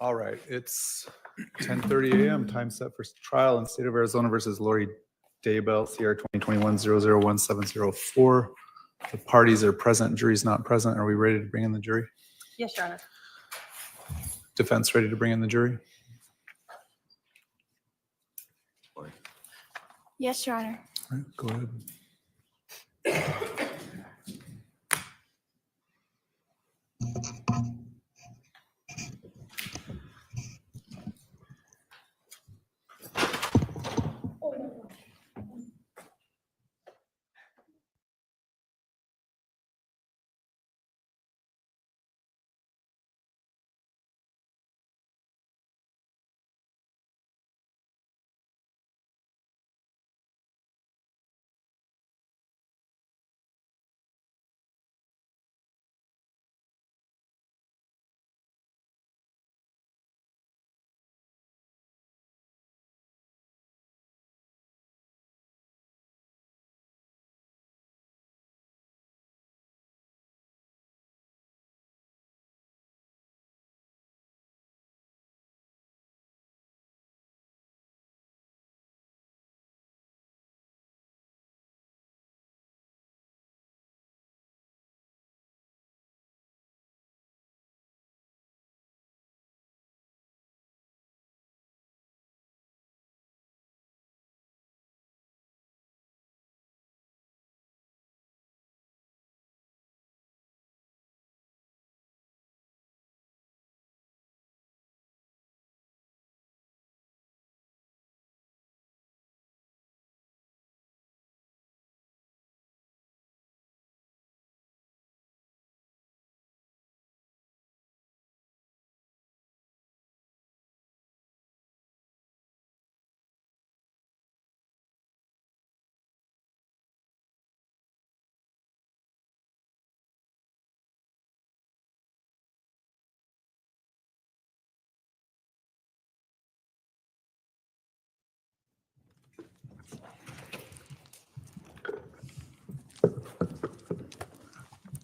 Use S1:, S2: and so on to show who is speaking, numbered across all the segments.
S1: All right, it's 10:30 a.m. Time set for trial in State of Arizona versus Lori Daybell, CR 2021-001704. The parties are present, jury's not present. Are we ready to bring in the jury?
S2: Yes, Your Honor.
S1: Defense ready to bring in the jury?
S3: Yes, Your Honor.
S1: All right, go ahead.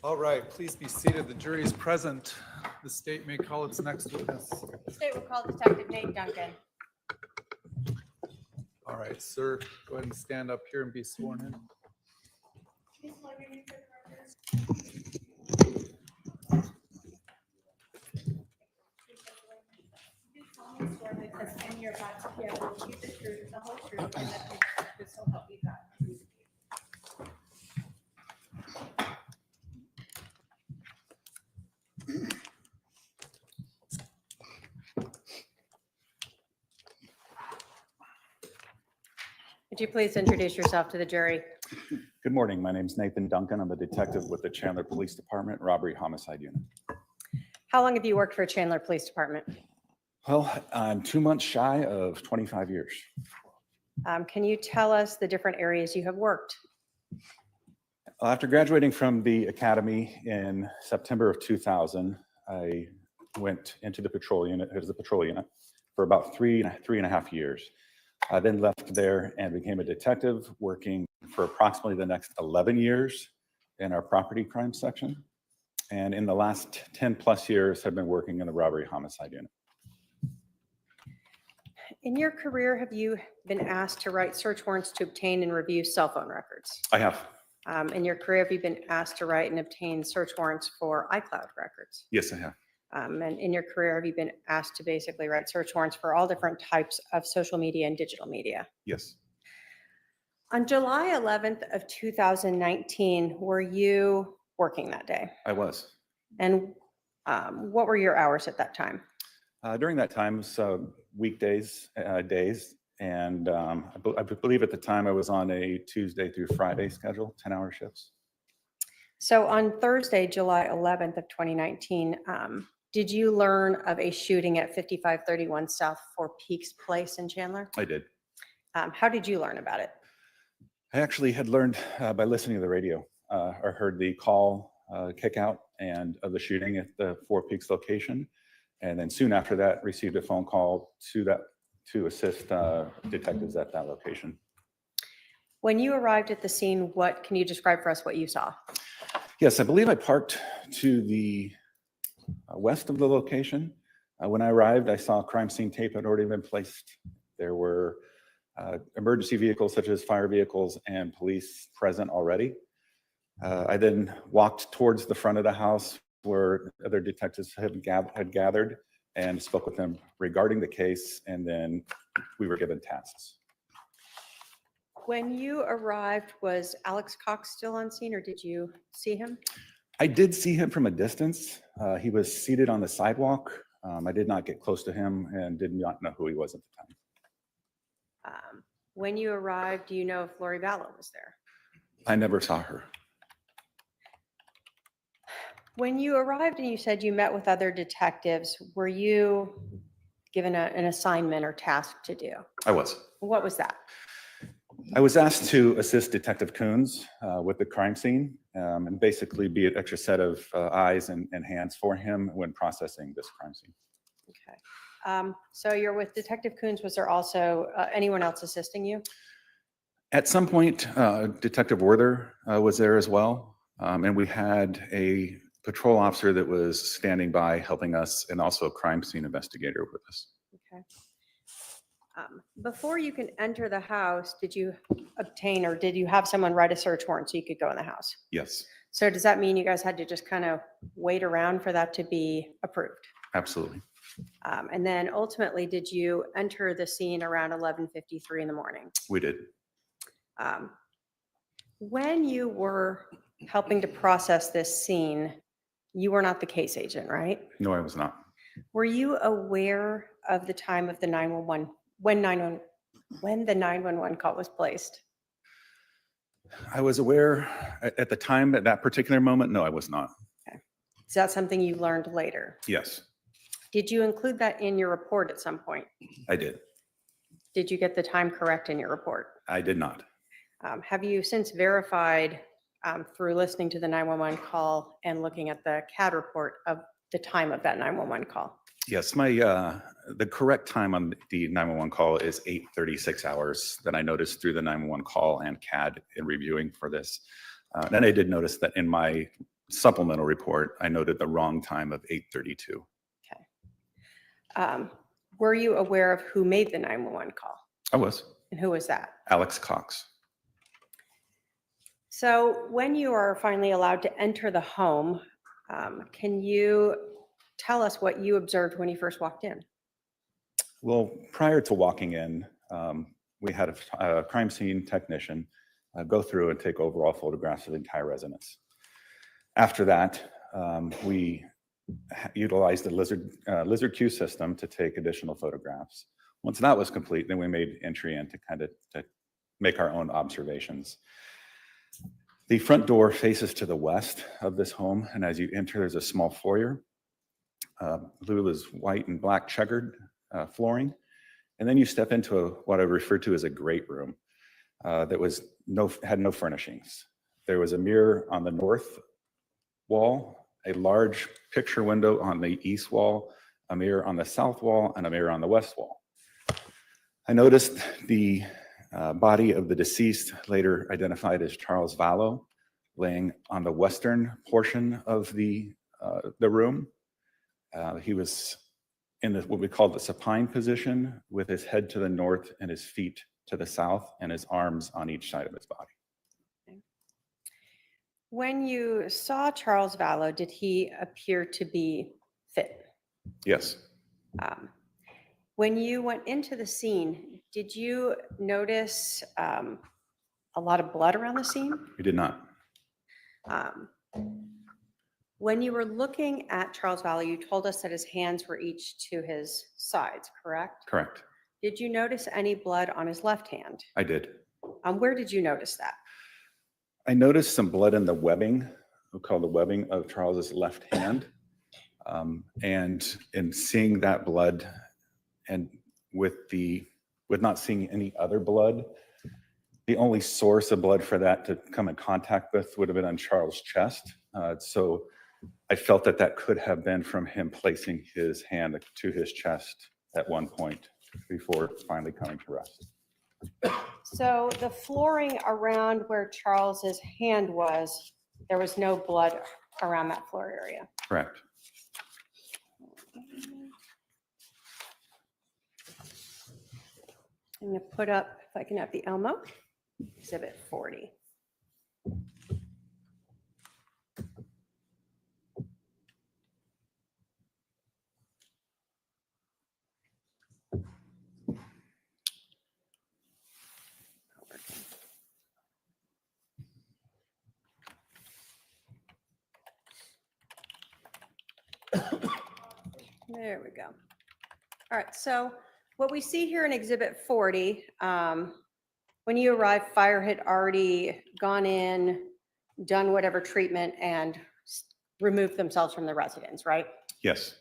S1: All right, please be seated. The jury is present. The state may call its next witness.
S2: The state will call Detective Nate Duncan.
S1: All right, sir, go ahead and stand up here and be sworn in.
S2: And you're about to hear the truth, the truth, the whole truth, and that this will help you God. Would you please introduce yourself to the jury?
S4: Good morning. My name is Nathan Duncan. I'm a detective with the Chandler Police Department Robbery Homicide Unit.
S2: How long have you worked for Chandler Police Department?
S4: Well, I'm 2 months shy of 25 years.
S2: Can you tell us the different areas you have worked?
S4: After graduating from the academy in September of 2000, I went into the patrol unit, as the patrol unit, for about three and a half years. I then left there and became a detective, working for approximately the next 11 years in our property crime section. And in the last 10 plus years, have been working in the robbery homicide unit.
S2: In your career, have you been asked to write search warrants to obtain and review cell phone records?
S4: I have.
S2: In your career, have you been asked to write and obtain search warrants for iCloud records?
S4: Yes, I have.
S2: And in your career, have you been asked to basically write search warrants for all different types of social media and digital media?
S4: Yes.
S2: On July 11th of 2019, were you working that day?
S4: I was.
S2: And what were your hours at that time?
S4: During that time, so weekdays, days, and I believe at the time I was on a Tuesday through Friday schedule, 10-hour shifts.
S2: So on Thursday, July 11th of 2019, did you learn of a shooting at 5531 South Four Peaks Place in Chandler?
S4: I did.
S2: How did you learn about it?
S4: I actually had learned by listening to the radio. I heard the call kick out and of the shooting at the Four Peaks location. And then soon after that, received a phone call to assist detectives at that location.
S2: When you arrived at the scene, can you describe for us what you saw?
S4: Yes, I believe I parked to the west of the location. When I arrived, I saw crime scene tape had already been placed. There were emergency vehicles such as fire vehicles and police present already. I then walked towards the front of the house where other detectives had gathered and spoke with them regarding the case, and then we were given tasks.
S2: When you arrived, was Alex Cox still on scene or did you see him?
S4: I did see him from a distance. He was seated on the sidewalk. I did not get close to him and did not know who he was at the time.
S2: When you arrived, do you know if Lori Vallow was there?
S4: I never saw her.
S2: When you arrived and you said you met with other detectives, were you given an assignment or task to do?
S4: I was.
S2: What was that?
S4: I was asked to assist Detective Coons with the crime scene and basically be an extra set of eyes and hands for him when processing this crime scene.
S2: Okay. So you're with Detective Coons. Was there also anyone else assisting you?
S4: At some point, Detective Werther was there as well. And we had a patrol officer that was standing by helping us, and also a crime scene investigator with us.
S2: Okay. Before you can enter the house, did you obtain or did you have someone write a search warrant so you could go in the house?
S4: Yes,
S2: So does that mean you guys had to just kind of wait around for that to be approved?
S4: absolutely.
S2: And then ultimately, did you enter the scene around 11:53 in the morning?
S4: We did.
S2: When you were helping to process this scene, you were not the case agent, right?
S4: No, I was not.
S2: Were you aware of the time of the 911, when the 911 call was placed?
S4: I was aware at the time, at that particular moment. No, I was not.
S2: Is that something you learned later?
S4: Yes,
S2: Did you include that in your report at some point?
S4: I did.
S2: Did you get the time correct in your report?
S4: I did not.
S2: Have you since verified through listening to the 911 call and looking at the CAD report of the time of that 911 call?
S4: Yes, the correct time on the 911 call is 8:36 hours that I noticed through the 911 call and CAD in reviewing for this. Then I did notice that in my supplemental report, I noted the wrong time of 8:32.
S2: Were you aware of who made the 911 call?
S4: I was.
S2: And who was that?
S4: Alex Cox.
S2: So when you are finally allowed to enter the home, can you tell us what you observed when you first walked in?
S4: Well, prior to walking in, we had a crime scene technician go through and take overall photographs of the entire residence. After that, we utilized the Lizard Q system to take additional photographs. Once that was complete, then we made entry in to make our own observations. The front door faces to the west of this home, and as you enter, there's a small foyer. Blue is white and black checkered flooring, and then you step into what I refer to as a great room that had no furnishings. There was a mirror on the north wall, a large picture window on the east wall, a mirror on the south wall, and a mirror on the west wall. I noticed the body of the deceased, later identified as Charles Vallow, laying on the western portion of the room. He was in what we call the supine position, with his head to the north and his feet to the south, and his arms on each side of his body.
S2: When you saw Charles Vallow, did he appear to be fit?
S4: Yes,
S2: When you went into the scene, did you notice a lot of blood around the scene?
S4: we did not.
S2: When you were looking at Charles Vallow, you told us that his hands were each to his sides, correct?
S4: Correct.
S2: Did you notice any blood on his left hand?
S4: I did.
S2: Where did you notice that?
S4: I noticed some blood in the webbing, we call the webbing of Charles's left hand. And in seeing that blood, and with not seeing any other blood, the only source of blood for that to come in contact with would have been on Charles' chest. So I felt that could have been from him placing his hand to his chest at one point before finally coming to rest.
S2: So the flooring around where Charles's hand was, there was no blood around that floor area.
S4: Correct.
S2: I'm going to put up, if I can have the Elmo, Exhibit 40. There we go. All right, so what we see here in Exhibit 40, when you arrived, fire had already gone in, done whatever treatment, and removed themselves from the residence, right?
S4: Yes,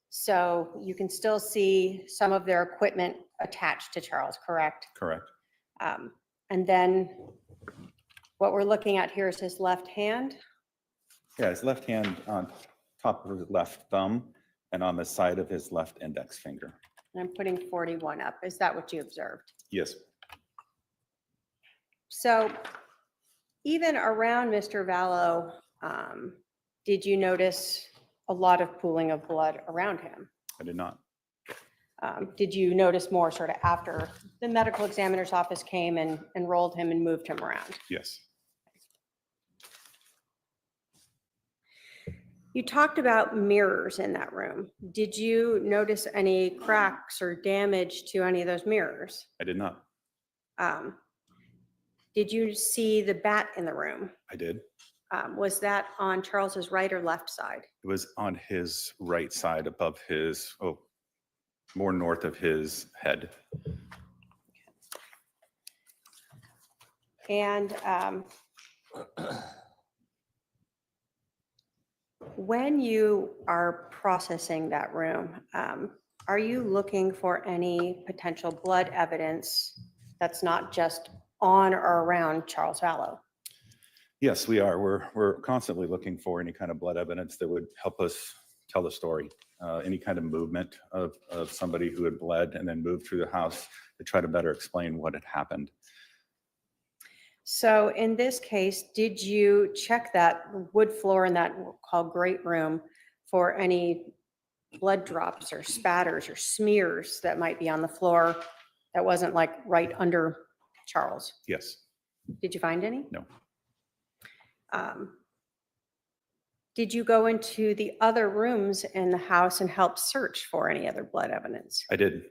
S2: So you can still see some of their equipment attached to Charles, correct?
S4: correct.
S2: And then what we're looking at here is his left hand.
S4: Yeah, his left hand on top of his left thumb and on the side of his left index finger.
S2: And I'm putting 41 up. Is that what you observed?
S4: Yes,
S2: So even around Mr. Vallow, did you notice a lot of pooling of blood around him?
S4: I did not.
S2: Did you notice more sort of after the medical examiner's office came and enrolled him and moved him around?
S4: Yes,
S2: You talked about mirrors in that room. Did you notice any cracks or damage to any of those mirrors?
S4: I did not.
S2: Did you see the bat in the room?
S4: I did.
S2: Was that on Charles's right or left side?
S4: It was on his right side above his, more north of his head.
S2: And when you are processing that room, are you looking for any potential blood evidence that's not just on or around Charles Vallow?
S4: Yes, we are. We're constantly looking for any kind of blood evidence that would help us tell the story. Any kind of movement of somebody who had bled and then moved through the house to try to better explain what had happened.
S2: So in this case, did you check that wood floor in that called great room for any blood drops or spatters or smears that might be on the floor that wasn't like right under Charles?
S4: Yes.
S2: Did you find any?
S4: No.
S2: Did you go into the other rooms in the house and help search for any other blood evidence?
S4: I did.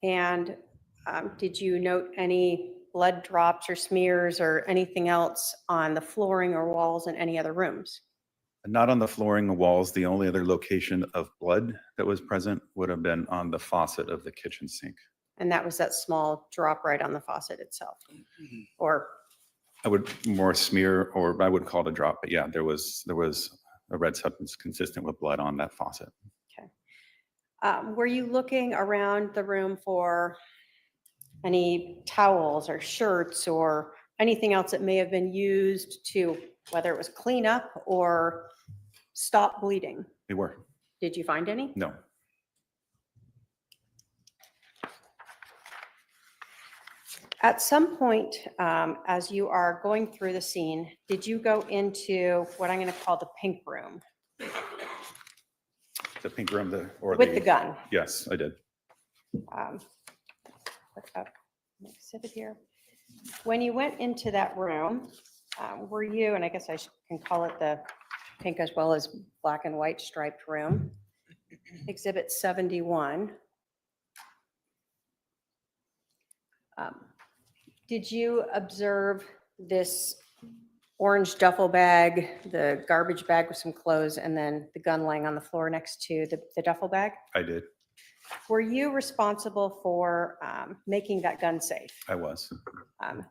S2: And did you note any blood drops or smears or anything else on the flooring or walls in any other rooms?
S4: Not on the flooring or walls. The only other location of blood that was present would have been on the faucet of the kitchen sink.
S2: And that was that small drop right on the faucet itself? Or
S4: I would more smear, or I would call it a drop, but yeah, there was a red substance consistent with blood on that faucet.
S2: were you looking around the room for any towels or shirts or anything else that may have been used to, whether it was clean up or stop bleeding?
S4: We were.
S2: Did you find any?
S4: No.
S2: At some point, as you are going through the scene, did you go into what I'm going to call the pink room
S4: The pink room,
S2: with the gun?
S4: Yes, I did.
S2: Put up an exhibit here. When you went into that room, were you, and I guess I can call it the pink as well as black and white striped room, Exhibit 71. Did you observe this orange duffel bag, the garbage bag with some clothes, and then the gun laying on the floor next to the duffel bag?
S4: I did.
S2: Were you responsible for making that gun safe?
S4: I was.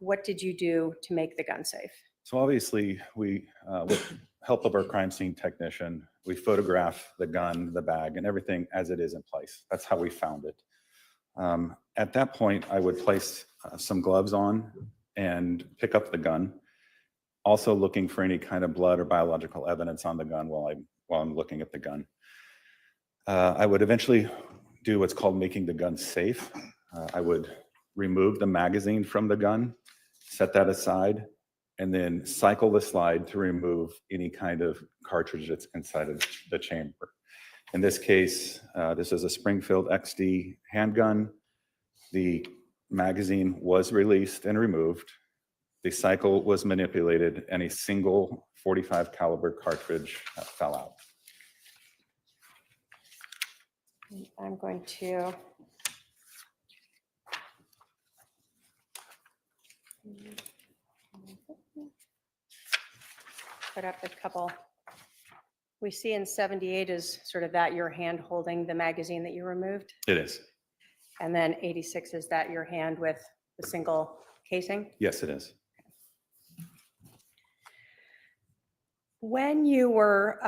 S2: What did you do to make the gun safe?
S4: So obviously, we, with help of our crime scene technician, we photograph the gun, the bag, and everything as it is in place. That's how we found it. At that point, I would place some gloves on and pick up the gun, also looking for any kind of blood or biological evidence on the gun while I'm looking at the gun. I would eventually do what's called making the gun safe. I would remove the magazine from the gun, set that aside, and then cycle the slide to remove any kind of cartridge that's inside of the chamber. In this case, this is a Springfield XD handgun. The magazine was released and removed. The cycle was manipulated and a single 45 caliber cartridge fell out.
S2: I'm going to put up a couple. We see in 78 is sort of that your hand holding the magazine that you removed.
S4: It is.
S2: And then 86 is that your hand with the single casing.
S4: Yes, it is.
S2: When you were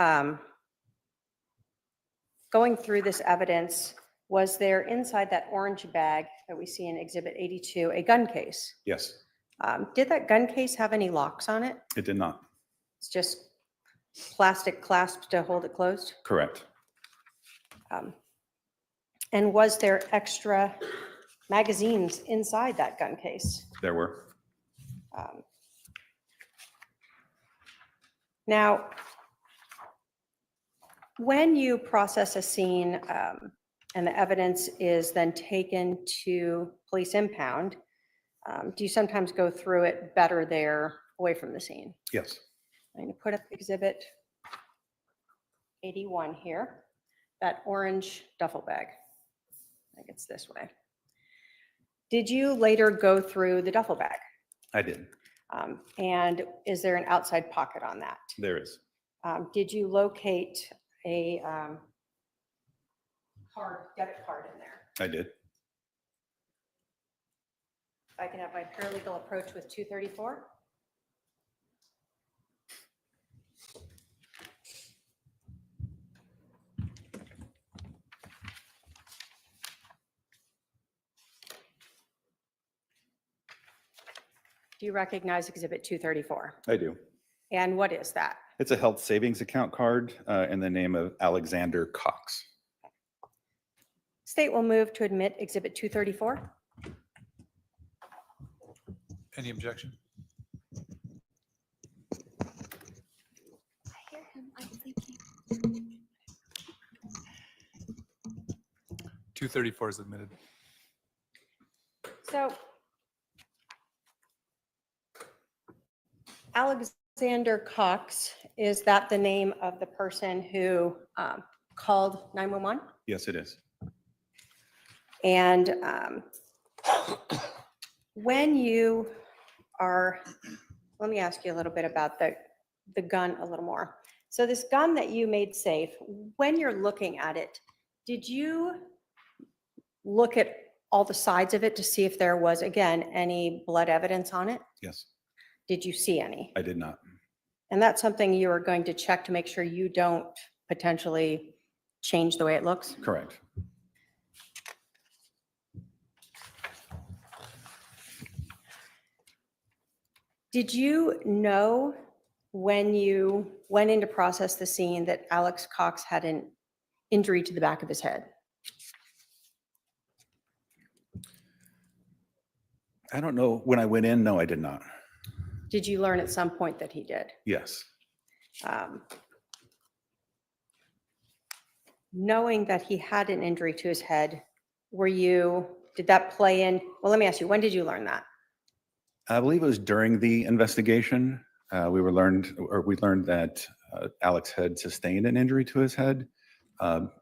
S2: going through this evidence, was there inside that orange bag that we see in Exhibit 82 a gun case?
S4: Yes,
S2: Did that gun case have any locks on it?
S4: it did not.
S2: It's just plastic clasps to hold it closed?
S4: Correct.
S2: And was there extra magazines inside that gun case?
S4: There were.
S2: Now, when you process a scene and the evidence is then taken to police impound, do you sometimes go through it better there away from the scene?
S4: Yes.
S2: I'm going to put up Exhibit 81 here, that orange duffel bag. I think it's this way. Did you later go through the duffel bag?
S4: I did.
S2: And is there an outside pocket on that?
S4: There is.
S2: Did you locate a debit card in there?
S4: I did.
S2: If I can have my paralegal approach with 234. Do you recognize Exhibit 234?
S4: I do.
S2: And what is that?
S4: It's a health savings account card in the name of Alexander Cox.
S2: State will move to admit Exhibit 234.
S1: Any objection?
S3: I hear him. I'm sleeping.
S1: 234 is admitted.
S2: So Alexander Cox, is that the name of the person who called 911?
S4: Yes, it is.
S2: And when you are, let me ask you a little bit about the gun a little more. So this gun that you made safe, when you're looking at it, did you look at all the sides of it to see if there was, again, any blood evidence on it?
S4: Yes,
S2: Did you see any?
S4: I did not.
S2: And that's something you are going to check to make sure you don't potentially change the way it looks?
S4: Correct.
S2: Did you know when you went in to process the scene that Alex Cox had an injury to the back of his head?
S4: I don't know. When I went in, no, I did not.
S2: Did you learn at some point that he did?
S4: Yes.
S2: Knowing that he had an injury to his head, did that play in? Well, let me ask you, when did you learn that?
S4: I believe it was during the investigation. We learned that Alex had sustained an injury to his head.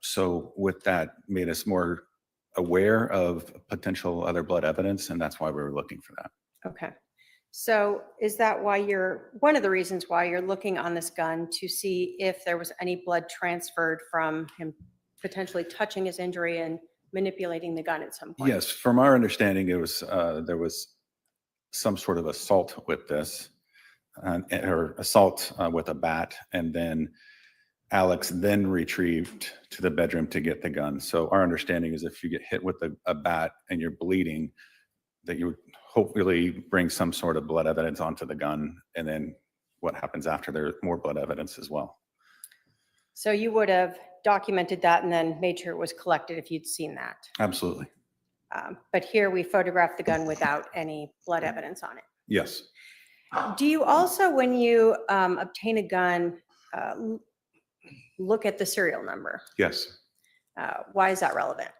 S4: So with that, made us more aware of potential other blood evidence, and that's why we were looking for that.
S2: Okay. So is that why one of the reasons why you're looking on this gun to see if there was any blood transferred from him potentially touching his injury and manipulating the gun at some point?
S4: Yes, from our understanding, there was some sort of assault with this, or assault with a bat, and then Alex then retrieved to the bedroom to get the gun. So our understanding is if you get hit with a bat and you're bleeding, that you would hopefully bring some sort of blood evidence onto the gun, and then what happens after, there's more blood evidence as well.
S2: So you would have documented that and then made sure it was collected if you'd seen that.
S4: Absolutely.
S2: But here we photographed the gun without any blood evidence on it.
S4: Yes.
S2: Do you also, when you obtain a gun, look at the serial number?
S4: Yes.
S2: Why is that relevant?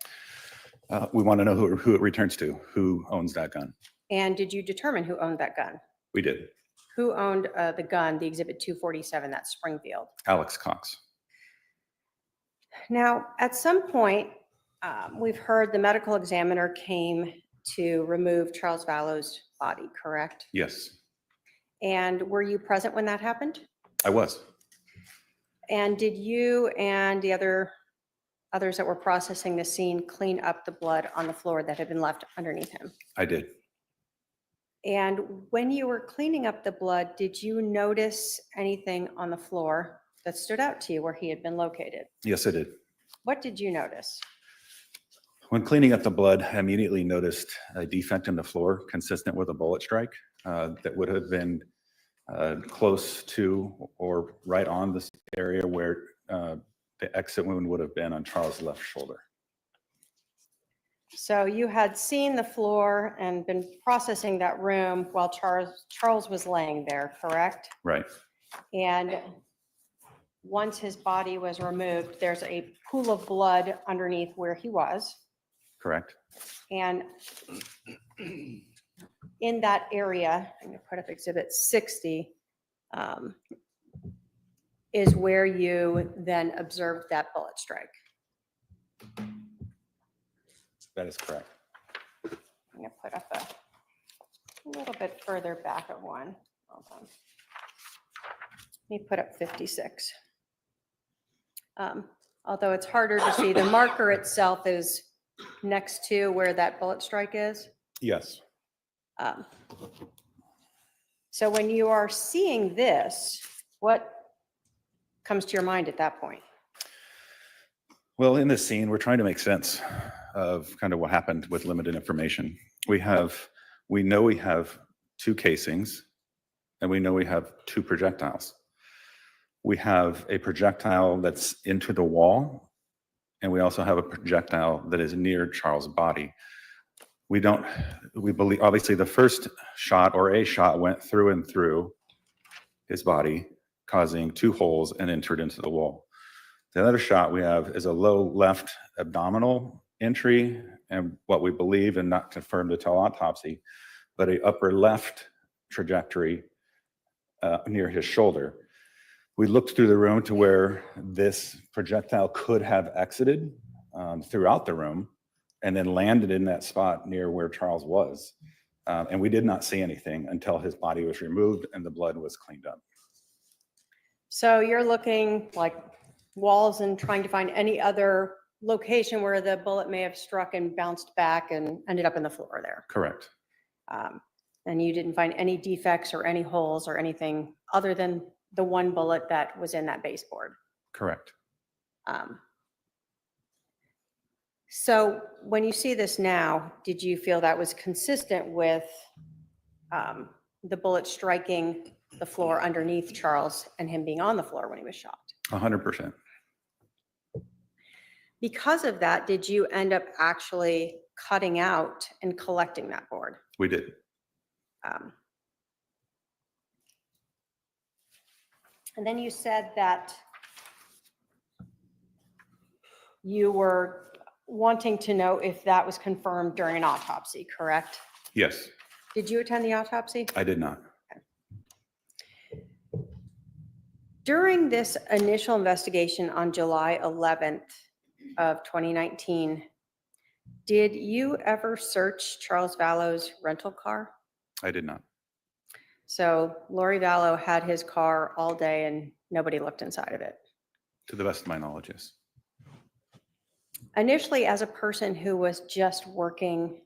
S4: We want to know who it returns to, who owns that gun.
S2: And did you determine who owned that gun?
S4: We did.
S2: Who owned the gun, the Exhibit 247, that Springfield?
S4: Alex Cox.
S2: Now, at some point, we've heard the medical examiner came to remove Charles Vallow's body, correct?
S4: Yes,
S2: And were you present when that happened?
S4: I was.
S2: And did you and the others that were processing the scene clean up the blood on the floor that had been left underneath him?
S4: I did.
S2: And when you were cleaning up the blood, did you notice anything on the floor that stood out to you where he had been located?
S4: Yes, I did.
S2: What did you notice?
S4: When cleaning up the blood, I immediately noticed a defect in the floor consistent with a bullet strike that would have been close to or right on this area where the exit wound would have been on Charles' left shoulder.
S2: So you had seen the floor and been processing that room while Charles was laying there, correct?
S4: Right.
S2: And once his body was removed, there's a pool of blood underneath where he was.
S4: Correct.
S2: And in that area, I'm going to put up Exhibit 60, is where you then observed that bullet strike.
S4: That is correct.
S2: I'm going to put up a little bit further back of one. Hold on. Let me put up 56. Although it's harder to see, the marker itself is next to where that bullet strike is.
S4: Yes.
S2: So when you are seeing this, what comes to your mind at that point?
S4: Well, in this scene, we're trying to make sense of kind of what happened with limited information. We know we have 2 casings, and we know we have 2 projectiles. We have a projectile that's into the wall, and we also have a projectile that is near Charles' body. We believe, obviously, the first shot or a shot went through and through his body, causing 2 holes and entered into the wall. The other shot we have is a low left abdominal entry, and what we believe, and not confirmed until autopsy, but a upper left trajectory near his shoulder. We looked through the room to where this projectile could have exited throughout the room and then landed in that spot near where Charles was. And we did not see anything until his body was removed and the blood was cleaned up.
S2: So you're looking like walls and trying to find any other location where the bullet may have struck and bounced back and ended up in the floor there.
S4: Correct.
S2: And you didn't find any defects or any holes or anything other than the one bullet that was in that baseboard.
S4: Correct.
S2: So when you see this now, did you feel that was consistent with the bullet striking the floor underneath Charles and him being on the floor when he was shot?
S4: 100%.
S2: Because of that, did you end up actually cutting out and collecting that board?
S4: We did.
S2: And then you said that you were wanting to know if that was confirmed during an autopsy, correct?
S4: Yes,
S2: Did you attend the autopsy?
S4: I did not.
S2: During this initial investigation on July 11th of 2019, did you ever search Charles Vallow's rental car?
S4: I did not.
S2: So Lori Vallow had his car all day and nobody looked inside of it.
S4: To the best of my knowledge, yes.
S2: Initially, as a person who was just working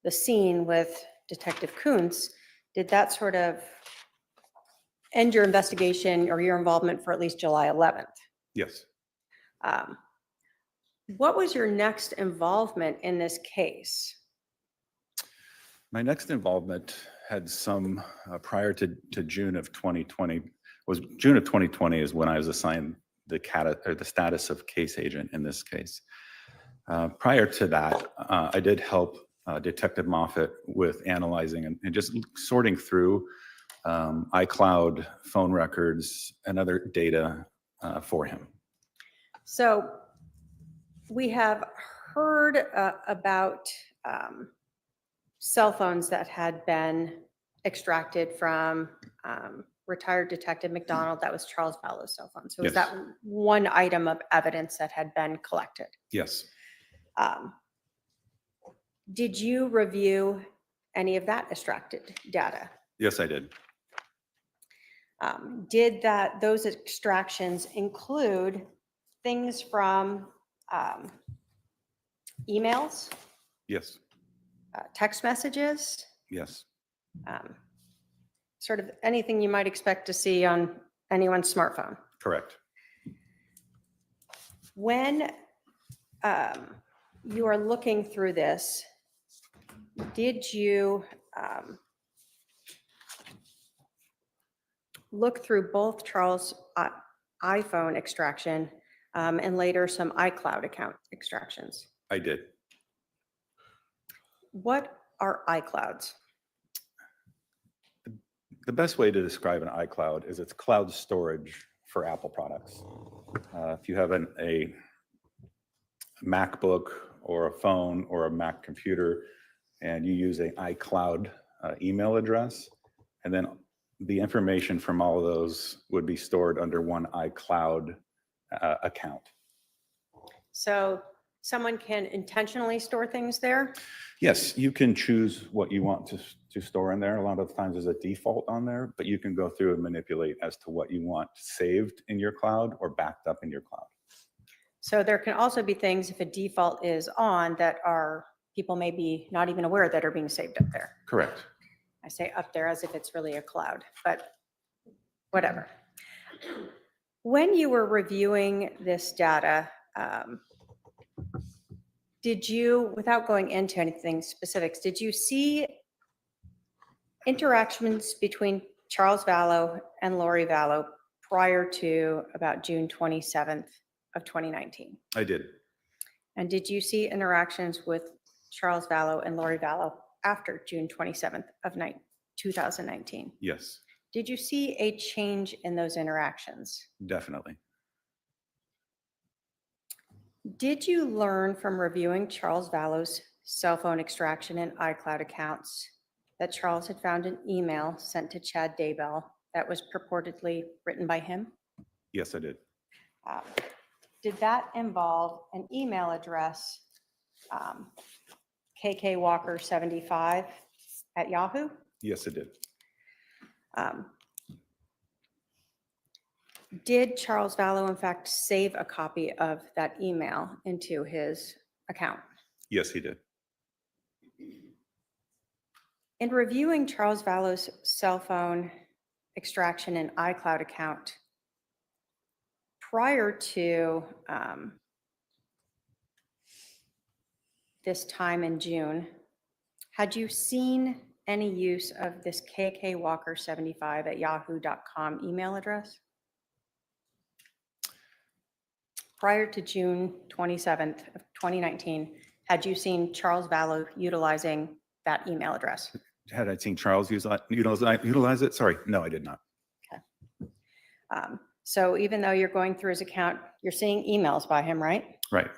S2: the scene with Detective Kuntz, did that sort of end your investigation or your involvement for at least July 11th?
S4: Yes.
S2: What was your next involvement in this case?
S4: My next involvement had some prior to June of 2020. June of 2020 is when I was assigned the status of case agent in this case. Prior to that, I did help Detective Moffat with analyzing and just sorting through iCloud phone records and other data for him.
S2: So we have heard about cell phones that had been extracted from retired Detective McDonald. That was Charles Vallow's cell phone. So was
S4: Yes.
S2: that one item of evidence that had been collected?
S4: Yes,
S2: Did you review any of that extracted data?
S4: yes, I did.
S2: Did those extractions include things from emails,
S4: Yes,
S2: text messages,
S4: yes,
S2: sort of anything you might expect to see on anyone's smartphone?
S4: correct.
S2: When you are looking through this, did you look through both Charles' iPhone extraction and later some iCloud account extractions?
S4: I did.
S2: What are iClouds?
S4: The best way to describe an iCloud is it's cloud storage for Apple products. If you have a MacBook or a phone or a Mac computer and you use an iCloud email address, and then the information from all of those would be stored under one iCloud account.
S2: So someone can intentionally store things there?
S4: Yes, you can choose what you want to store in there. A lot of times there's a default on there, but you can go through and manipulate as to what you want saved in your cloud or backed up in your cloud.
S2: So there can also be things, if a default is on, that are, people may be not even aware that are being saved up there.
S4: Correct.
S2: I say up there as if it's really a cloud, but whatever. When you were reviewing this data, did you, without going into anything specifics, did you see interactions between Charles Vallow and Lori Vallow prior to about June 27th of 2019?
S4: I did.
S2: And did you see interactions with Charles Vallow and Lori Vallow after June 27th of 2019?
S4: Yes,
S2: Did you see a change in those interactions?
S4: definitely.
S2: Did you learn from reviewing Charles Vallow's cell phone extraction and iCloud accounts that Charles had found an email sent to Chad Daybell that was purportedly written by him?
S4: Yes, I did.
S2: Did that involve an email address, kkwalker75 at Yahoo?
S4: Yes, it did.
S2: Did Charles Vallow in fact save a copy of that email into his account?
S4: Yes, he did.
S2: In reviewing Charles Vallow's cell phone extraction and iCloud account prior to this time in June, had you seen any use of this kkwalker75 at yahoo.com email address? Prior to June 27th of 2019, had you seen Charles Vallow utilizing that email address?
S4: Had I seen Charles utilize it? Sorry, no, I did not.
S2: So even though you're going through his account, you're seeing emails by him, right?
S4: Right.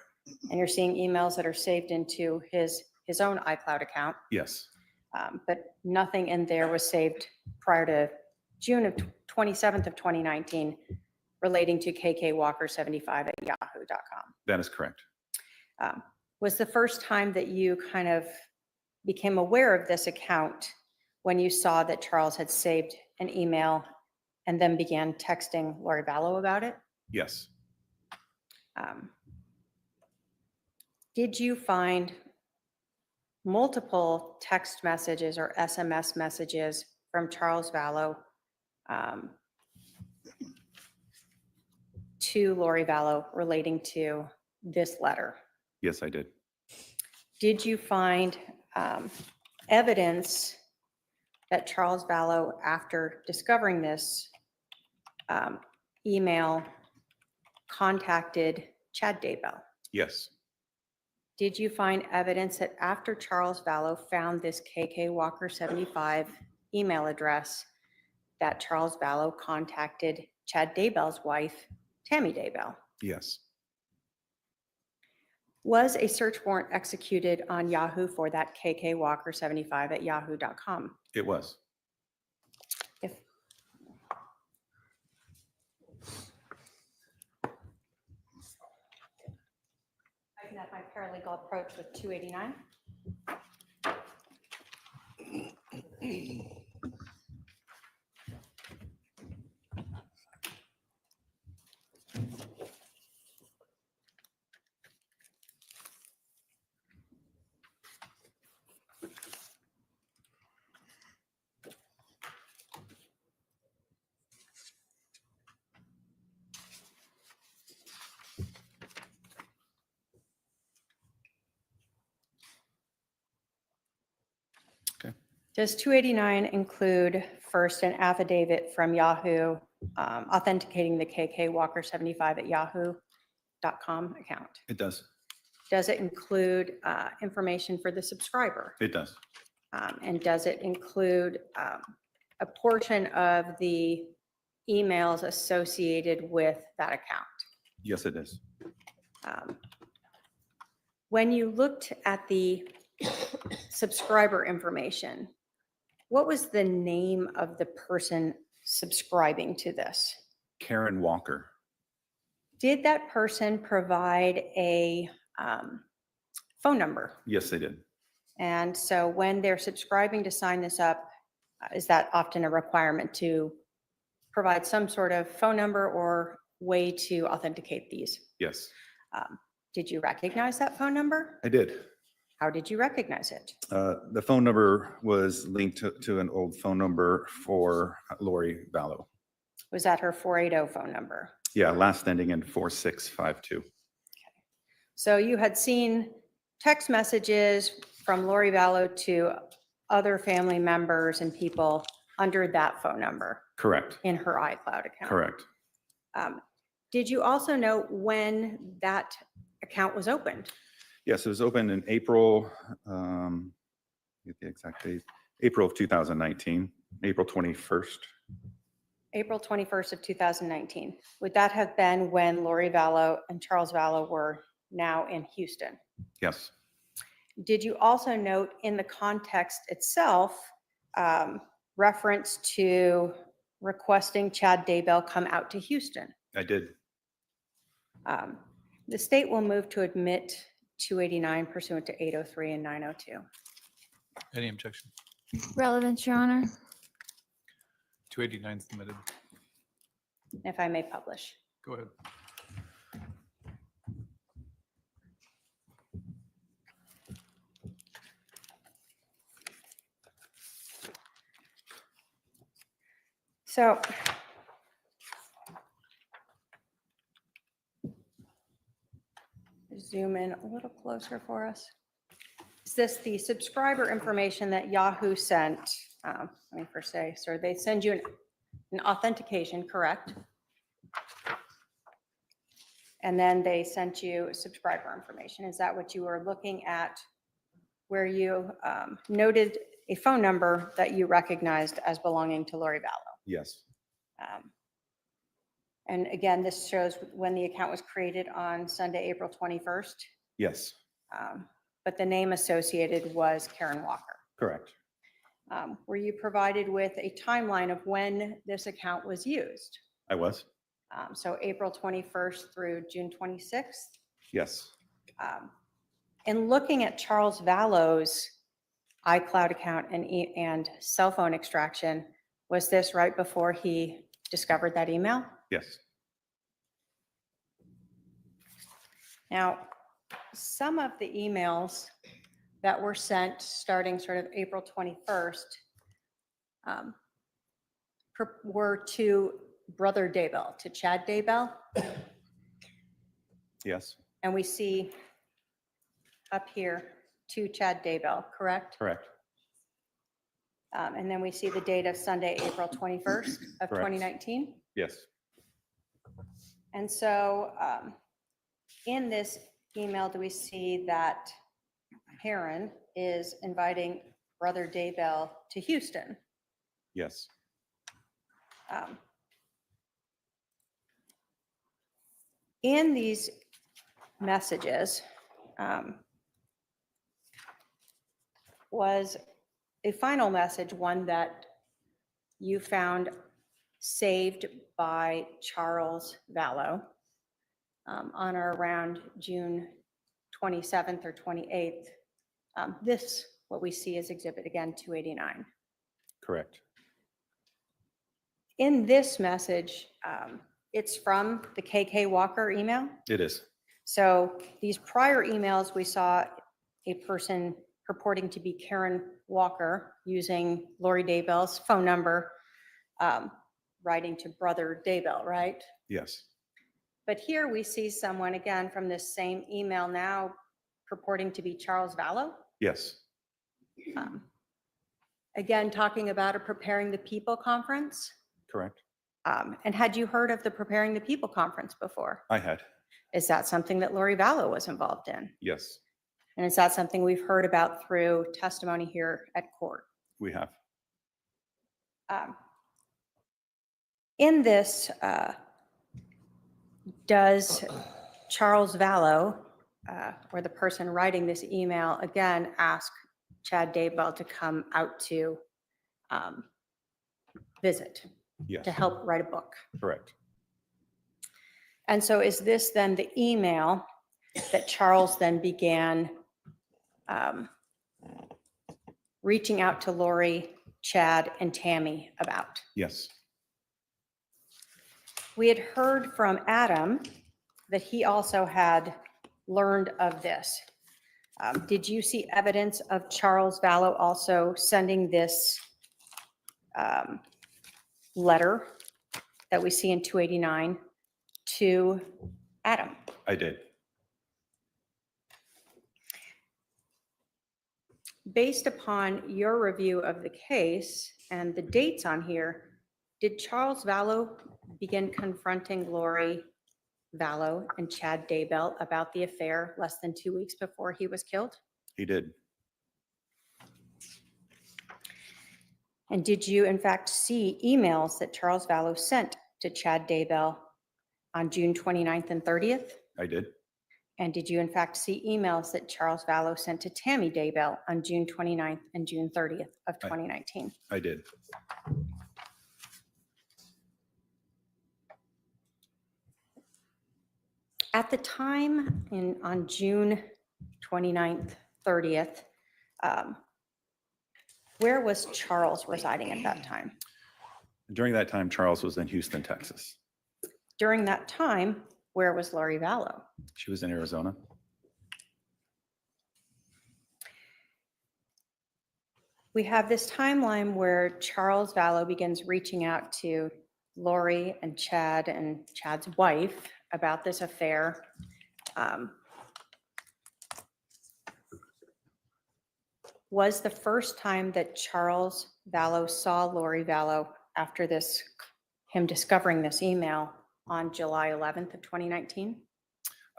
S2: And you're seeing emails that are saved into his own iCloud account,
S4: Yes.
S2: but nothing in there was saved prior to June of 27th of 2019 relating to kkwalker75 at yahoo.com.
S4: That is correct.
S2: Was the first time that you kind of became aware of this account when you saw that Charles had saved an email and then began texting Lori Vallow about it?
S4: Yes.
S2: Did you find multiple text messages or SMS messages from Charles Vallow to Lori Vallow relating to this letter?
S4: Yes, I did.
S2: Did you find evidence that Charles Vallow, after discovering this email, contacted Chad Daybell?
S4: Yes.
S2: Did you find evidence that after Charles Vallow found this kkwalker75 email address, that Charles Vallow contacted Chad Daybell's wife, Tammy Daybell?
S4: Yes.
S2: Was a search warrant executed on Yahoo for that kkwalker75@yahoo.com?
S4: It was.
S2: If I can have my paralegal approach with 289.
S4: Okay.
S2: Does 289 include first an affidavit from Yahoo authenticating the kkwalker75@yahoo.com account?
S4: It does.
S2: Does it include information for the subscriber?
S4: It does.
S2: And does it include a portion of the emails associated with that account?
S4: Yes, it is.
S2: When you looked at the subscriber information, what was the name of the person subscribing to this?
S4: Karen Walker.
S2: Did that person provide a phone number?
S4: Yes, they did.
S2: And so when they're subscribing to sign this up, is that often a requirement to provide some sort of phone number or way to authenticate these?
S4: Yes,
S2: Did you recognize that phone number?
S4: I did.
S2: How did you recognize it?
S4: The phone number was linked to an old phone number for Lori Vallow.
S2: Was that her 480 phone number?
S4: Yeah, last ending in 4652.
S2: So you had seen text messages from Lori Vallow to other family members and people under that phone number
S4: Correct.
S2: in her iCloud account?
S4: Correct.
S2: Did you also know when that account was opened?
S4: Yes, it was opened in April, get the exact date, April of 2019, April 21st.
S2: April 21st of 2019. Would that have been when Lori Vallow and Charles Vallow were now in Houston?
S4: Yes,
S2: Did you also note in the context itself reference to requesting Chad Daybell come out to Houston?
S4: I did.
S2: The state will move to admit 289 pursuant to 803 and 902.
S1: Any objection?
S3: Relevance, Your Honor.
S1: 289 submitted.
S2: If I may publish.
S1: Go ahead.
S2: So zoom in a little closer for us. Is this the subscriber information that Yahoo sent? Let me first say, so they send you an authentication, correct? And then they sent you subscriber information. Is that what you were looking at, where you noted a phone number that you recognized as belonging to Lori Vallow?
S4: Yes,
S2: And again, this shows when the account was created on Sunday, April 21st.
S4: yes,
S2: But the name associated was Karen Walker.
S4: correct.
S2: Were you provided with a timeline of when this account was used?
S4: I was.
S2: So April 21st through June 26th.
S4: Yes,
S2: In looking at Charles Vallow's iCloud account and cell phone extraction, was this right before he discovered that email?
S4: yes,
S2: Now, some of the emails that were sent starting sort of April 21st were to Brother Daybell, to Chad Daybell.
S4: yes,
S2: And we see up here to Chad Daybell, correct?
S4: correct.
S2: And then we see the date of Sunday, April 21st of
S4: Correct.
S2: 2019.
S4: Yes,
S2: And so in this email, do we see that Karen is inviting Brother Daybell to Houston?
S4: yes,
S2: In these messages, was a final message, one that you found saved by Charles Vallow on or around June 27th or 28th. This, what we see is exhibit again 289.
S4: Correct.
S2: In this message, it's from the KK Walker email.
S4: It is.
S2: So these prior emails, we saw a person purporting to be Karen Walker using Lori Daybell's phone number, writing to brother Daybell, right?
S4: Yes.
S2: But here we see someone again from this same email now purporting to be Charles Vallow.
S4: Yes.
S2: Again, talking about a Preparing the People conference.
S4: Correct.
S2: And had you heard of the Preparing the People conference before?
S4: I had.
S2: Is that something that Lori Vallow was involved in?
S4: Yes,
S2: And is that something we've heard about through testimony here at court?
S4: we have.
S2: In this, does Charles Vallow, or the person writing this email, again, ask Chad Daybell to come out to visit,
S4: Yes.
S2: to help write a book?
S4: Correct.
S2: And so is this then the email that Charles then began reaching out to Lori, Chad, and Tammy about?
S4: Yes.
S2: We had heard from Adam that he also had learned of this. Did you see evidence of Charles Vallow also sending this letter that we see in 289 to Adam?
S4: I did.
S2: Based upon your review of the case and the dates on here, did Charles Vallow begin confronting Lori Vallow and Chad Daybell about the affair less than 2 weeks before he was killed?
S4: He did.
S2: And did you in fact see emails that Charles Vallow sent to Chad Daybell on June 29th and 30th?
S4: I did.
S2: And did you in fact see emails that Charles Vallow sent to Tammy Daybell on June 29th and June 30th of 2019?
S4: I did.
S2: At the time on June 29th, 30th, where was Charles residing at that time?
S4: During that time, Charles was in Houston, Texas.
S2: During that time, where was Lori Vallow?
S4: She was in Arizona.
S2: We have this timeline where Charles Vallow begins reaching out to Lori and Chad's wife about this affair. Was the first time that Charles Vallow saw Lori Vallow after this, him discovering this email on July 11th of 2019?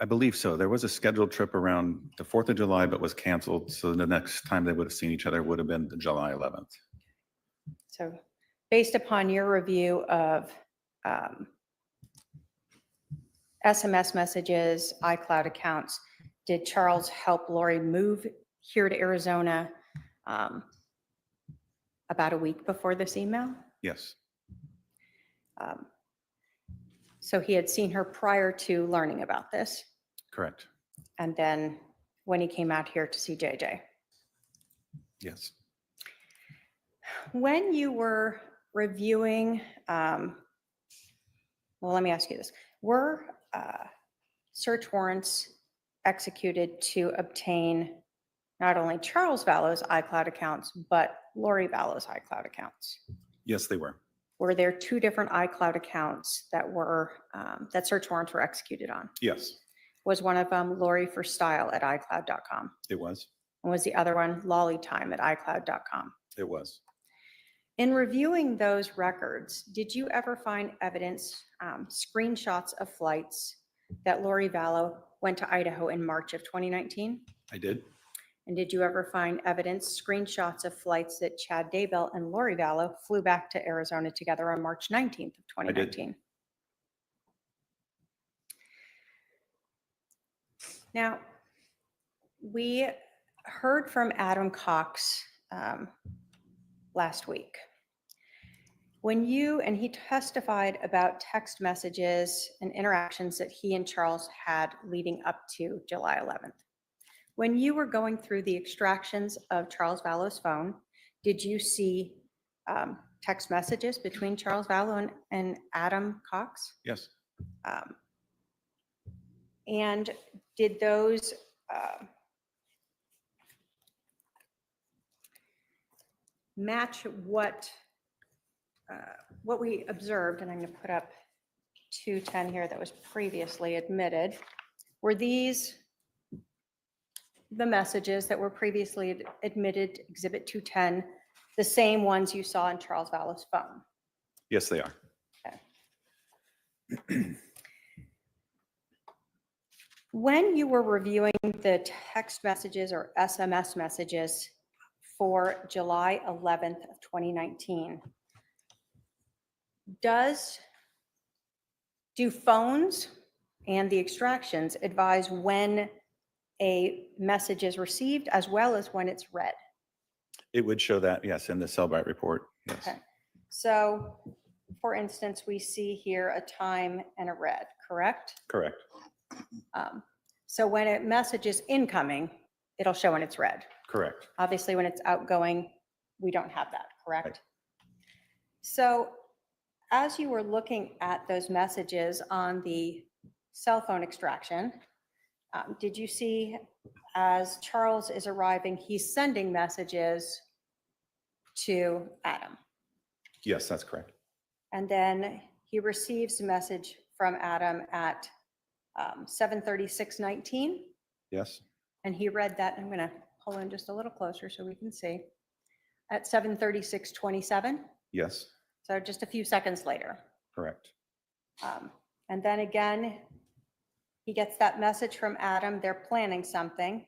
S4: I believe so. There was a scheduled trip around the 4th of July, but was canceled. So the next time they would have seen each other would have been the July 11th.
S2: So based upon your review of SMS messages, iCloud accounts, did Charles help Lori move here to Arizona about a week before this email?
S4: Yes.
S2: So he had seen her prior to learning about this,
S4: Correct.
S2: and then when he came out here to see JJ.
S4: Yes.
S2: When you were reviewing, well, let me ask you this. Were search warrants executed to obtain not only Charles Vallow's iCloud accounts, but Lori Vallow's iCloud accounts?
S4: Yes, they were.
S2: Were there two different iCloud accounts that were, that search warrants were executed on?
S4: Yes,
S2: Was one of them Lori for Style at iCloud.com?
S4: it was.
S2: And was the other one Lolly Time at iCloud.com?
S4: It was.
S2: In reviewing those records, did you ever find evidence, screenshots of flights that Lori Vallow went to Idaho in March of 2019?
S4: I did.
S2: And did you ever find evidence, screenshots of flights that Chad Daybell and Lori Vallow flew back to Arizona together on March 19th of 2019? Now, We heard from Adam Cox last week. And he testified about text messages and interactions that he and Charles had leading up to July 11th. When you were going through the extractions of Charles Vallow's phone, did you see text messages between Charles Vallow and Adam Cox?
S4: Yes.
S2: And did those match what we observed? And I'm going to put up 210 here that was previously admitted. Were these the messages that were previously admitted, Exhibit 210, the same ones you saw in Charles Vallow's phone?
S4: Yes, they are.
S2: Okay. When you were reviewing the text messages or SMS messages for July 11th of 2019, do phones and the extractions advise when a message is received as well as when it's read?
S4: It would show that, yes, in the Cellbrite report. Yes.
S2: Okay. So, for instance, we see here a time and a read, correct?
S4: Correct.
S2: So when a message is incoming, it'll show when it's read.
S4: Correct.
S2: Obviously, when it's outgoing, we don't have that, correct?
S4: Right.
S2: So as you were looking at those messages on the cell phone extraction, did you see as Charles is arriving, he's sending messages to Adam?
S4: Yes, that's correct.
S2: And then he receives a message from Adam at 7:36:19.
S4: Yes.
S2: And he read that. I'm going to pull in just a little closer so we can see. At 7:36:27.
S4: Yes.
S2: So just a few seconds later.
S4: Correct.
S2: And then again, he gets that message from Adam. They're planning something.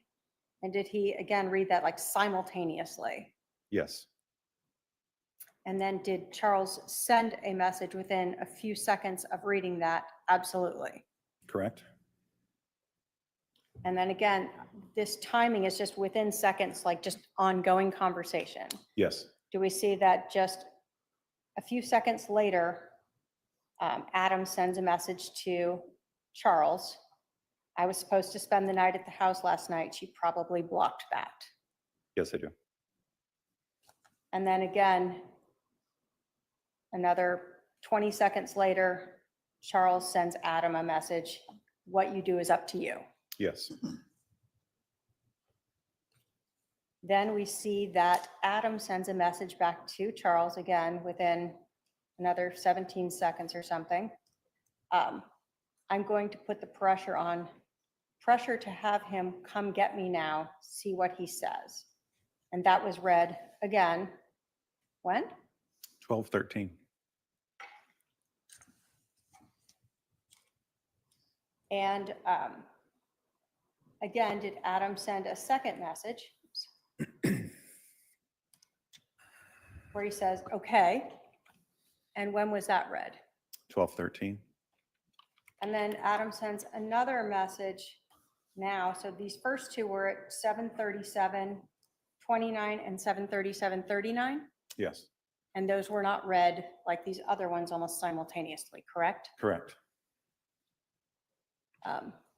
S2: And did he again read that like simultaneously?
S4: Yes.
S2: And then did Charles send a message within a few seconds of reading that? Absolutely.
S4: Correct.
S2: And then again, this timing is just within seconds, like just ongoing conversation.
S4: Yes.
S2: Do we see that just a few seconds later, Adam sends a message to Charles? I was supposed to spend the night at the house last night. She probably blocked that.
S4: Yes, I do.
S2: And then again, another 20 seconds later, Charles sends Adam a message. What you do is up to you.
S4: Yes.
S2: Then we see that Adam sends a message back to Charles again within another 17 seconds or something. I'm going to put the pressure to have him come get me now, see what he says. And that was read again, when?
S4: 12:13.
S2: And again, did Adam send a second message where he says, okay, and when was that read?
S4: 12:13.
S2: And then Adam sends another message now. So these first two were at 7:37:29 and 7:37:39.
S4: Yes.
S2: And those were not read like these other ones almost simultaneously, correct?
S4: Correct.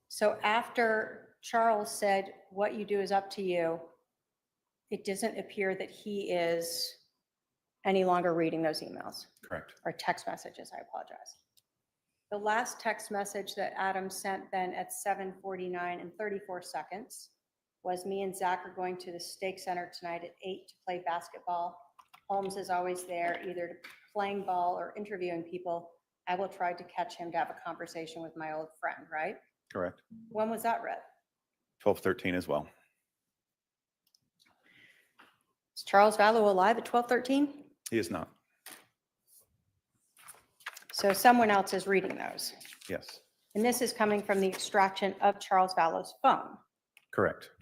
S2: So after Charles said, what you do is up to you, it doesn't appear that he is any longer reading those emails
S4: Correct.
S2: or text messages. I apologize. The last text message that Adam sent then at 7:49:34 was, me and Zach are going to the Stake Center tonight at 8 to play basketball. Holmes is always there, either playing ball or interviewing people. I will try to catch him to have a conversation with my old friend, right?
S4: Correct.
S2: When was that read?
S4: 12:13 as well.
S2: Is Charles Vallow alive at 12:13?
S4: He is not.
S2: So someone else is reading those.
S4: Yes.
S2: And this is coming from the extraction of Charles Vallow's phone.
S4: Correct.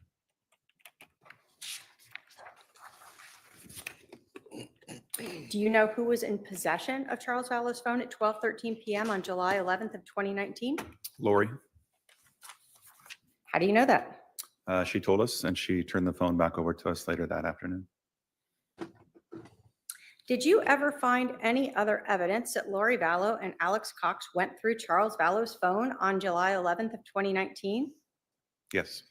S2: Do you know who was in possession of Charles Vallow's phone at 12:13 p.m. on July 11th of 2019?
S4: Lori,
S2: How do you know that?
S4: She told us, and she turned the phone back over to us later that afternoon.
S2: Did you ever find any other evidence that Lori Vallow and Alex Cox went through Charles Vallow's phone on July 11th of 2019?
S4: Yes.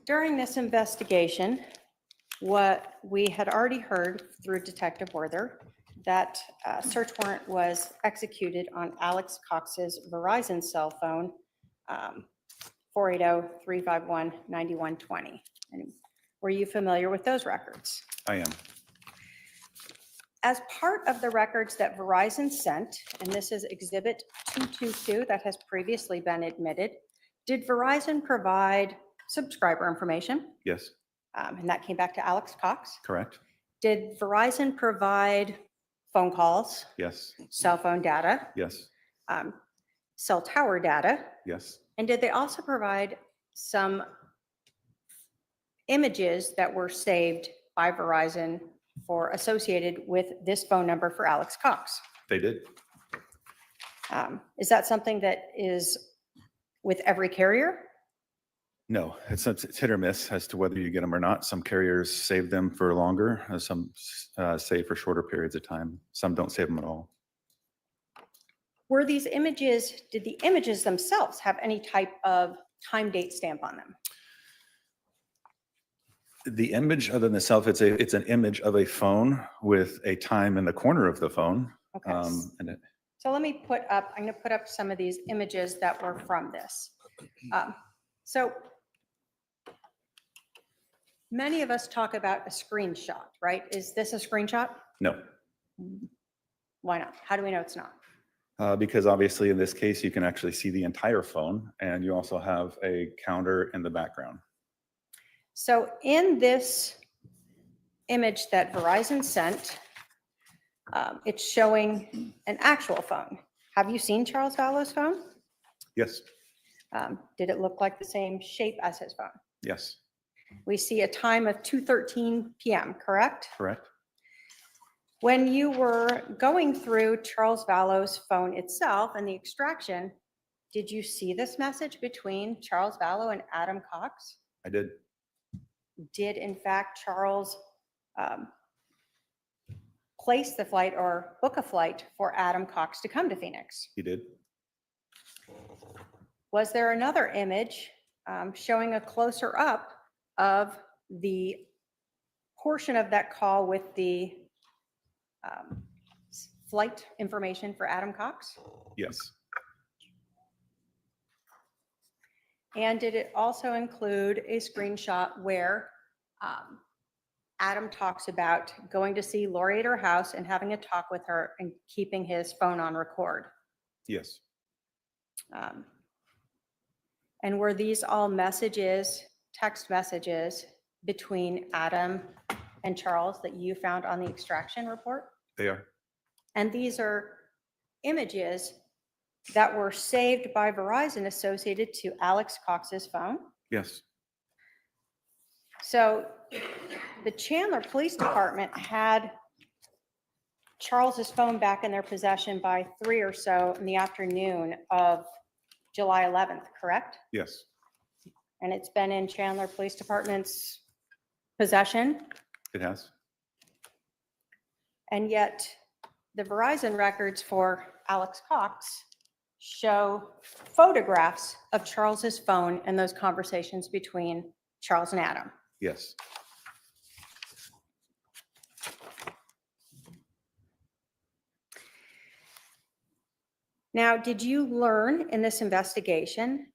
S2: During this investigation, what we had already heard through Detective Werther, that a search warrant was executed on Alex Cox's Verizon cell phone, 480-351-9120. And were you familiar with those records?
S4: I am.
S2: As part of the records that Verizon sent, and this is Exhibit 222 that has previously been admitted, did Verizon provide subscriber information?
S4: Yes.
S2: And that came back to Alex Cox.
S4: Correct.
S2: Did Verizon provide phone calls,
S4: Yes.
S2: cell phone data,
S4: Yes.
S2: cell tower data?
S4: Yes.
S2: And did they also provide some images that were saved by Verizon for associated with this phone number for Alex Cox?
S4: They did.
S2: Is that something that is with every carrier?
S4: No, it's hit or miss as to whether you get them or not. Some carriers save them for longer, some save for shorter periods of time. Some don't save them at all.
S2: Were these images, did the images themselves have any type of time date stamp on them?
S4: The image, other than itself, it's an image of a phone with a time in the corner of the phone.
S2: Okay.
S4: And it,
S2: So let me put up, I'm going to put up some of these images that were from this. So many of us talk about a screenshot, right? Is this a screenshot?
S4: no,
S2: Why not? How do we know it's not?
S4: because obviously in this case, you can actually see the entire phone, and you also have a counter in the background.
S2: So in this image that Verizon sent, it's showing an actual phone. Have you seen Charles Vallow's phone?
S4: Yes.
S2: Did it look like the same shape as his phone?
S4: Yes.
S2: We see a time of 2:13 p.m., correct?
S4: Correct.
S2: When you were going through Charles Vallow's phone itself and the extraction, did you see this message between Charles Vallow and Adam Cox?
S4: I did.
S2: Did in fact Charles place the flight or book a flight for Adam Cox to come to Phoenix?
S4: He did.
S2: Was there another image showing a closer up of the portion of that call with the flight information for Adam Cox?
S4: Yes.
S2: And did it also include a screenshot where Adam talks about going to see Lori at her house and having a talk with her and keeping his phone on record?
S4: Yes.
S2: And were these all messages, text messages between Adam and Charles that you found on the extraction report?
S4: They are.
S2: And these are images that were saved by Verizon associated to Alex Cox's phone?
S4: Yes.
S2: So the Chandler Police Department had Charles's phone back in their possession by 3 or so in the afternoon of July 11th, correct?
S4: Yes.
S2: And it's been in Chandler Police Department's possession,
S4: It has.
S2: and yet the Verizon records for Alex Cox show photographs of Charles's phone and those conversations between Charles and Adam.
S4: Yes.
S2: Now, did you learn in this investigation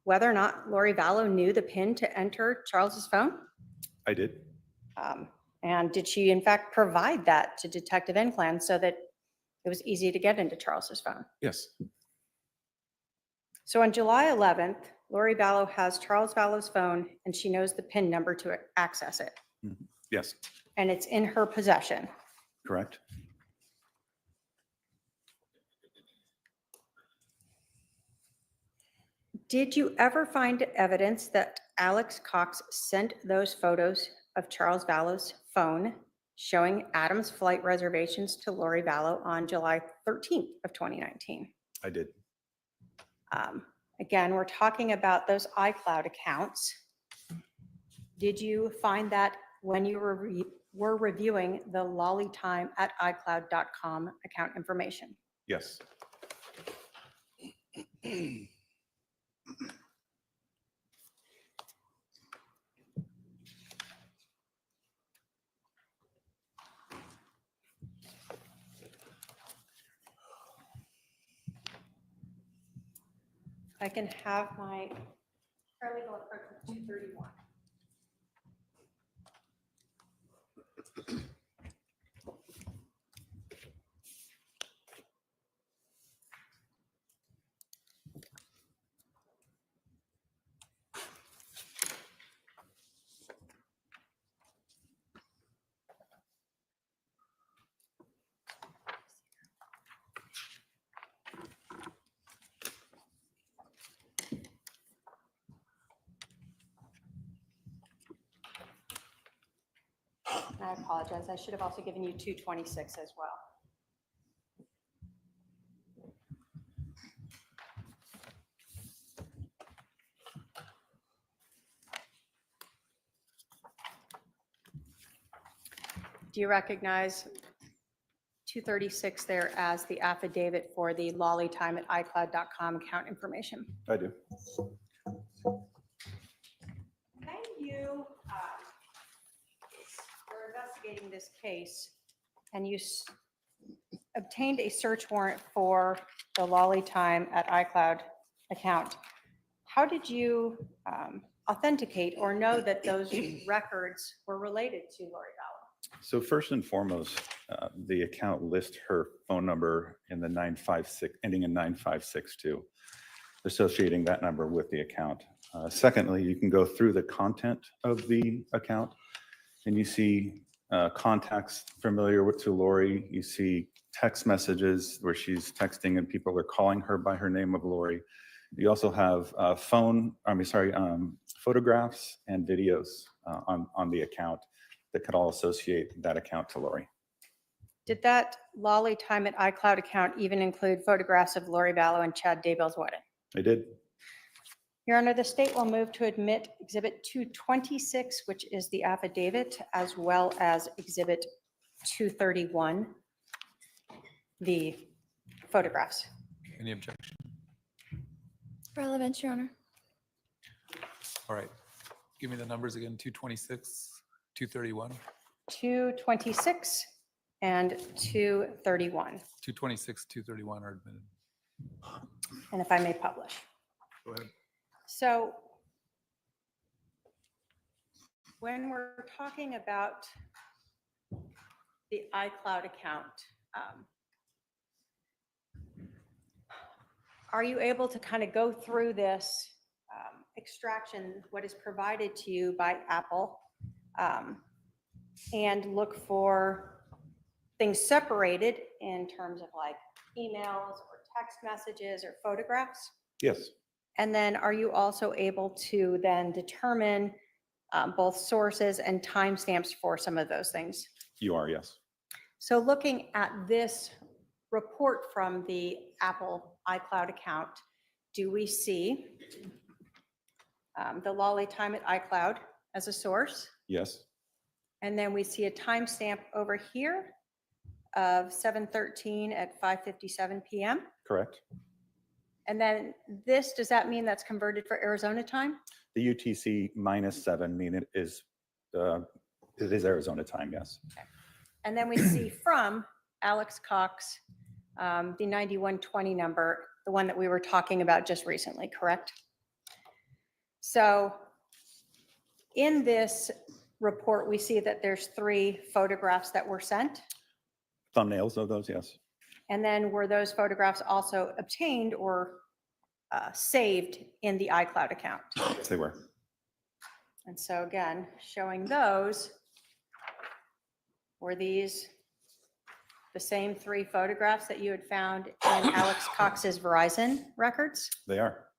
S2: whether or not Lori Vallow knew the PIN to enter Charles's phone?
S4: I did.
S2: And did she in fact provide that to Detective Inclan so that it was easy to get into Charles's phone?
S4: Yes.
S2: So on July 11th, Lori Vallow has Charles Vallow's phone and she knows the PIN number to access it.
S4: Yes.
S2: And it's in her possession.
S4: Correct.
S2: Did you ever find evidence that Alex Cox sent those photos of Charles Vallow's phone showing Adam's flight reservations to Lori Vallow on July 13th of 2019?
S4: I did.
S2: Again, we're talking about those iCloud accounts. Did you find that when you were reviewing the lollytime@icloud.com account information?
S4: Yes.
S2: I can have my paralegal approach with 231. I apologize. I should have also given you 226 as well. Do you recognize 236 there as the affidavit for the lollytime@icloud.com account information?
S4: I do.
S2: When you were investigating this case and you obtained a search warrant for the lollytime@icloud account, how did you authenticate or know that those records were related to Lori Vallow?
S4: So first and foremost, the account lists her phone number in the 956, ending in 9562, associating that number with the account. Secondly, you can go through the content of the account and you see contacts familiar to Lori. You see text messages where she's texting and people are calling her by her name of Lori. You also have photographs and videos on the account that could all associate that account to Lori.
S2: Did that lollytime@icloud account even include photographs of Lori Vallow and Chad Daybell's wedding?
S4: I did.
S2: Your Honor, the state will move to admit Exhibit 226, which is the affidavit, as well as Exhibit 231, the photographs.
S5: Any objection?
S3: Relevant, Your Honor.
S5: All right. Give me the numbers again, 226, 231,
S2: 226 and 231.
S5: 226, 231 are admitted.
S2: And if I may publish.
S5: Go ahead.
S2: So when we're talking about the iCloud account, are you able to kind of go through this extraction, what is provided to you by Apple, and look for things separated in terms of like emails or text messages or photographs?
S4: Yes.
S2: And then are you also able to then determine both sources and timestamps for some of those things?
S4: You are, yes.
S2: So looking at this report from the Apple iCloud account, do we see the lollytime@icloud as a source?
S4: Yes.
S2: And then we see a timestamp over here of 7:13 at 5:57 p.m.
S4: Correct.
S2: And then this, does that mean that's converted for Arizona time?
S4: The UTC -7 mean it is Arizona time, yes.
S2: And then we see from Alex Cox, the 9120 number, the one that we were talking about just recently, correct? So in this report, we see that there's 3 photographs that were sent.
S4: Thumbnails of those, yes.
S2: And then were those photographs also obtained or saved in the iCloud account?
S4: Yes, they were.
S2: And so again, showing those, were these the same 3 photographs that you had found in Alex Cox's Verizon records?
S4: They are.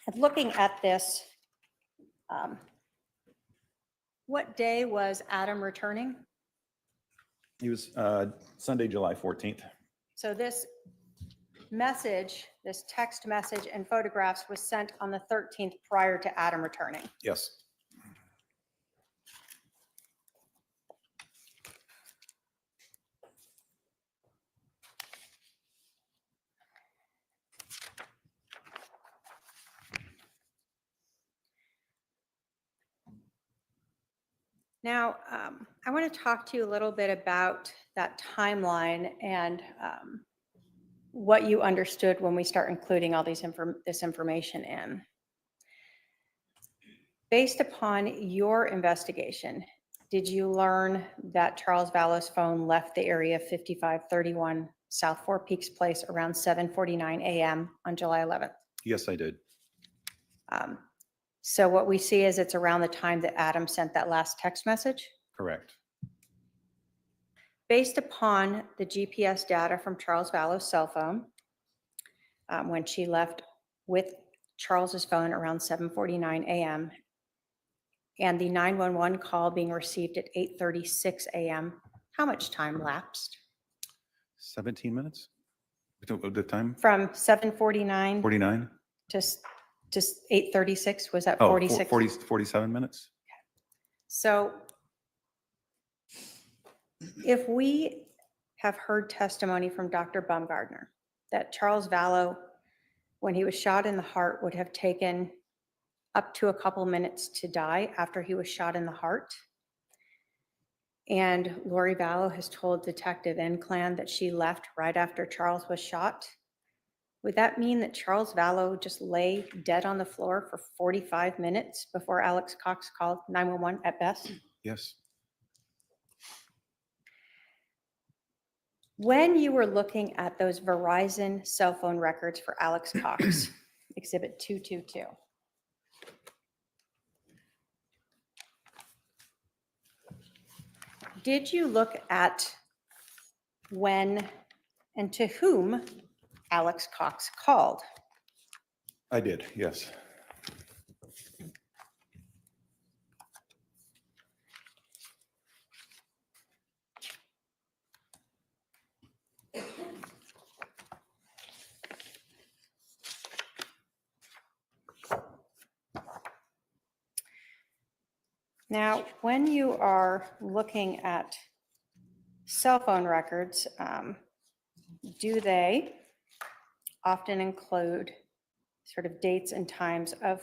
S2: And looking at this, what day was Adam returning?
S4: He was Sunday, July 14th.
S2: So this message, this text message and photographs was sent on the 13th prior to Adam returning.
S4: Yes.
S2: Now, I want to talk to you a little bit about that timeline and what you understood when we start including all this information in. Based upon your investigation, did you learn that Charles Vallow's phone left the area 5531 South Four Peaks Place around 7:49 a.m. on July 11th?
S4: Yes, I did.
S2: So what we see is it's around the time that Adam sent that last text message.
S4: Correct.
S2: Based upon the GPS data from Charles Vallow's cell phone, when she left with Charles's phone around 7:49 a.m., and the 911 call being received at 8:36 a.m., how much time lapsed?
S4: 17 minutes? The time?
S2: From 7:49
S4: 49?
S2: to 8:36, was that
S4: Oh,
S2: 46?
S4: 47 minutes?
S2: So if we have heard testimony from Dr. Baumgardner that Charles Vallow, when he was shot in the heart, would have taken up to a couple minutes to die after he was shot in the heart, and Lori Vallow has told Detective Enclan that she left right after Charles was shot, would that mean that Charles Vallow just lay dead on the floor for 45 minutes before Alex Cox called 911 at best?
S4: Yes.
S2: When you were looking at those Verizon cell phone records for Alex Cox, Exhibit 222, did you look at when and to whom Alex Cox called?
S4: I did, yes.
S2: Now, when you are looking at cell phone records, do they often include sort of dates and times of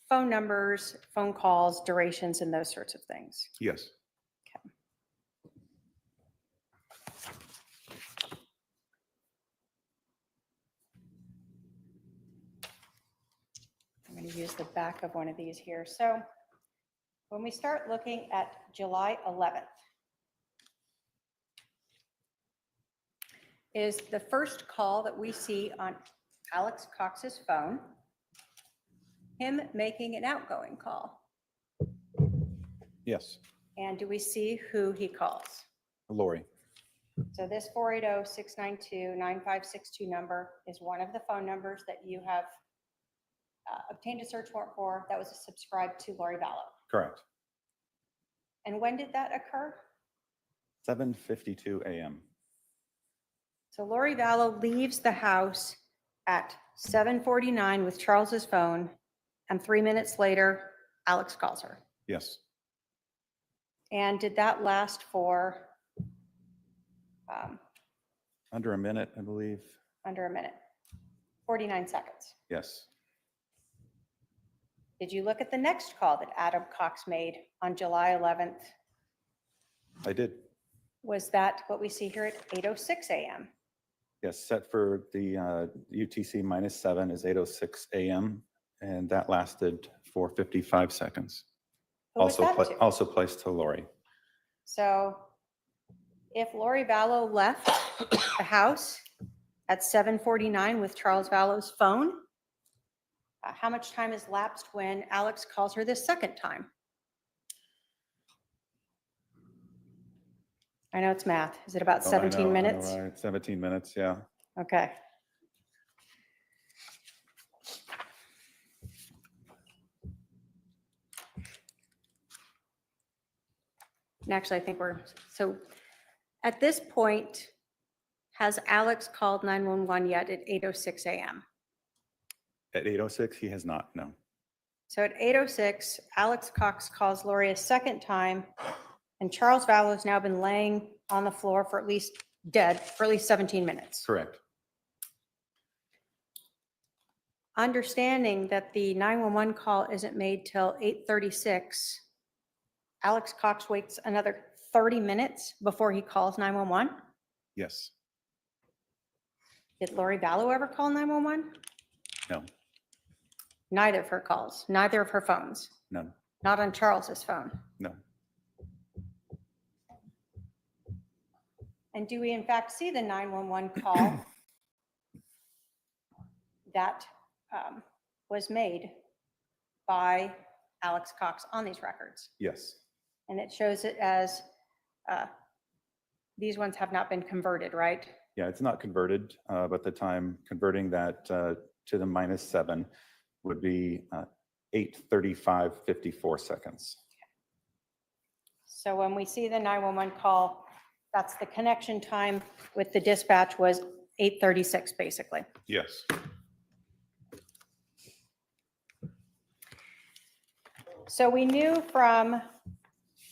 S2: phone numbers, phone calls, durations, and those sorts of things?
S4: Yes.
S2: I'm going to use the back of one of these here. So when we start looking at July 11th, is the first call that we see on Alex Cox's phone him making an outgoing call?
S4: Yes.
S2: And do we see who he calls?
S4: Lori.
S2: So this 480-692-9562 number is one of the phone numbers that you have obtained a search warrant for that was subscribed to Lori Vallow.
S4: Correct.
S2: And when did that occur?
S4: 7:52 a.m.
S2: So Lori Vallow leaves the house at 7:49 with Charles's phone, and 3 minutes later, Alex calls her.
S4: Yes.
S2: And did that last for
S4: Under a minute, I believe.
S2: under a minute? 49 seconds.
S4: Yes.
S2: Did you look at the next call that Adam Cox made on July 11th?
S4: I did.
S2: Was that what we see here at 8:06 a.m.?
S4: Yes, set for the UTC -7 is 8:06 a.m. and that lasted for 55 seconds.
S2: Who was that to?
S4: Also placed to Lori.
S2: So if Lori Vallow left the house at 7:49 with Charles Vallow's phone, how much time has lapsed when Alex calls her this second time? I know it's math. Is it about
S4: Oh, I
S2: 17
S4: know,
S2: minutes?
S4: right. 17 minutes, yeah.
S2: Okay. And actually, I think so at this point, has Alex called 911 yet at 8:06 a.m.?
S4: At 8:06, he has not, no.
S2: So at 8:06, Alex Cox calls Lori a second time, and Charles Vallow has now been laying on the floor for at least dead for at least 17 minutes.
S4: Correct.
S2: Understanding that the 911 call isn't made till 8:36, Alex Cox waits another 30 minutes before he calls 911.
S4: Yes.
S2: Did Lori Vallow ever call 911?
S4: No.
S2: Neither of her calls, neither of her phones,
S4: None.
S2: not on Charles's phone.
S4: No.
S2: And do we in fact see the 911 call that was made by Alex Cox on these records?
S4: Yes.
S2: And it shows it as these ones have not been converted, right?
S4: Yeah, it's not converted, but the time converting that to the -7 would be 8:35:54 seconds.
S2: So when we see the 911 call, that's the connection time with the dispatch was 8:36 basically.
S4: Yes.
S2: So we knew from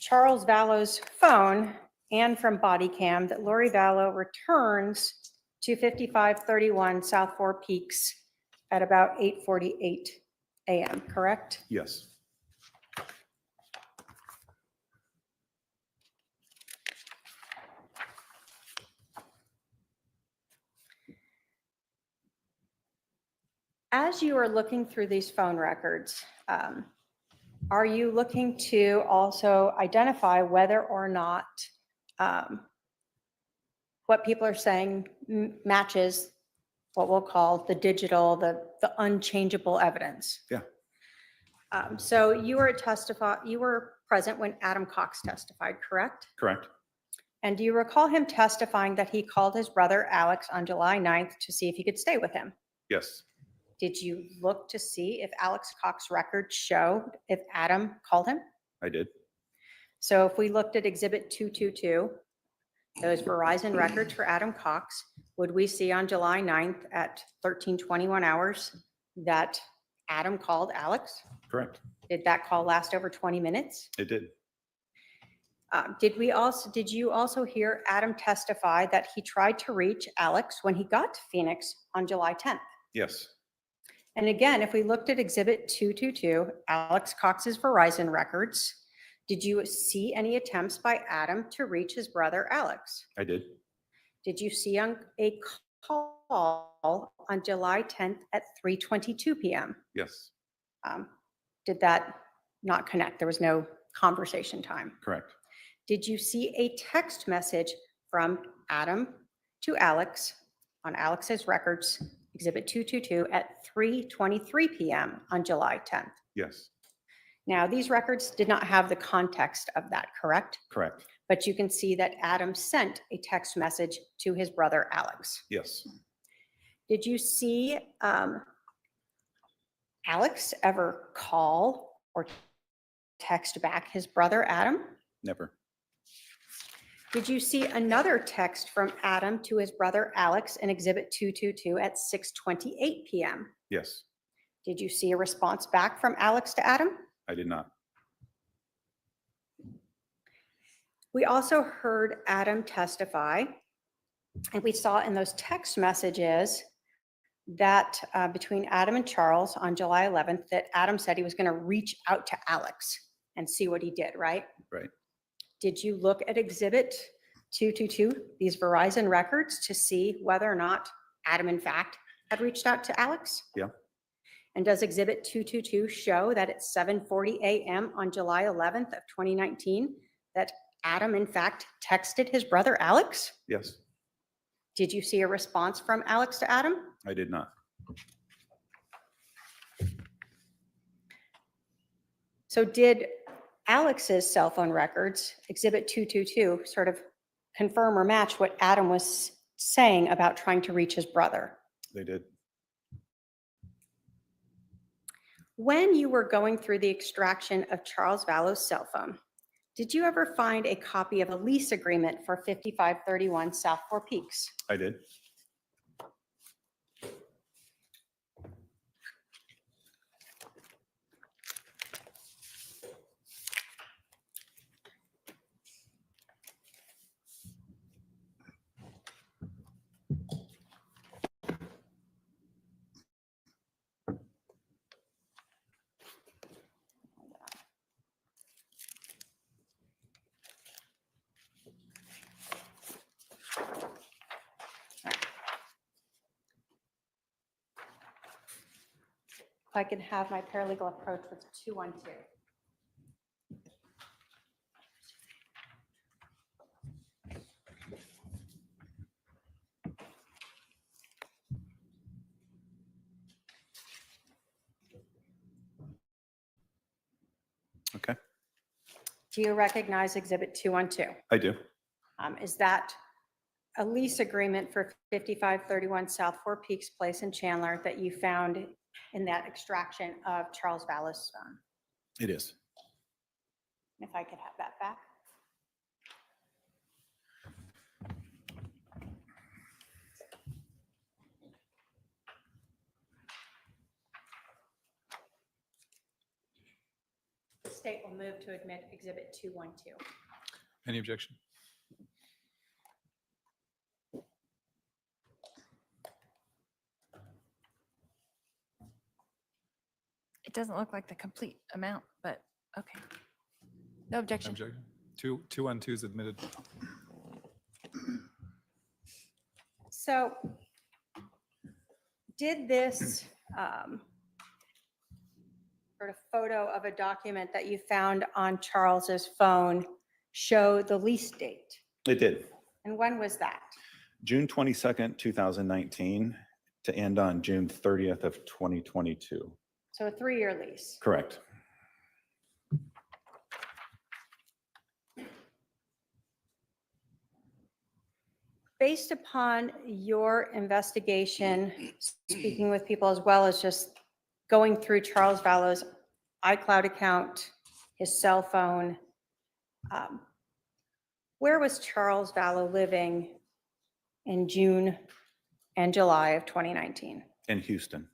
S2: Charles Vallow's phone and from body cam that Lori Vallow returns to 5531 South Four Peaks at about 8:48 a.m., correct?
S4: Yes.
S2: As you are looking through these phone records, are you looking to also identify whether or not what people are saying matches what we'll call the digital, the unchangeable evidence?
S4: Yeah.
S2: So you were present when Adam Cox testified, correct?
S4: Correct.
S2: And do you recall him testifying that he called his brother Alex on July 9th to see if he could stay with him?
S4: Yes.
S2: Did you look to see if Alex Cox records show if Adam called him?
S4: I did.
S2: So if we looked at Exhibit 222, those Verizon records for Adam Cox, would we see on July 9th at 13:21 hours that Adam called Alex?
S4: Correct.
S2: Did that call last over 20 minutes?
S4: It did.
S2: Did you also hear Adam testify that he tried to reach Alex when he got to Phoenix on July 10th?
S4: Yes.
S2: And again, if we looked at Exhibit 222, Alex Cox's Verizon records, did you see any attempts by Adam to reach his brother Alex?
S4: I did.
S2: Did you see a call on July 10th at 3:22 p.m.?
S4: Yes.
S2: Did that not connect? There was no conversation time.
S4: Correct.
S2: Did you see a text message from Adam to Alex on Alex's records, Exhibit 222, at 3:23 p.m. on July 10th?
S4: Yes.
S2: Now, these records did not have the context of that, correct?
S4: Correct.
S2: But you can see that Adam sent a text message to his brother Alex.
S4: Yes.
S2: Did you see Alex ever call or text back his brother Adam?
S4: Never.
S2: Did you see another text from Adam to his brother Alex in Exhibit 222 at 6:28 p.m.?
S4: Yes.
S2: Did you see a response back from Alex to Adam?
S4: I did not.
S2: We also heard Adam testify, and we saw in those text messages that between Adam and Charles on July 11th, that Adam said he was going to reach out to Alex and see what he did, right?
S4: Right.
S2: Did you look at Exhibit 222, these Verizon records, to see whether or not Adam, in fact, had reached out to Alex?
S4: Yeah.
S2: And does Exhibit 222 show that at 7:40 a.m. on July 11th of 2019, that Adam, in fact, texted his brother Alex?
S4: Yes.
S2: Did you see a response from Alex to Adam?
S4: I did not.
S2: So did Alex's cell phone records, Exhibit 222, sort of confirm or match what Adam was saying about trying to reach his brother?
S4: They did.
S2: When you were going through the extraction of Charles Vallow's cell phone, Did you ever find a copy of a lease agreement for 5531 South Four Peaks?
S4: I did.
S2: If I can have my paralegal approach with 212.
S4: Okay,
S2: Do you recognize Exhibit 212?
S4: I do.
S2: Is that a lease agreement for 5531 South Four Peaks Place in Chandler that you found in that extraction of Charles Vallow's phone?
S4: It is.
S2: If I could have that back. The state will move to admit Exhibit 212.
S5: Any objection?
S3: It doesn't look like the complete amount, but okay. No objection.
S5: Objection. 212 is admitted.
S2: So did this sort of photo of a document that you found on Charles's phone show the lease date?
S4: It did.
S2: And when was that?
S4: June 22nd, 2019 to end on June 30th of 2022.
S2: So a 3-year lease.
S4: Correct.
S2: Based upon your investigation, speaking with people as well as just going through Charles Vallow's iCloud account, his cell phone, where was Charles Vallow living in June and July of 2019?
S4: In Houston.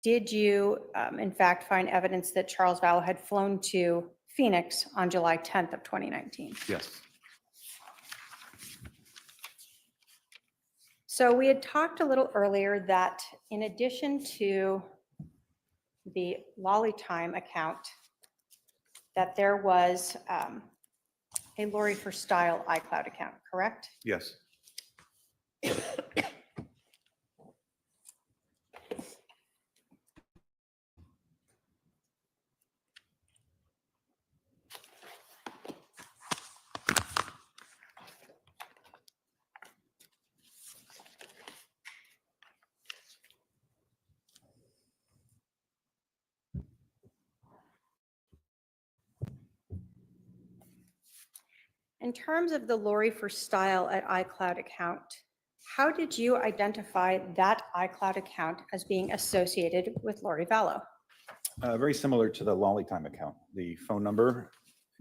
S2: Did you, in fact, find evidence that Charles Vallow had flown to Phoenix on July 10th of 2019?
S4: Yes.
S2: So we had talked a little earlier that in addition to the Lolly Time account, that there was a Lori for Style iCloud account, correct?
S4: Yes.
S2: In terms of the Lori for Style at iCloud account, how did you identify that iCloud account as being associated with Lori Vallow?
S4: Very similar to the Lolly Time account. The phone number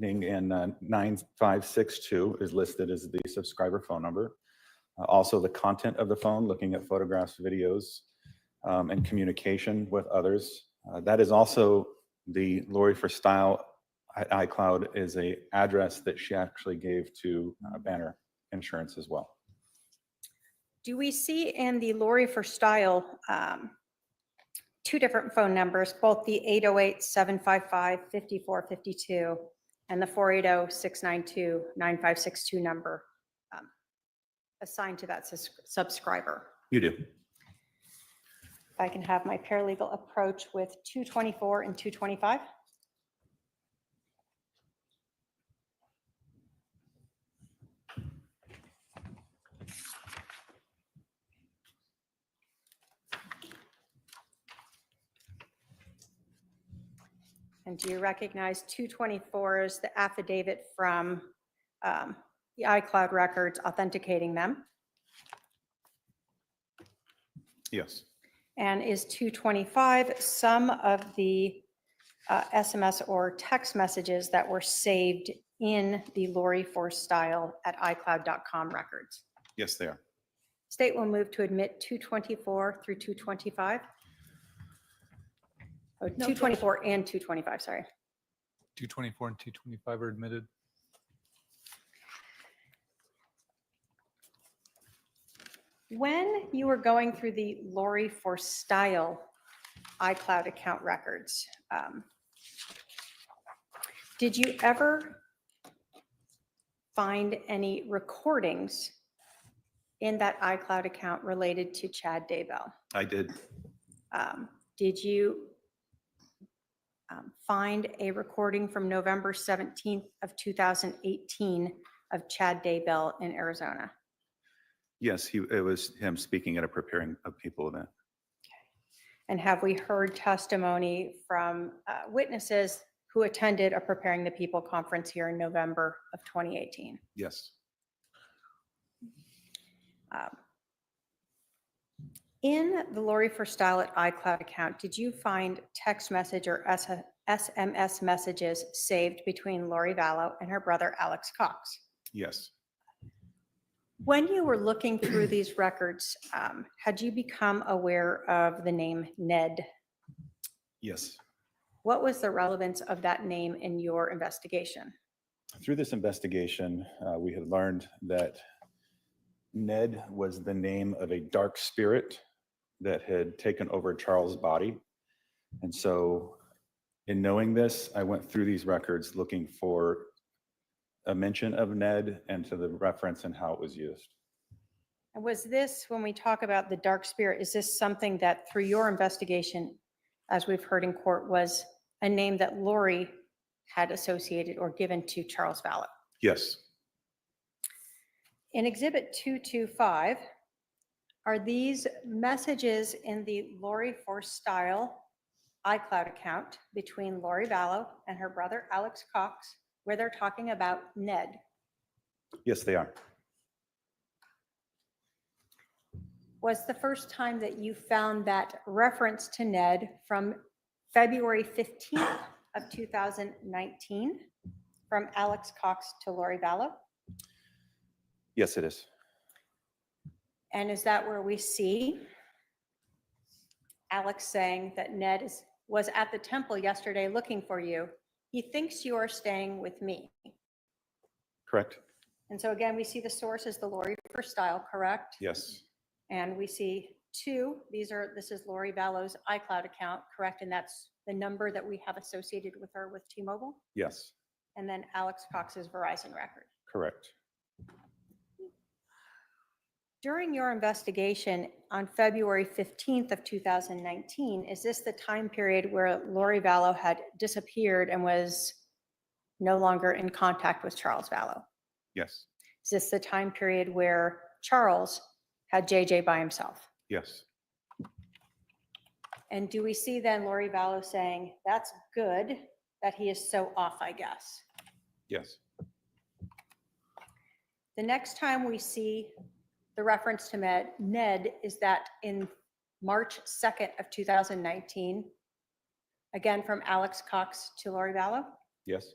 S4: ending in 9562 is listed as the subscriber phone number. Also, the content of the phone, looking at photographs, videos, and communication with others. That is also the Lori for Style iCloud is a address that she actually gave to Banner Insurance as well.
S2: Do we see in the Lori for Style 2 different phone numbers, both the 808-755-5452 and the 480-692-9562 number assigned to that subscriber?
S4: You do.
S2: If I can have my paralegal approach with 224 and 225. And do you recognize 224 as the affidavit from the iCloud records authenticating them?
S4: Yes.
S2: And is 225 some of the SMS or text messages that were saved in the Lori Forstyle at iCloud.com records?
S4: Yes, they are.
S2: State will move to admit 224 through 225. Oh, 224 and 225, sorry.
S5: 224 and 225 are admitted.
S2: When you were going through the Lori Forstyle iCloud account records, did you ever find any recordings in that iCloud account related to Chad Daybell?
S4: I did.
S2: Did you find a recording from November 17th of 2018 of Chad Daybell in Arizona?
S4: Yes, it was him speaking at a preparing of people event.
S2: And have we heard testimony from witnesses who attended a Preparing the People conference here in November of 2018?
S4: Yes.
S2: In the Lori Forstyle at iCloud account, did you find text message or SMS messages saved between Lori Vallow and her brother Alex Cox?
S4: Yes.
S2: When you were looking through these records, had you become aware of the name Ned?
S4: Yes.
S2: What was the relevance of that name in your investigation?
S4: Through this investigation, we had learned that Ned was the name of a dark spirit that had taken over Charles' body. And so in knowing this, I went through these records looking for a mention of Ned and to the reference and how it was used.
S2: And was this, when we talk about the dark spirit, is this something that through your investigation, as we've heard in court, was a name that Lori had associated or given to Charles Vallow?
S4: Yes.
S2: In Exhibit 225, are these messages in the Lori Forstyle iCloud account between Lori Vallow and her brother Alex Cox, where they're talking about Ned?
S4: Yes, they are.
S2: Was the first time that you found that reference to Ned from February 15th of 2019 from Alex Cox to Lori Vallow?
S4: Yes, it is.
S2: And is that where we see Alex saying that Ned was at the temple yesterday looking for you? He thinks you are staying with me.
S4: Correct.
S2: And so again, we see the source is the Lori Forstyle, correct?
S4: Yes.
S2: And we see this is Lori Vallow's iCloud account, correct? And that's the number that we have associated with her with T-Mobile?
S4: Yes.
S2: And then Alex Cox's Verizon record.
S4: Correct.
S2: During your investigation on February 15th of 2019, is this the time period where Lori Vallow had disappeared and was no longer in contact with Charles Vallow?
S4: Yes.
S2: Is this the time period where Charles had JJ by himself?
S4: Yes.
S2: And do we see then Lori Vallow saying, that's good that he is so off, I guess?
S4: Yes.
S2: The next time we see the reference to Ned is that in March 2nd of 2019, again from Alex Cox to Lori Vallow.
S4: Yes.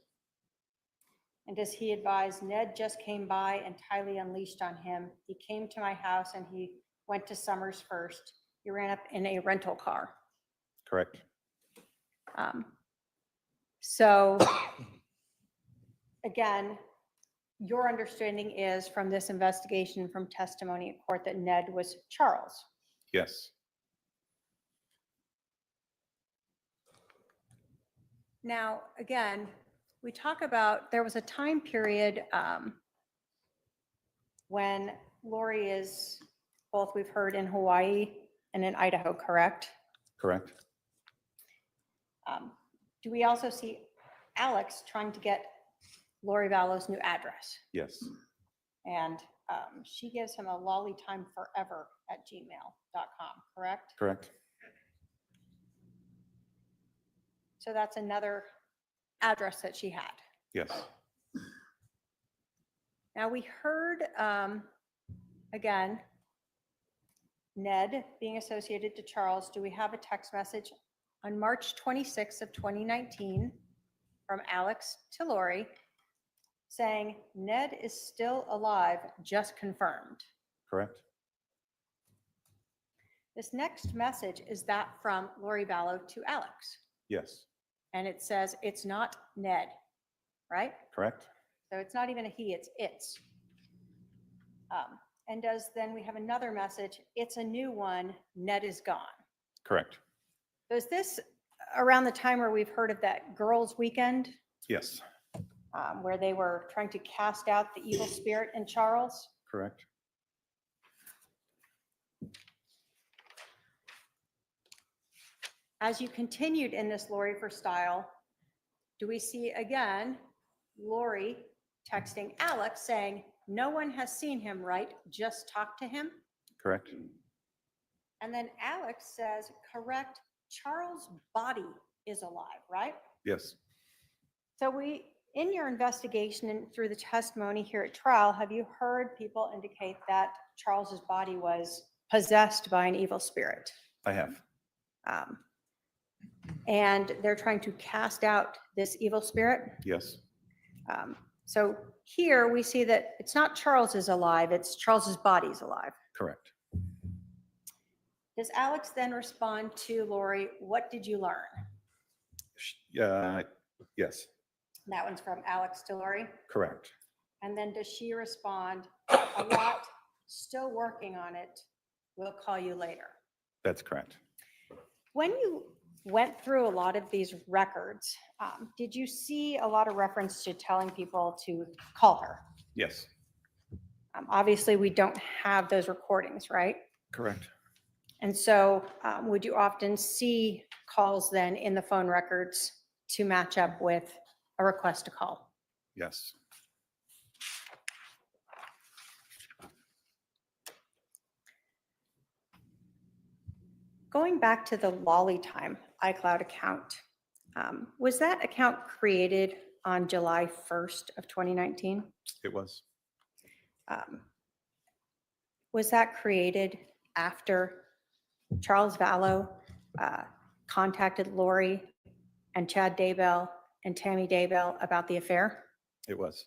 S2: And does he advise, Ned just came by and Tylee unleashed on him. He came to my house and he went to Summers first. He ran up in a rental car.
S4: Correct.
S2: So again, your understanding is from this investigation, from testimony at court, that Ned was Charles.
S4: Yes.
S2: Now, again, we talk about, there was a time period when Lori is both, we've heard, in Hawaii and in Idaho, correct?
S4: Correct.
S2: Do we also see Alex trying to get Lori Vallow's new address?
S4: Yes.
S2: And she gives him a lollytimeforever@gmail.com, correct?
S4: Correct.
S2: So that's another address that she had.
S4: Yes.
S2: Now we heard, again, Ned being associated to Charles, do we have a text message on March 26th of 2019 from Alex to Lori saying Ned is still alive, just confirmed?
S4: Correct?
S2: This next message, is that from Lori Vallow to Alex?
S4: Yes.
S2: And it says it's not Ned, right?
S4: Correct?
S2: So it's not even a he, it's. And then we have another message, it's a new one, Ned is gone.
S4: Correct.
S2: So is this around the time where we've heard of that girls' weekend,
S4: Yes.
S2: where they were trying to cast out the evil spirit in Charles?
S4: Correct.
S2: As you continued in this Lori for style, do we see again Lori texting Alex saying, no one has seen him, right? Just talk to him.
S4: Correct.
S2: And then Alex says, correct, Charles' body is alive, right?
S4: Yes.
S2: So in your investigation and through the testimony here at trial, have you heard people indicate that Charles's body was possessed by an evil spirit?
S4: I have.
S2: And they're trying to cast out this evil spirit?
S4: Yes.
S2: So here we see that it's not Charles is alive, it's Charles's body's alive.
S4: Correct.
S2: Does Alex then respond to Lori, what did you learn?
S4: Yes.
S2: That one's from Alex to Lori.
S4: Correct.
S2: And then does she respond, a lot, still working on it, we'll call you later?
S4: That's correct.
S2: When you went through a lot of these records, did you see a lot of reference to telling people to call her?
S4: Yes.
S2: Obviously, we don't have those recordings, right?
S4: Correct.
S2: And so would you often see calls then in the phone records to match up with a request to call?
S4: Yes.
S2: Going back to the Lolly Time iCloud account, was that account created on July 1st of 2019?
S4: It was.
S2: Was that created after Charles Vallow contacted Lori and Chad Daybell and Tammy Daybell about the affair?
S4: It was.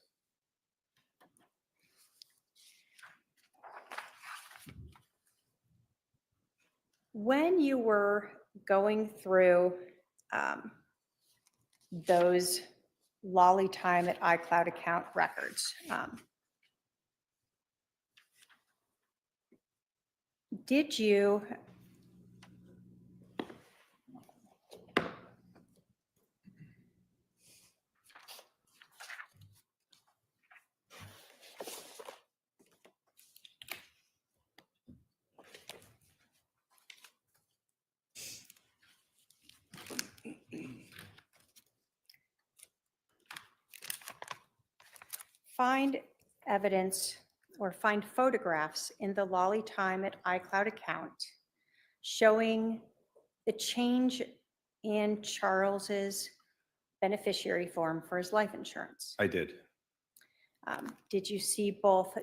S2: When you were going through those Lolly Time at iCloud account records, did you find evidence or find photographs in the Lolly Time at iCloud account showing the change in Charles's beneficiary form for his life insurance?
S4: I did.
S2: Did you see both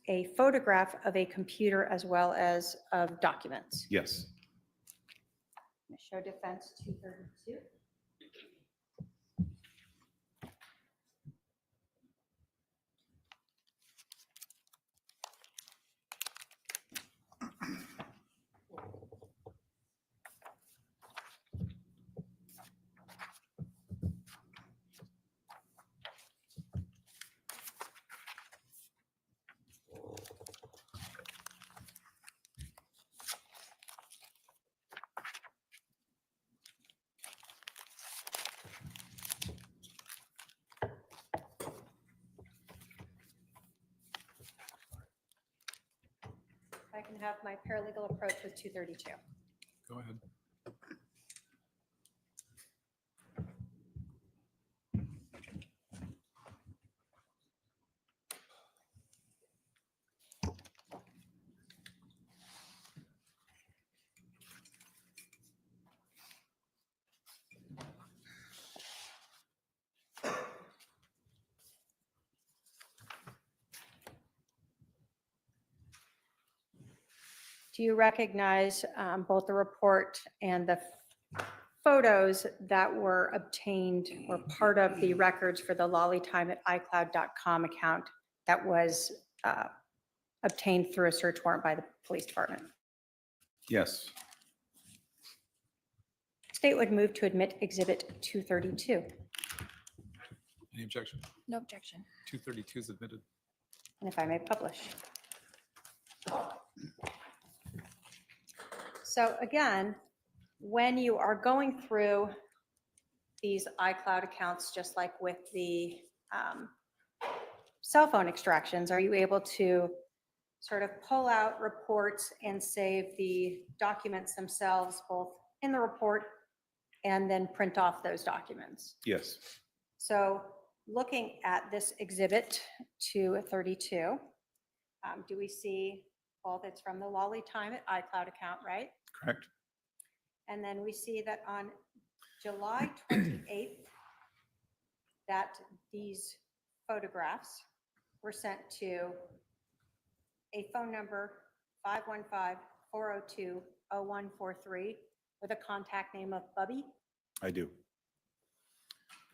S2: a photograph of a computer as well as of documents?
S4: Yes.
S2: Show defense 232. I can have my paralegal approach with 232.
S5: Go ahead.
S2: Do you recognize both the report and the photos that were obtained or part of the records for the lollytime@icloud.com account that was obtained through a search warrant by the police department?
S4: Yes.
S2: State would move to admit Exhibit 232.
S5: Any objection?
S3: No objection.
S5: 232 is admitted.
S2: And if I may publish. So again, when you are going through these iCloud accounts, just like with the cell phone extractions, are you able to sort of pull out reports and save the documents themselves, both in the report and then print off those documents?
S4: Yes.
S2: So looking at this Exhibit 232, do we see all that's from the Lolly Time at iCloud account, right?
S4: Correct.
S2: And then we see that on July 28th, that these photographs were sent to a phone number 515-402-0143 with a contact name of Bubby.
S4: I do.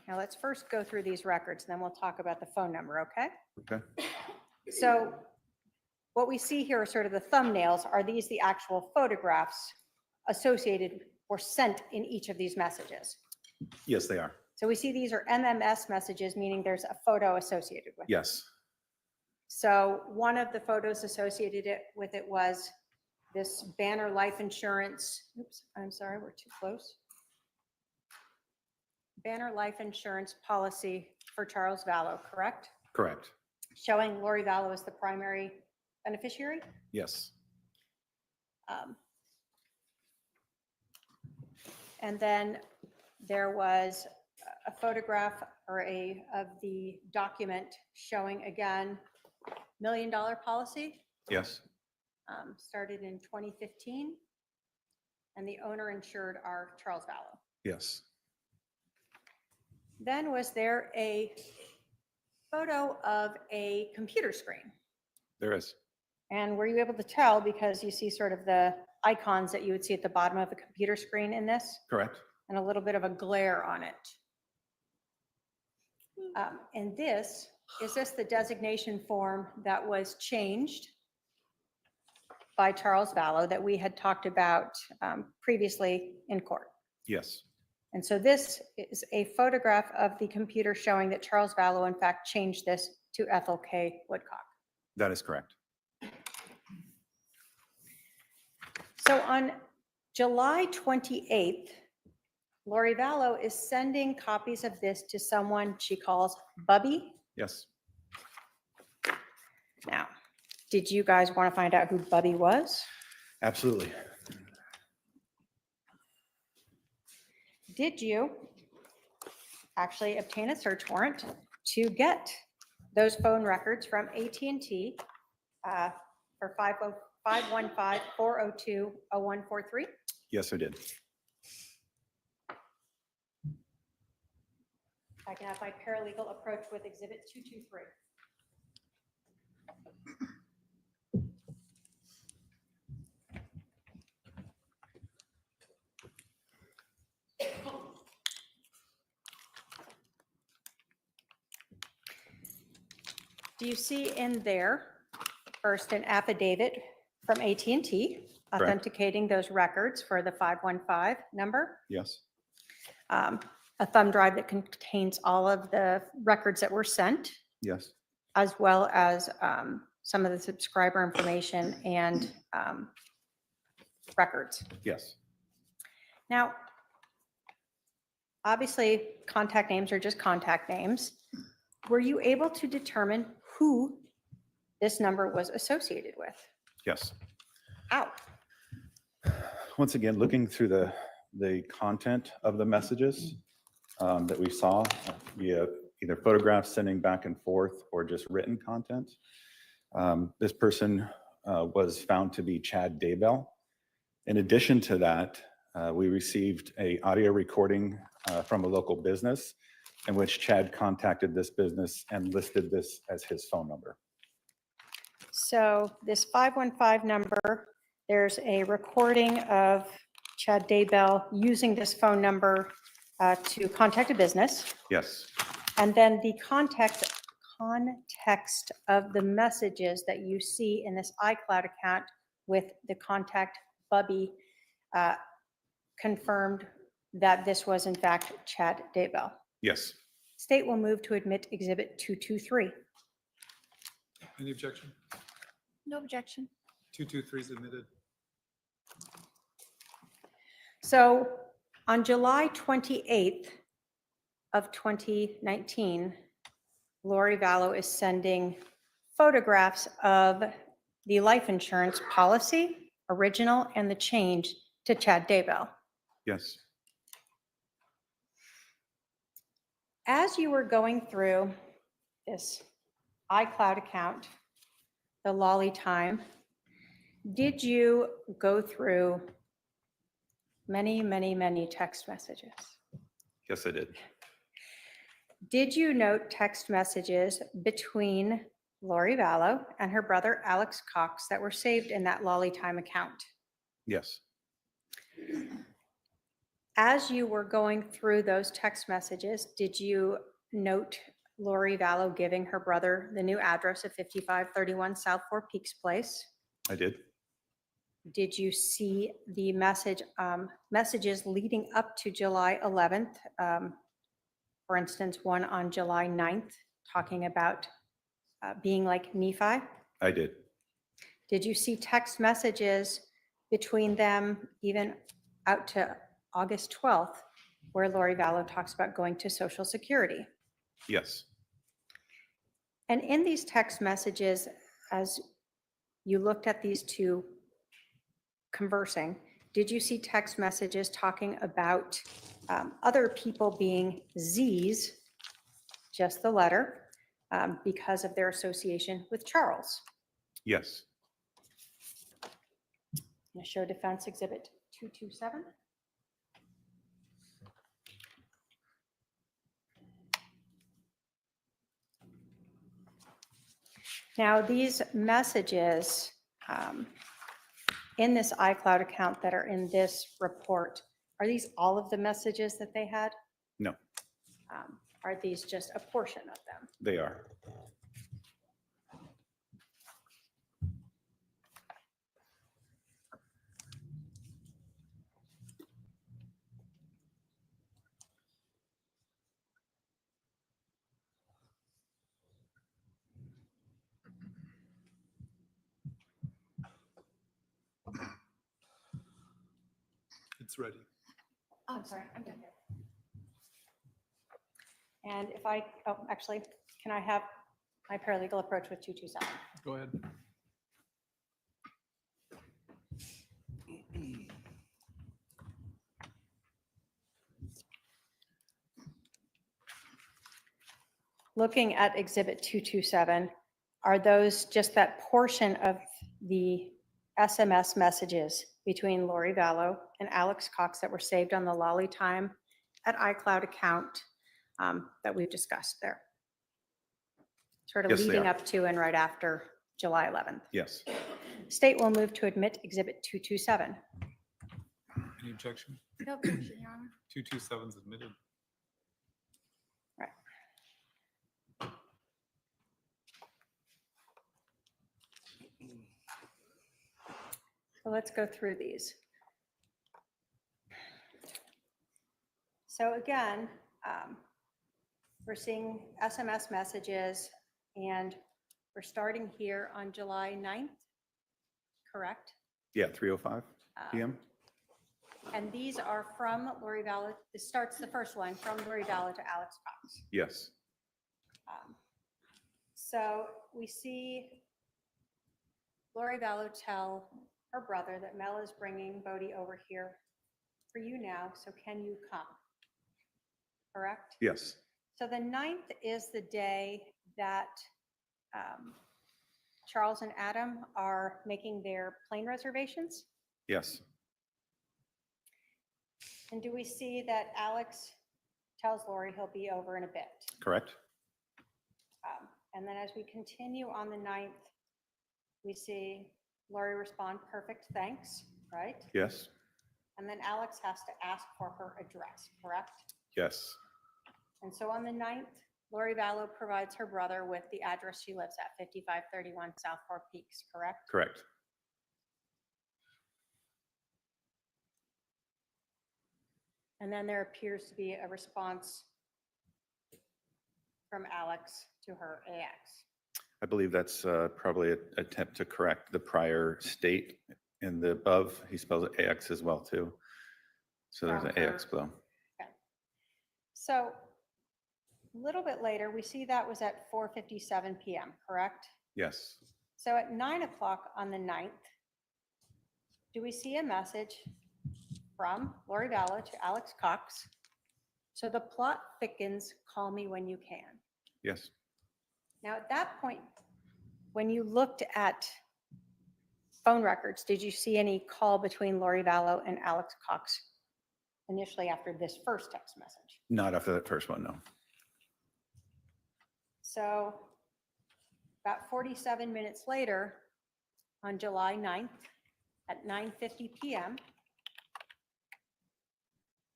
S2: Now let's first go through these records, and then we'll talk about the phone number, okay?
S4: Okay.
S2: So what we see here are sort of the thumbnails. Are these the actual photographs associated or sent in each of these messages?
S4: Yes, they are.
S2: So we see these are MMS messages, meaning there's a photo associated with it.
S4: Yes.
S2: So one of the photos associated with it was this Banner life insurance. Oops, I'm sorry, we're too close. Banner life insurance policy for Charles Vallow, correct?
S4: Correct.
S2: Showing Lori Vallow as the primary beneficiary.
S4: Yes.
S2: And then there was a photograph or of the document showing, again, $1 million policy,
S4: Yes.
S2: started in 2015. And the owner insured are Charles Vallow.
S4: Yes.
S2: Then was there a photo of a computer screen?
S4: There is.
S2: And were you able to tell, because you see sort of the icons that you would see at the bottom of a computer screen in this,
S4: Correct.
S2: and a little bit of a glare on it? And is this the designation form that was changed by Charles Vallow that we had talked about previously in court?
S4: Yes.
S2: And so this is a photograph of the computer showing that Charles Vallow, in fact, changed this to Ethel K. Woodcock.
S4: That is correct.
S2: So on July 28th, Lori Vallow is sending copies of this to someone she calls Bubby.
S4: Yes.
S2: Now, did you guys want to find out who Bubby was?
S4: Absolutely.
S2: Did you actually obtain a search warrant to get those phone records from AT&T for 515-402-0143?
S4: Yes, I did.
S2: I can have my paralegal approach with Exhibit 223. Do you see in there, first, an affidavit from AT&T authenticating those records for the 515 number?
S4: Yes.
S2: A thumb drive that contains all of the records that were sent,
S4: Yes.
S2: as well as some of the subscriber information and records.
S4: Yes.
S2: Now, obviously, contact names are just contact names. Were you able to determine who this number was associated with?
S4: Yes.
S2: How?
S4: Once again, looking through the content of the messages that we saw via either photographs sending back and forth or just written content, this person was found to be Chad Daybell. In addition to that, we received an audio recording from a local business in which Chad contacted this business and listed this as his phone number.
S2: So this 515 number There's a recording of Chad Daybell using this phone number to contact a business.
S4: Yes,
S2: And then the context of the messages that you see in this iCloud account with the contact Bubby confirmed that this was in fact Chad Daybell.
S4: yes,
S2: State will move to admit Exhibit 223.
S5: Any objection?
S3: No objection.
S5: 223 is admitted.
S2: So on July 28th of 2019, Lori Vallow is sending photographs of the life insurance policy, original and the change, to Chad Daybell.
S4: yes,
S2: As you were going through this iCloud account, the lolly time, did you go through many, many, many text messages?
S4: yes, I did.
S2: Did you note text messages between Lori Vallow and her brother Alex Cox that were saved in that lolly time account?
S4: Yes,
S2: As you were going through those text messages, did you note Lori Vallow giving her brother the new address of 5531 South Four Peaks Place?
S4: I did.
S2: Did you see the messages leading up to July 11th? For instance, one on July 9th, talking about being like Nephi?
S4: I did.
S2: Did you see text messages between them even out to August 12th, where Lori Vallow talks about going to Social Security?
S4: Yes,
S2: And in these text messages, as you looked at these two conversing, did you see text messages talking about other people being Z's, just the letter, because of their association with Charles?
S4: yes,
S2: I'm going to show Defense Exhibit 227. Now, these messages in this iCloud account that are in this report, are these all of the messages that they had?
S4: no,
S2: Are these just a portion of them?
S4: they are.
S5: It's ready.
S3: Oh,
S2: I'm sorry.
S3: I'm done.
S2: And if I, oh, actually, can I have my paralegal approach with 227?
S5: Go ahead.
S2: Looking at Exhibit 227, are those just that portion of the SMS messages between Lori Vallow and Alex Cox that were saved on the Lolly Time at iCloud account that we've discussed there? Sort of
S4: Yes, they
S2: leading
S4: are.
S2: up to and right after July 11th.
S4: Yes,
S2: State will move to admit Exhibit 227.
S5: Any objection?
S3: No objection, Your Honor.
S5: 227 is admitted.
S2: Right. So let's go through these. So again, we're seeing SMS messages, and we're starting here on July 9th, correct?
S4: yeah, 3:05 PM.
S2: And these are from Lori Vallow. This starts the first one from Lori Vallow to Alex Cox.
S4: Yes,
S2: So we see Lori Vallow tell her brother that Mel is bringing Bodie over here for you now, so can you come? Correct?
S4: yes,
S2: So the 9th is the day that Charles and Adam are making their plane reservations.
S4: yes,
S2: And do we see that Alex tells Lori he'll be over in a bit?
S4: correct.
S2: And then as we continue on the 9th, we see Lori respond, perfect, thanks, right?
S4: Yes,
S2: And then Alex has to ask for her address, correct?
S4: yes,
S2: And so on the 9th, Lori Vallow provides her brother with the address she lives at, 5531 South Four Peaks, correct?
S4: correct.
S2: And then there appears to be a response from Alex to her AX.
S4: I believe that's probably an attempt to correct the prior state in the above. He spells it AX as well too. So there's an
S2: From her-
S4: AX below.
S2: So a little bit later, we see that was at 4:57 PM, correct?
S4: Yes,
S2: So at 9 o'clock on the 9th, do we see a message from Lori Vallow to Alex Cox? So the plot thickens, call me when you can.
S4: yes.
S2: Now, at that point, when you looked at phone records, did you see any call between Lori Vallow and Alex Cox initially after this first text message?
S4: Not after that first one, no.
S2: So about 47 minutes later, on July 9th, at 9:50 PM,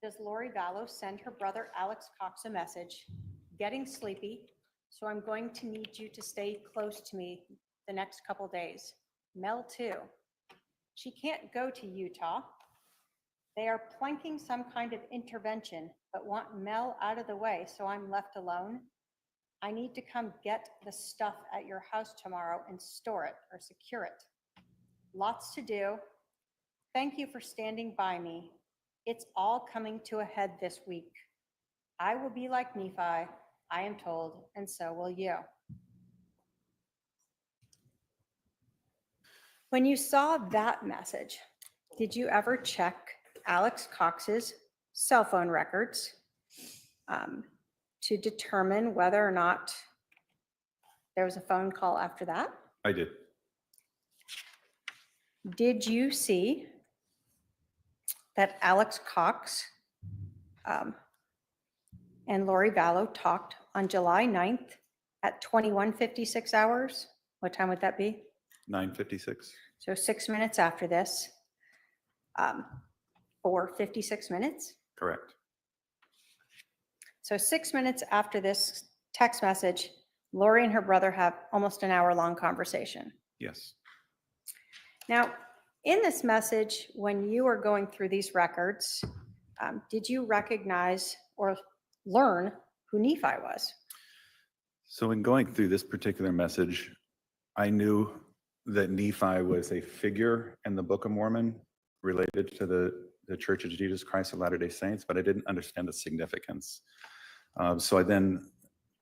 S2: does Lori Vallow send her brother Alex Cox a message, getting sleepy, so I'm going to need you to stay close to me the next couple days. Mel too. She can't go to Utah. They are planking some kind of intervention, but want Mel out of the way, so I'm left alone. I need to come get the stuff at your house tomorrow and store it or secure it. Lots to do. Thank you for standing by me. It's all coming to a head this week. I will be like Nephi, I am told, and so will you. When you saw that message, did you ever check Alex Cox's cell phone records to determine whether or not there was a phone call after that?
S4: I did.
S2: Did you see that Alex Cox and Lori Vallow talked on July 9th at 21:56 hours? What time would that be?
S4: 9:56.
S2: So 6 minutes after this, for 56 minutes.
S4: Correct.
S2: So 6 minutes after this text message, Lori and her brother have almost an hour-long conversation.
S4: Yes.
S2: Now, in this message, when you were going through these records, did you recognize or learn who Nephi was?
S4: So in going through this particular message, I knew that Nephi was a figure in the Book of Mormon related to the Church of Jesus Christ of Latter-day Saints, but I didn't understand the significance. So I then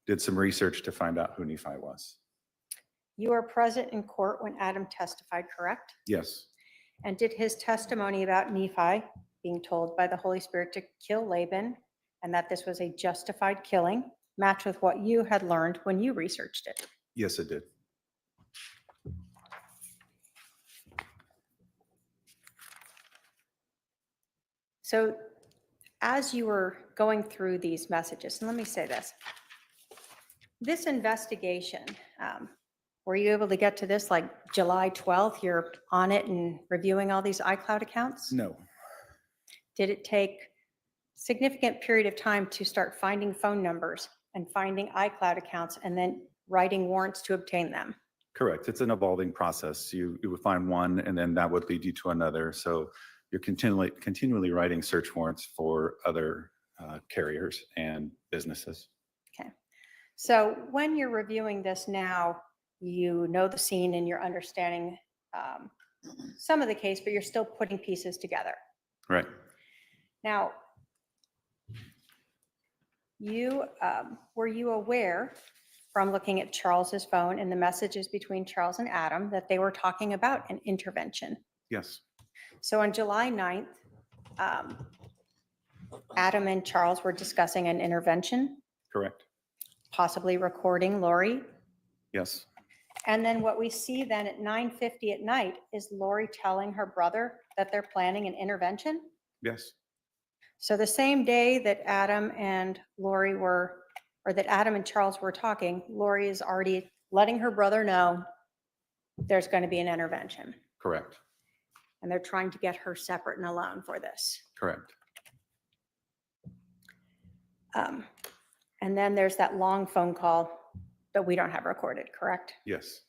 S4: did some research to find out who Nephi was.
S2: You were present in court when Adam testified, correct?
S4: Yes,
S2: And did his testimony about Nephi being told by the Holy Spirit to kill Laban and that this was a justified killing match with what you had learned when you researched it?
S4: yes, it did.
S2: So as you were going through these messages, and let me say this investigation, were you able to get to this like July 12th? You're on it and reviewing all these iCloud accounts?
S4: No,
S2: Did it take significant period of time to start finding phone numbers and finding iCloud accounts and then writing warrants to obtain them?
S4: correct. It's an evolving process. You would find one, and then that would lead you to another. So you're continually writing search warrants for other carriers and businesses.
S2: Okay. So when you're reviewing this now, you know the scene and you're understanding some of the case, but you're still putting pieces together.
S4: Right.
S2: Now, were you aware from looking at Charles's phone and the messages between Charles and Adam that they were talking about an intervention?
S4: Yes.
S2: So on July 9th, Adam and Charles were discussing an intervention,
S4: Correct.
S2: possibly recording Lori.
S4: Yes.
S2: And then what we see then at 9:50 at night is Lori telling her brother that they're planning an intervention.
S4: Yes.
S2: So the same day that Adam and Lori were, or that Adam and Charles were talking, Lori is already letting her brother know there's going to be an intervention.
S4: Correct,
S2: And they're trying to get her separate and alone for this.
S4: correct.
S2: And then there's that long phone call that we don't have recorded, correct?
S4: Yes.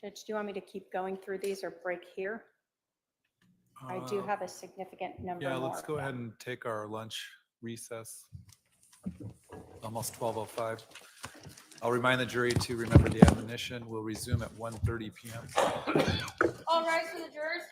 S2: Judge, do you want me to keep going through these or break here? I do have a significant number
S5: Yeah,
S2: more.
S5: let's go ahead and take our lunch recess. Almost 12:05. I'll remind the jury to remember the admonition. We'll resume at 1:30 PM.
S2: All rise for the jurors.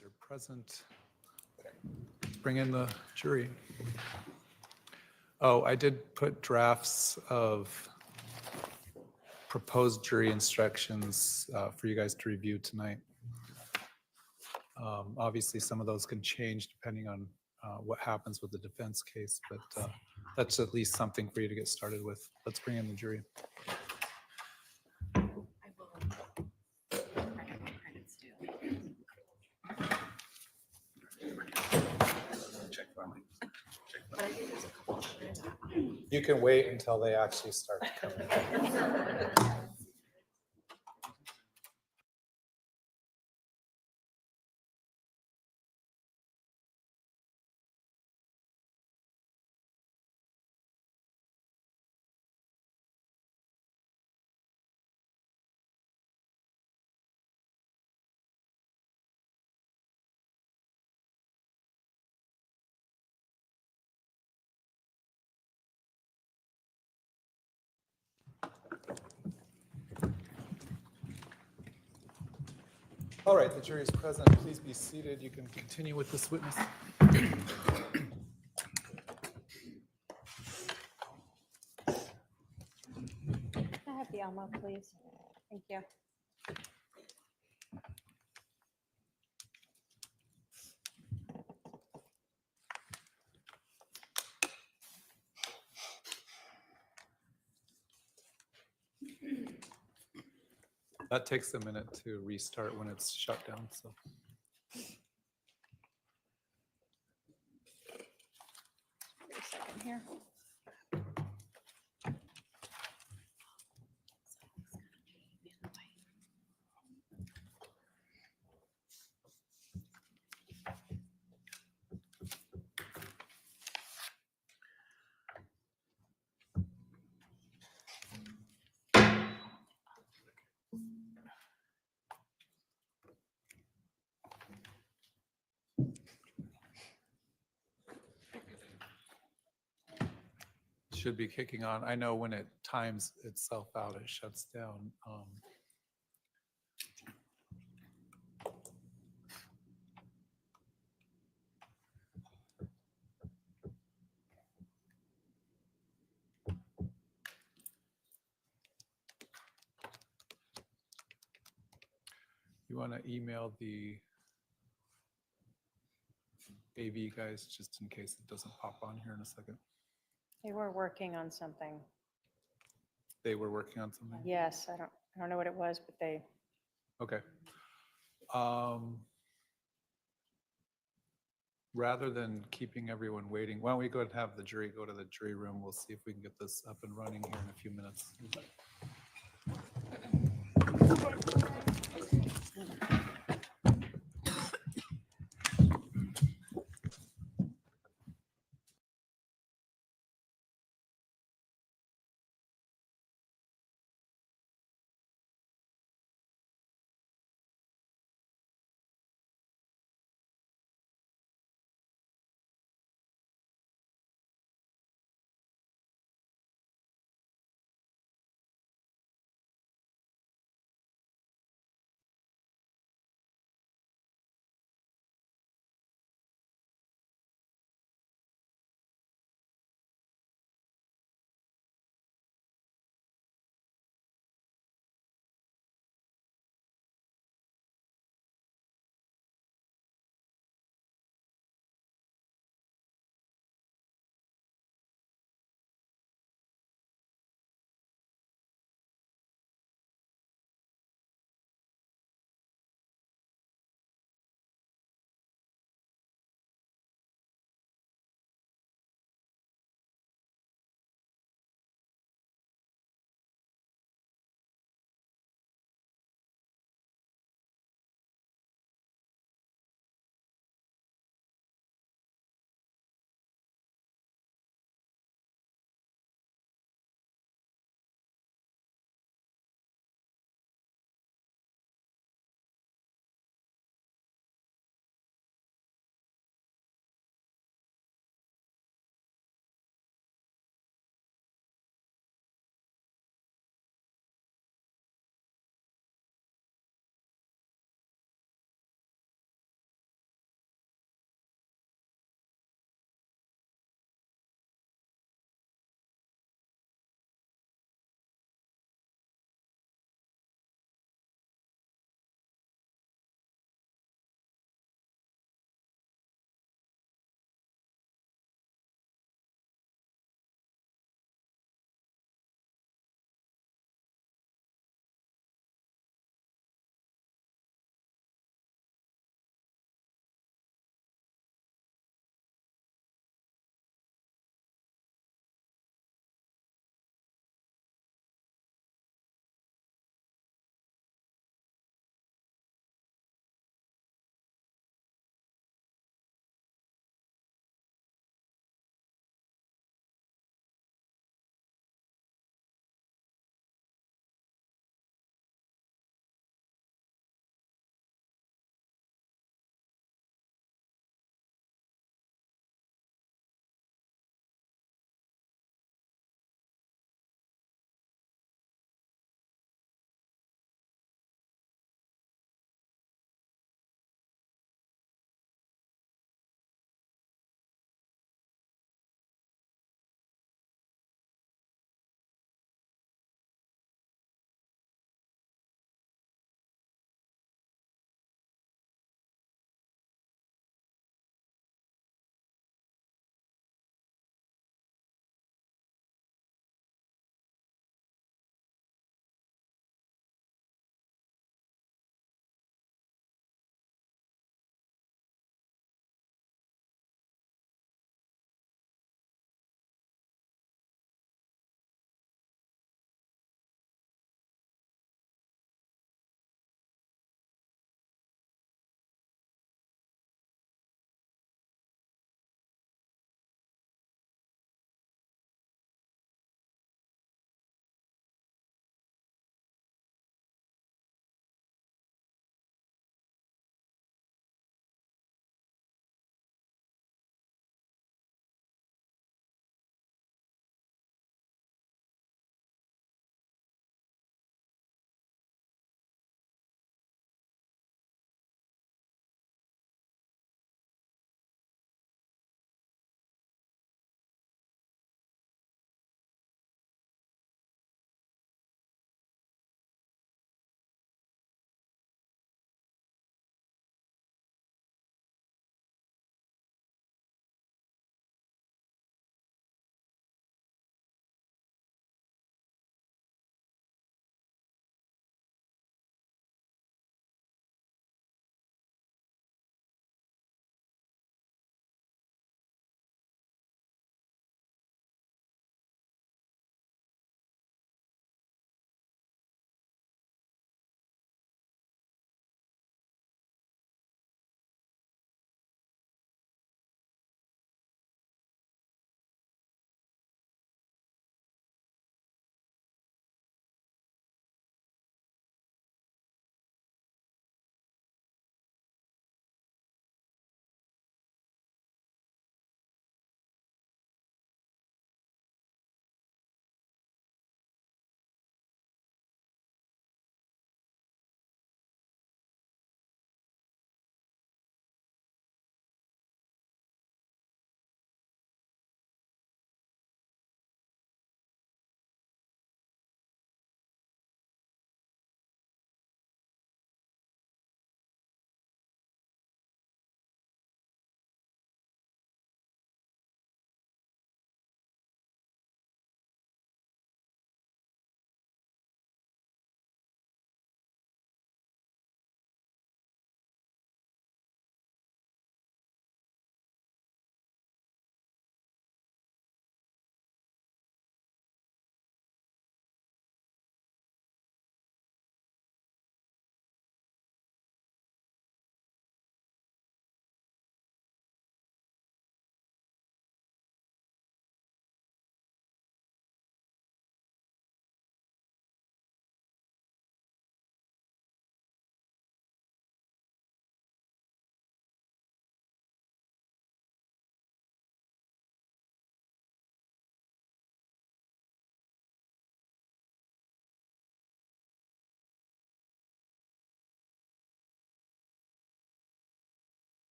S5: They're present. Bring in the jury. Oh, I did put drafts of proposed jury instructions for you guys to review tonight. Obviously, some of those can change depending on what happens with the defense case, but that's at least something for you to get started with. Let's bring in the jury. You can wait until they actually start coming. All right, the jury is present. Please be seated. You can continue with this witness.
S2: Can I have the Elmo, please? Thank you.
S5: That takes a minute to restart when it's shut down, so.
S2: Wait a second here.
S5: Should be kicking on. I know when it times itself out, it shuts down. You want to email the AV guys just in case it doesn't pop on here in a second.
S2: They were working on something.
S5: They were working on something?
S2: Yes, I don't know what it was, but they,
S5: Okay. Rather than keeping everyone waiting, why don't we go ahead and have the jury go to the jury room? We'll see if we can get this up and running here in a few minutes.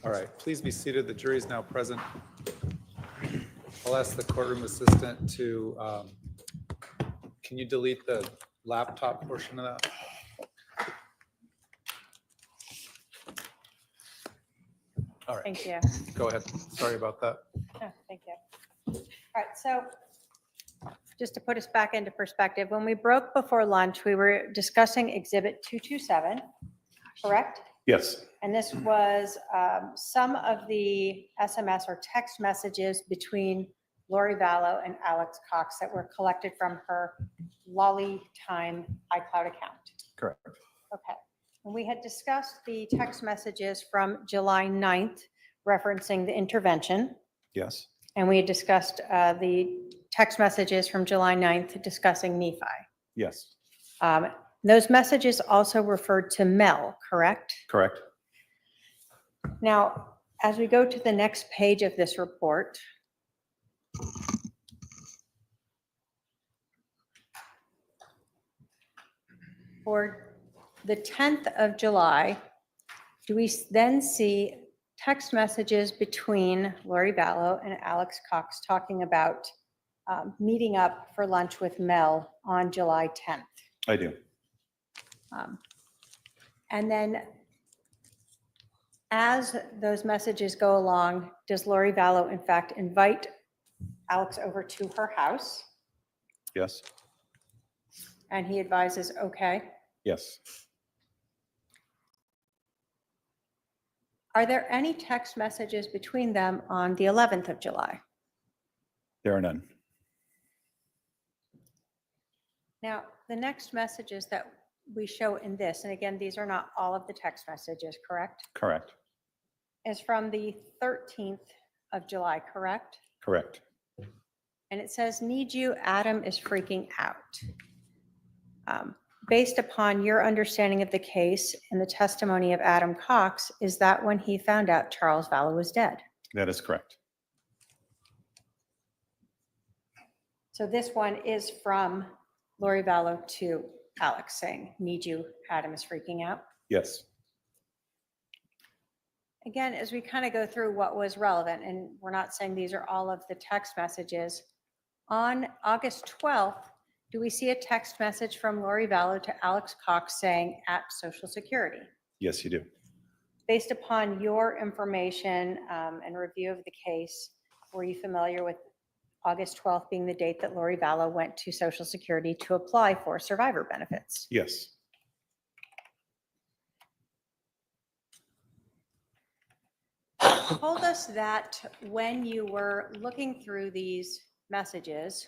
S5: All right, please be seated. The jury is now present. I'll ask the courtroom assistant to, can you delete the laptop portion of that? All right,
S2: Thank you.
S5: go ahead. Sorry about that.
S2: Oh, thank you. All right, so just to put us back into perspective, when we broke before lunch, we were discussing Exhibit 227, correct?
S4: Yes,
S2: And this was some of the SMS or text messages between Lori Vallow and Alex Cox that were collected from her Lolly Time iCloud account.
S4: correct.
S2: Okay. And we had discussed the text messages from July 9th referencing the intervention.
S4: Yes,
S2: And we had discussed the text messages from July 9th discussing Nephi.
S4: yes,
S2: Those messages also referred to Mel, correct?
S4: correct.
S2: Now, as we go to the next page of this report, for the 10th of July, do we then see text messages between Lori Vallow and Alex Cox talking about meeting up for lunch with Mel on July 10th?
S4: I do.
S2: And then as those messages go along, does Lori Vallow in fact invite Alex over to her house?
S4: Yes,
S2: And he advises, okay.
S4: yes.
S2: Are there any text messages between them on the 11th of July?
S4: There are none.
S2: Now, the next messages that we show in this, and again, these are not all of the text messages, correct?
S4: Correct,
S2: Is from the 13th of July, correct?
S4: correct.
S2: And it says, need you, Adam is freaking out. Based upon your understanding of the case and the testimony of Adam Cox, is that when he found out Charles Vallow was dead?
S4: That is correct.
S2: So this one is from Lori Vallow to Alex saying, need you, Adam is freaking out.
S4: Yes,
S2: Again, as we kind of go through what was relevant, and we're not saying these are all of the text messages, on August 12th, do we see a text message from Lori Vallow to Alex Cox saying at Social Security?
S4: yes, you do.
S2: Based upon your information and review of the case, were you familiar with August 12th being the date that Lori Vallow went to Social Security to apply for survivor benefits?
S4: Yes,
S2: Told us that when you were looking through these messages,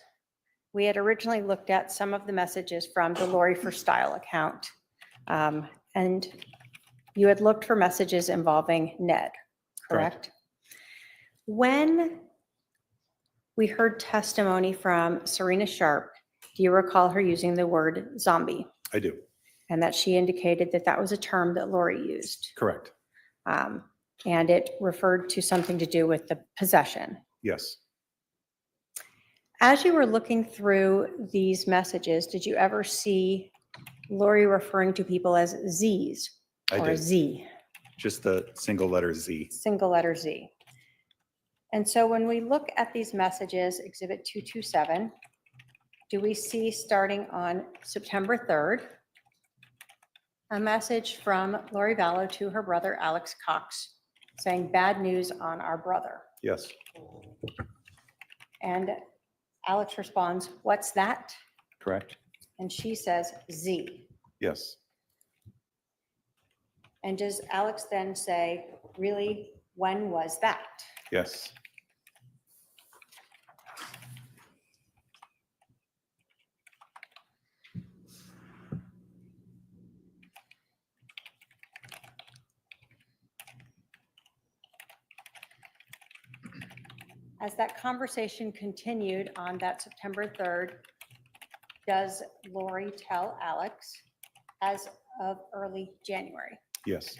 S2: we had originally looked at some of the messages from the Lori for Style account. And you had looked for messages involving Ned, correct? When we heard testimony from Serena Sharp, do you recall her using the word zombie?
S4: I do.
S2: And that she indicated that that was a term that Lori used.
S4: Correct.
S2: And it referred to something to do with the possession.
S4: Yes,
S2: As you were looking through these messages, did you ever see Lori referring to people as Z's
S4: I
S2: or
S4: did.
S2: Z,
S4: Just the single letter Z.
S2: single letter Z? And so when we look at these messages, Exhibit 227, do we see starting on September 3rd, a message from Lori Vallow to her brother, Alex Cox, saying bad news on our brother.
S4: Yes,
S2: And Alex responds, what's that?
S4: correct.
S2: And she says, Z.
S4: Yes,
S2: And does Alex then say, really, when was that?
S4: yes,
S2: As that conversation continued on that September 3rd, does Lori tell Alex as of early January?
S4: yes,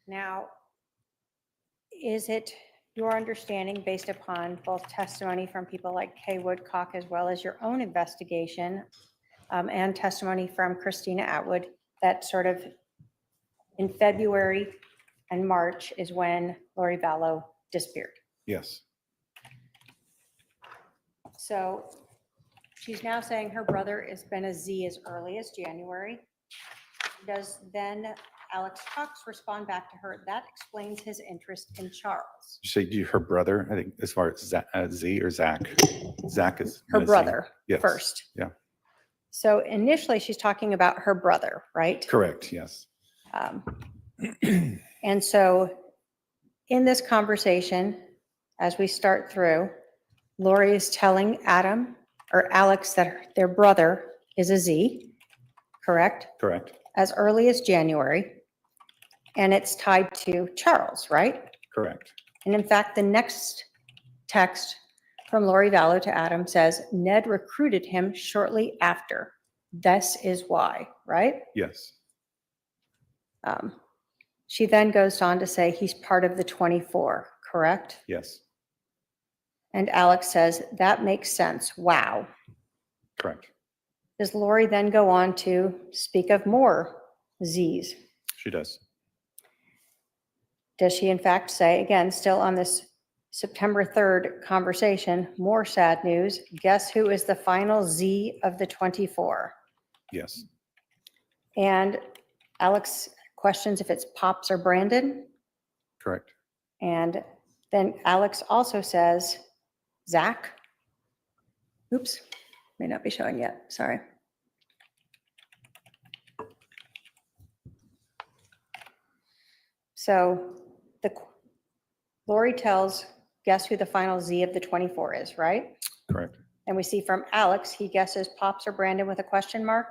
S2: Now, is it your understanding, based upon both testimony from people like Kay Woodcock as well as your own investigation and testimony from Christina Atwood, that sort of in February and March is when Lori Vallow disappeared.
S4: Yes.
S2: So she's now saying her brother has been a Z as early as January. Does then Alex Cox respond back to her? That explains his interest in Charles.
S4: You say her brother, I think as far as Z or Zach. Zach is.
S2: Her
S4: Z.
S2: brother
S4: Yes.
S2: first.
S4: Yeah.
S2: So initially she's talking about her brother, right?
S4: Correct, yes.
S2: And so in this conversation, as we start through, Lori is telling Adam or Alex that their brother is a Z, correct?
S4: Correct,
S2: As early as January. And it's tied to Charles, right?
S4: correct.
S2: And in fact, the next text from Lori Vallow to Adam says, Ned recruited him shortly after. This is why, right?
S4: Yes,
S2: She then goes on to say he's part of the 24, correct?
S4: yes,
S2: And Alex says, that makes sense. Wow.
S4: correct.
S2: Does Lori then go on to speak of more Z's?
S4: She does.
S2: Does she in fact say, again, still on this September 3rd conversation, more sad news, guess who is the final Z of the 24?
S4: Yes,
S2: And Alex questions if it's Pops or Brandon.
S4: correct.
S2: And then Alex also says, Zach. Oops, may not be showing yet, sorry. So Lori tells, guess who the final Z of the 24 is, right?
S4: Correct.
S2: And we see from Alex, he guesses Pops or Brandon with a question mark.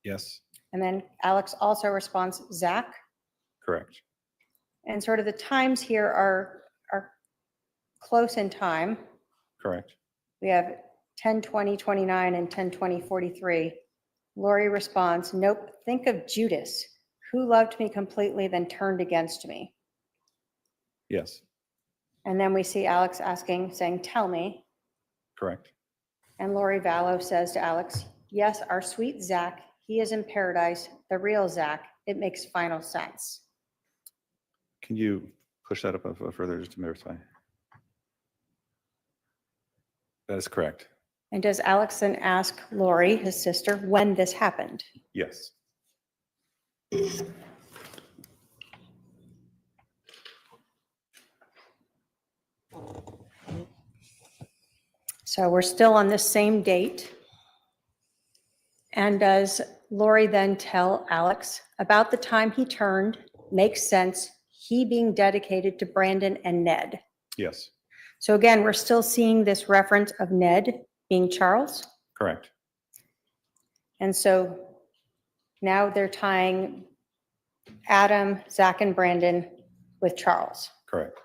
S4: Yes,
S2: And then Alex also responds, Zach.
S4: correct.
S2: And sort of the times here are close in time.
S4: Correct.
S2: We have 10:20:29 and 10:20:43. Lori responds, nope, think of Judas, who loved me completely, then turned against me.
S4: Yes,
S2: And then we see Alex asking, saying, tell me.
S4: correct.
S2: And Lori Vallow says to Alex, yes, our sweet Zach, he is in paradise, the real Zach. It makes final sense.
S4: Can you push that up a little further just to verify? That is correct.
S2: And does Alex then ask Lori, his sister, when this happened?
S4: Yes,
S2: So we're still on this same date. And does Lori then tell Alex about the time he turned, makes sense, he being dedicated to Brandon and Ned?
S4: yes,
S2: So again, we're still seeing this reference of Ned being Charles.
S4: correct.
S2: And so now they're tying Adam, Zach, and Brandon with Charles.
S4: Correct.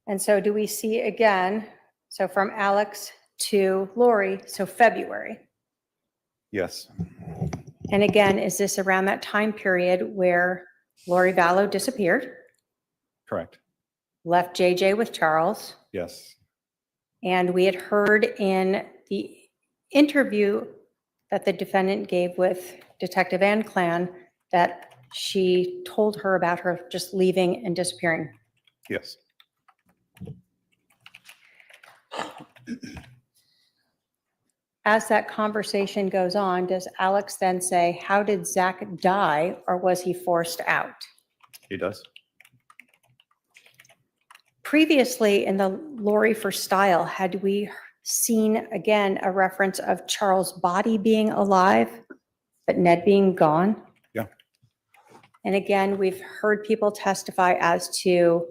S2: And so do we see again, so from Alex to Lori, so February.
S4: Yes,
S2: And again, is this around that time period where Lori Vallow disappeared,
S4: correct.
S2: left JJ with Charles?
S4: Yes,
S2: And we had heard in the interview that the defendant gave with Detective Ann Clan that she told her about her just leaving and disappearing.
S4: yes.
S2: As that conversation goes on, does Alex then say, how did Zach die, or was he forced out?
S4: He does.
S2: Previously in the Lori for Style, had we seen again a reference of Charles' body being alive, but Ned being gone?
S4: Yeah.
S2: And again, we've heard people testify as to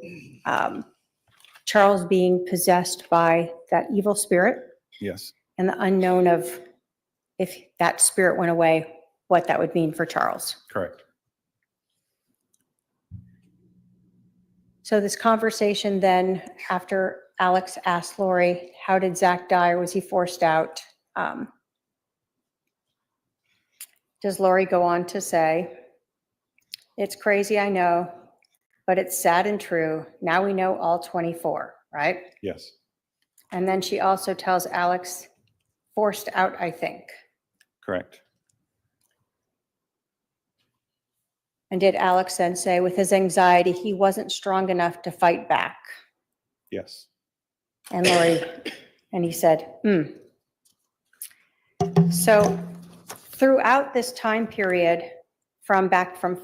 S2: Charles being possessed by that evil spirit
S4: Yes,
S2: and the unknown of if that spirit went away, what that would mean for Charles.
S4: correct.
S2: So this conversation then, after Alex asked Lori, how did Zach die, or was he forced out? Does Lori go on to say, it's crazy, I know, but it's sad and true. Now we know all 24, right?
S4: Yes,
S2: And then she also tells Alex, forced out, I think.
S4: correct.
S2: And did Alex then say with his anxiety, he wasn't strong enough to fight back?
S4: Yes.
S2: And Lori, and he said, So throughout this time period, from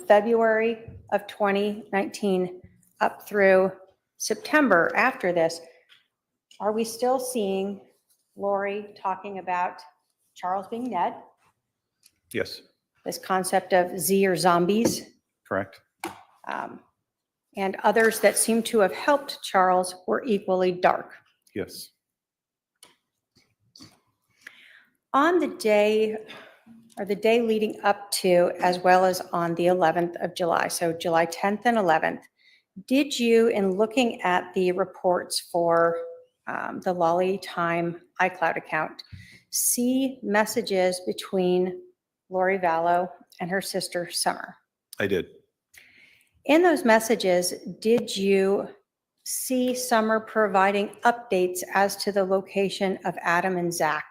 S2: February of 2019 up through September after this, are we still seeing Lori talking about Charles being Ned,
S4: Yes.
S2: this concept of Z or zombies,
S4: Correct.
S2: and others that seem to have helped Charles were equally dark?
S4: Yes.
S2: On the day or the day leading up to, as well as on the 11th of July, so July 10th and 11th, did you, in looking at the reports for the Lolly Time iCloud account, see messages between Lori Vallow and her sister Summer?
S4: I did.
S2: In those messages, did you see Summer providing updates as to the location of Adam and Zach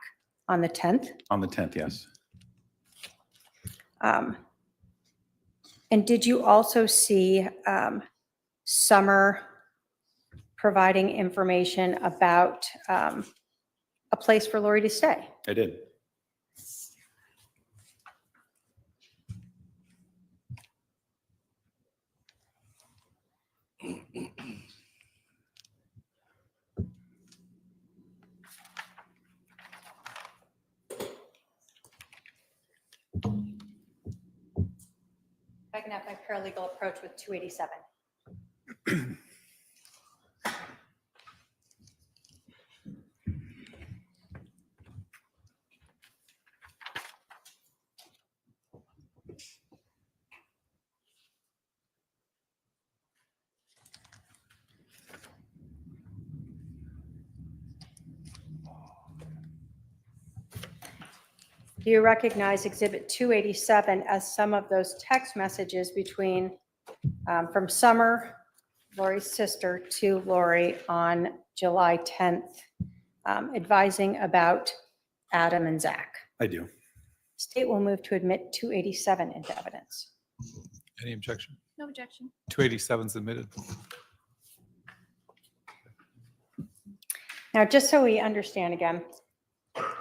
S2: on the 10th?
S4: On the 10th, yes.
S2: And did you also see Summer providing information about a place for Lori to stay?
S4: I did.
S2: I can have my paralegal approach with 287. Do you recognize Exhibit 287 as some of those text messages between, from Summer, Lori's sister, to Lori on July 10th, advising about Adam and Zach?
S4: I do.
S2: State will move to admit 287 into evidence.
S5: Any objection?
S3: No objection.
S5: 287 submitted.
S2: Now, just so we understand again,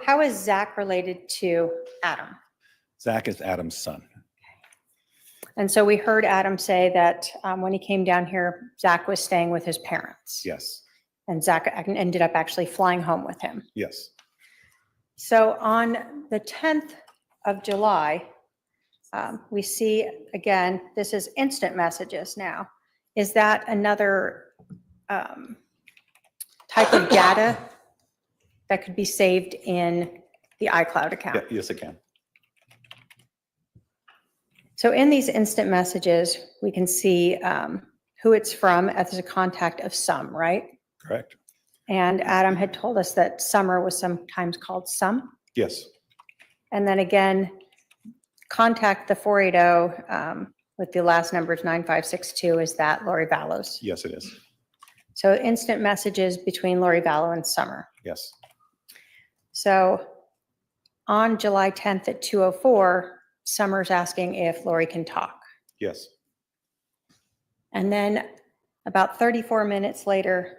S2: how is Zach related to Adam?
S4: Zach is Adam's son.
S2: And so we heard Adam say that when he came down here, Zach was staying with his parents.
S4: Yes.
S2: And Zach ended up actually flying home with him.
S4: Yes.
S2: So on the 10th of July, we see, again, this is instant messages now. Is that another type of data that could be saved in the iCloud account?
S4: Yeah, yes, it can.
S2: So in these instant messages, we can see who it's from as a contact of Some, right?
S4: Correct.
S2: And Adam had told us that Summer was sometimes called Some.
S4: Yes.
S2: And then again, contact the 480 with the last numbers 9562, is that Lori Vallow's?
S4: Yes, it is.
S2: So instant messages between Lori Vallow and Summer.
S4: Yes.
S2: So on July 10th at 2:04, Summer's asking if Lori can talk.
S4: Yes.
S2: And then about 34 minutes later,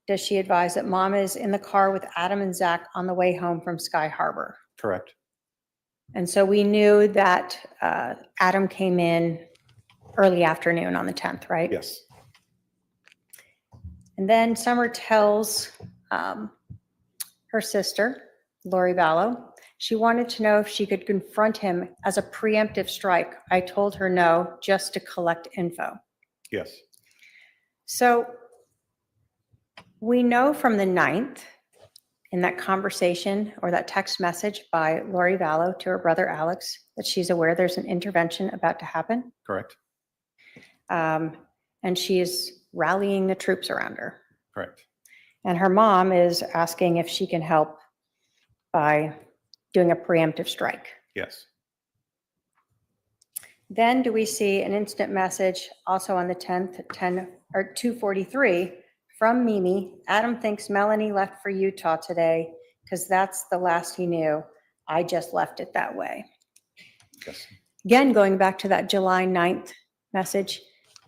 S2: does she advise that Mom is in the car with Adam and Zach on the way home from Sky Harbor?
S4: Correct.
S2: And so we knew that Adam came in early afternoon on the 10th, right?
S4: Yes.
S2: And then Summer tells her sister, Lori Vallow, she wanted to know if she could confront him as a preemptive strike. I told her no, just to collect info.
S4: Yes.
S2: So we know from the 9th, in that conversation or that text message by Lori Vallow to her brother Alex, that she's aware there's an intervention about to happen.
S4: Correct.
S2: And she is rallying the troops around her.
S4: Correct.
S2: And her mom is asking if she can help by doing a preemptive strike.
S4: Yes.
S2: Then do we see an instant message also on the 10th at 2:43 from Mimi? Adam thinks Melanie left for Utah today because that's the last he knew. I just left it that way.
S4: Yes.
S2: Again, going back to that July 9th message,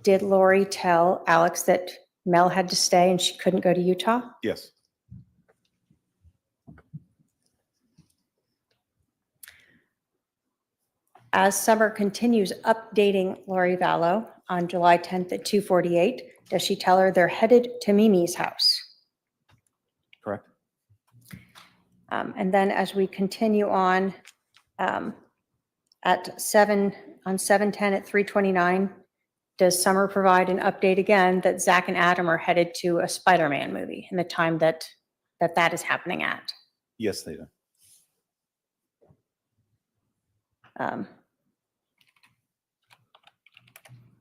S2: did Lori tell Alex that Mel had to stay and she couldn't go to Utah?
S4: Yes.
S2: As Summer continues updating Lori Vallow on July 10th at 2:48, does she tell her they're headed to Mimi's house?
S4: Correct.
S2: And then as we continue on at 7:10 at 3:29, does Summer provide an update again that Zach and Adam are headed to a Spider-Man movie and the time that is happening at?
S4: Yes, they do.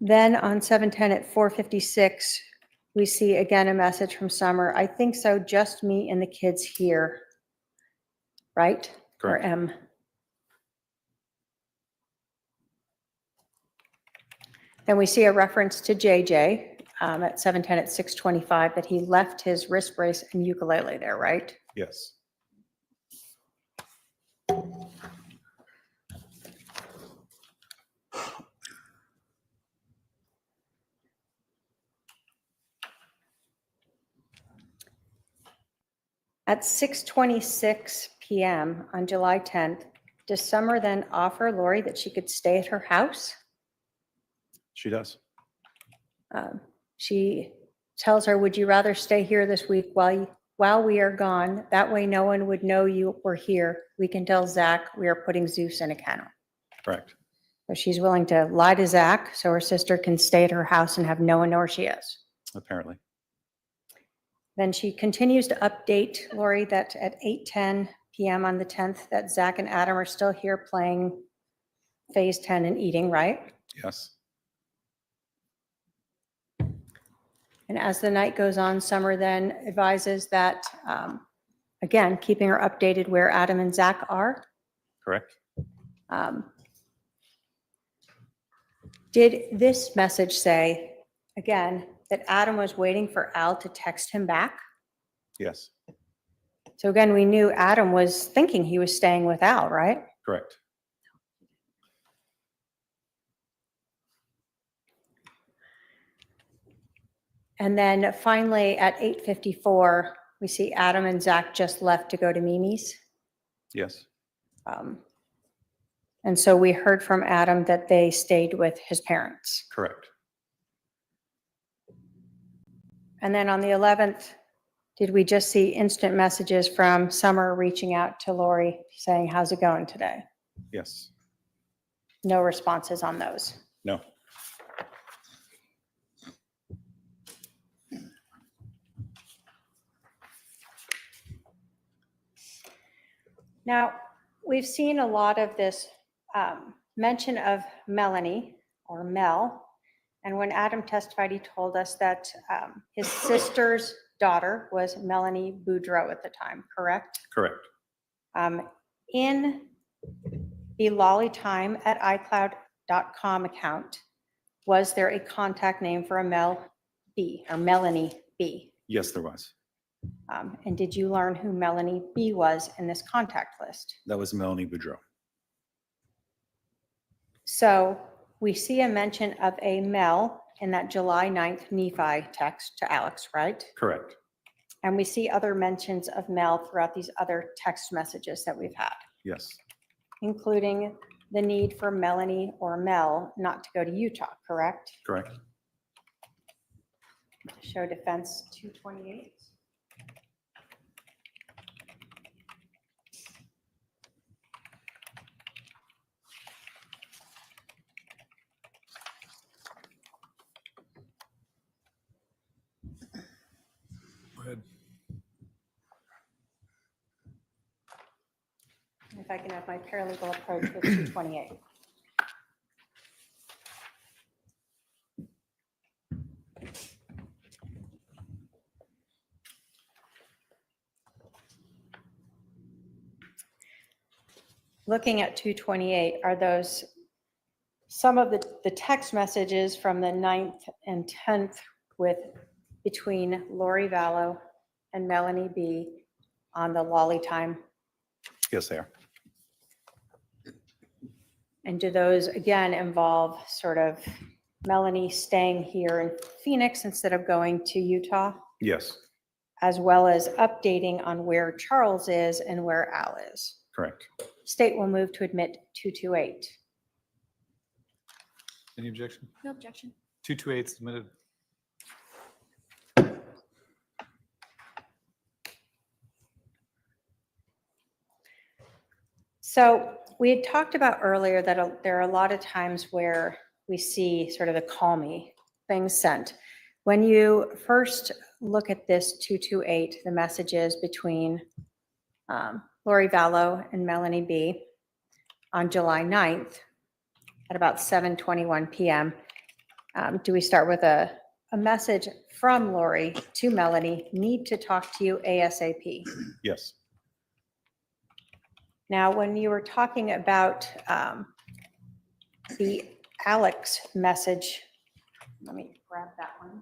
S2: Then on 7:10 at 4:56, we see again a message from Summer. I think so, just me and the kids here. Right? Or
S4: Correct.
S2: M. Then we see a reference to JJ at 7:10 at 6:25 that he left his wrist brace and ukulele there, right?
S4: Yes.
S2: At 6:26 p.m. on July 10th, does Summer then offer Lori that she could stay at her house?
S4: She does.
S2: She tells her, would you rather stay here this week while we are gone? That way no one would know you were here. We can tell Zach we are putting Zeus in a kennel.
S4: Correct.
S2: So she's willing to lie to Zach so her sister can stay at her house and have no one know where she is.
S4: Apparently.
S2: Then she continues to update Lori that at 8:10 p.m. on the 10th that Zach and Adam are still here playing Phase 10 and eating, right?
S4: Yes.
S2: And as the night goes on, Summer then advises that, again, keeping her updated where Adam and Zach are.
S4: Correct.
S2: Did this message say, again, that Adam was waiting for Al to text him back?
S4: Yes.
S2: So again, we knew Adam was thinking he was staying with Al, right?
S4: Correct.
S2: And then finally at 8:54, we see Adam and Zach just left to go to Mimi's.
S4: Yes.
S2: And so we heard from Adam that they stayed with his parents.
S4: Correct.
S2: And then on the 11th, did we just see instant messages from Summer reaching out to Lori saying, how's it going today?
S4: Yes.
S2: No responses on those.
S4: No.
S2: Now, we've seen a lot of this mention of Melanie or Mel. And when Adam testified, he told us that his sister's daughter was Melanie Boudreau at the time, correct?
S4: Correct.
S2: In the lollytime@icloud.com account, was there a contact name for a Mel B or Melanie B?
S4: Yes, there was.
S2: And did you learn who Melanie B was in this contact list?
S4: That was Melanie Boudreau.
S2: So we see a mention of a Mel in that July 9th Nephi text to Alex, right?
S4: Correct.
S2: And we see other mentions of Mel throughout these other text messages that we've had,
S4: Yes.
S2: including the need for Melanie or Mel not to go to Utah, correct?
S4: Correct.
S2: Show defense 228.
S5: Go ahead.
S2: If I can have my paralegal approach with 228. Looking at 228, are those some of the text messages from the 9th and 10th between Lori Vallow and Melanie B on the Lolly Time?
S4: Yes, they are.
S2: And do those, again, involve sort of Melanie staying here in Phoenix instead of going to Utah,
S4: Yes,
S2: as well as updating on where Charles is and where Al is?
S4: correct.
S2: State will move to admit 228.
S5: Any objection?
S3: No objection.
S5: 228 submitted.
S2: So we had talked about earlier that there are a lot of times where we see sort of the call me things sent. When you first look at this 228, the messages between Lori Vallow and Melanie B. on July 9th at about 7:21 p.m. Do we start with a message from Lori to Melanie, need to talk to you ASAP?
S4: Yes,
S2: Now, when you were talking about the Alex message, let me grab that one.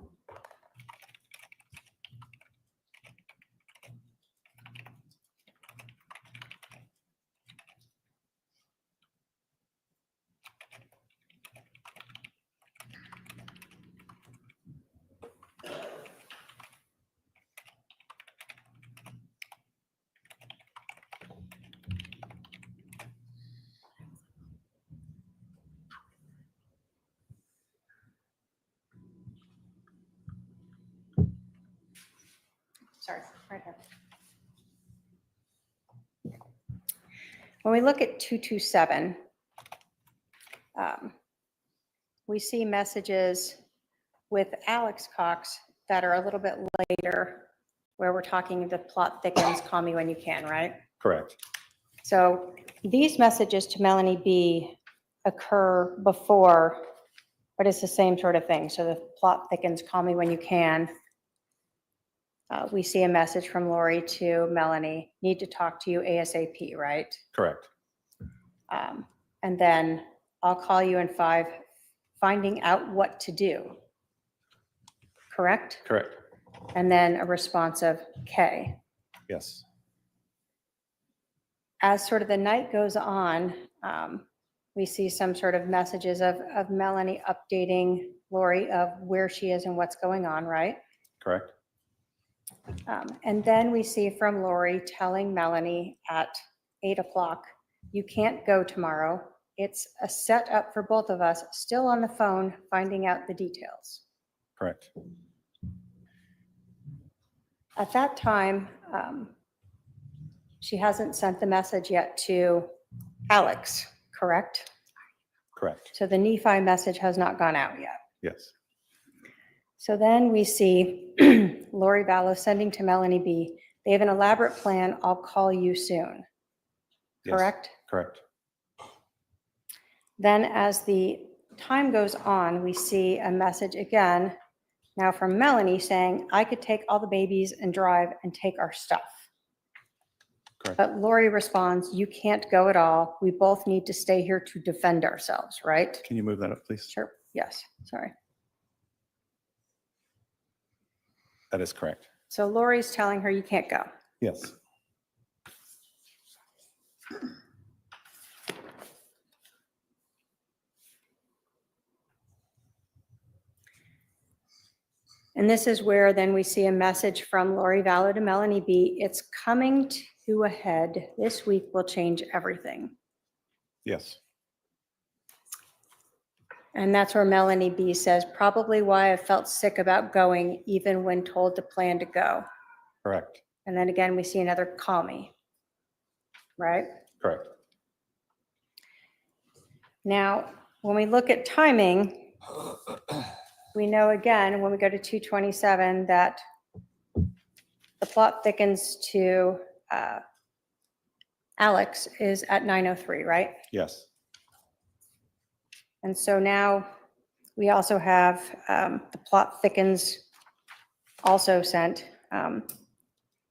S2: Sorry, right here. When we look at 227, we see messages with Alex Cox that are a little bit later, where we're talking the plot thickens, call me when you can, right?
S4: correct.
S2: So these messages to Melanie B occur before, but it's the same sort of thing. So the plot thickens, call me when you can. We see a message from Lori to Melanie, need to talk to you ASAP, right?
S4: Correct.
S2: And then I'll call you in 5, finding out what to do. Correct?
S4: Correct.
S2: And then a response of K.
S4: Yes.
S2: As sort of the night goes on, we see some sort of messages of Melanie updating Lori of where she is and what's going on, right?
S4: Correct.
S2: And then we see from Lori telling Melanie at 8 o'clock, you can't go tomorrow. It's a setup for both of us, still on the phone, finding out the details.
S4: Correct.
S2: At that time, she hasn't sent the message yet to Alex, correct?
S4: Correct.
S2: So the Nephi message has not gone out yet.
S4: Yes.
S2: So then we see Lori Vallow sending to Melanie B. They have an elaborate plan. I'll call you soon.
S4: Yes.
S2: Correct?
S4: Correct.
S2: Then as the time goes on, we see a message again, now from Melanie saying, I could take all the babies and drive and take our stuff.
S4: Correct.
S2: But Lori responds, you can't go at all. We both need to stay here to defend ourselves, right?
S4: Can you move that up, please?
S2: Sure. Yes. Sorry.
S4: That is correct.
S2: So Lori's telling her you can't go.
S4: Yes.
S2: And this is where then we see a message from Lori Vallow to Melanie B. It's coming to a head. This week will change everything.
S4: Yes.
S2: And that's where Melanie B says, probably why I felt sick about going, even when told to plan to go.
S4: Correct.
S2: And then again, we see another call me, right?
S4: Correct.
S2: Now, when we look at timing, we know again, when we go to 227, that the plot thickens to Alex is at 9:03, right?
S4: Yes.
S2: And so now we also have the plot thickens also sent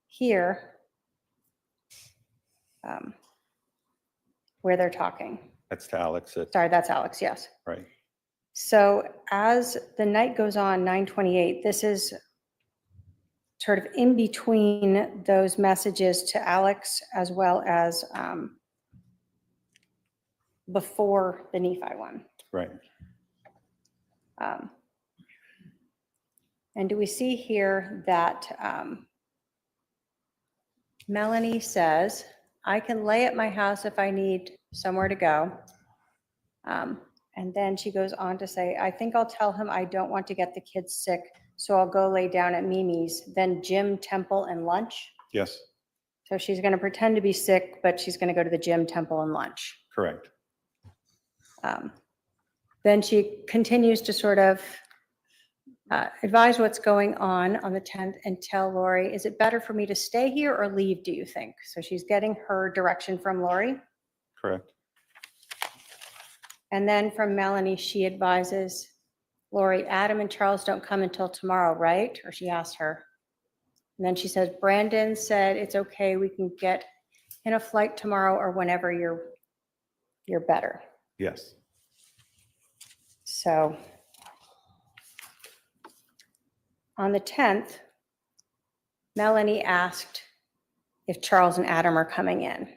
S2: here where they're talking.
S4: That's to Alex.
S2: Sorry, that's Alex, yes.
S4: Right.
S2: So as the night goes on, 9:28, this is sort of in between those messages to Alex as well as before the Nephi one.
S4: Right.
S2: And do we see here that Melanie says, I can lay at my house if I need somewhere to go. And then she goes on to say, I think I'll tell him I don't want to get the kids sick, so I'll go lay down at Mimi's, then gym, temple, and lunch.
S4: Yes,
S2: So she's going to pretend to be sick, but she's going to go to the gym, temple, and lunch.
S4: correct.
S2: Then she continues to sort of advise what's going on the 10th and tell Lori, is it better for me to stay here or leave, do you think? So she's getting her direction from Lori.
S4: Correct.
S2: And then from Melanie, she advises Lori, Adam and Charles don't come until tomorrow, right? Or she asked her. And then she says, Brandon said it's okay, we can get in a flight tomorrow or whenever you're better.
S4: Yes,
S2: So on the 10th, Melanie asked if Charles and Adam are coming in,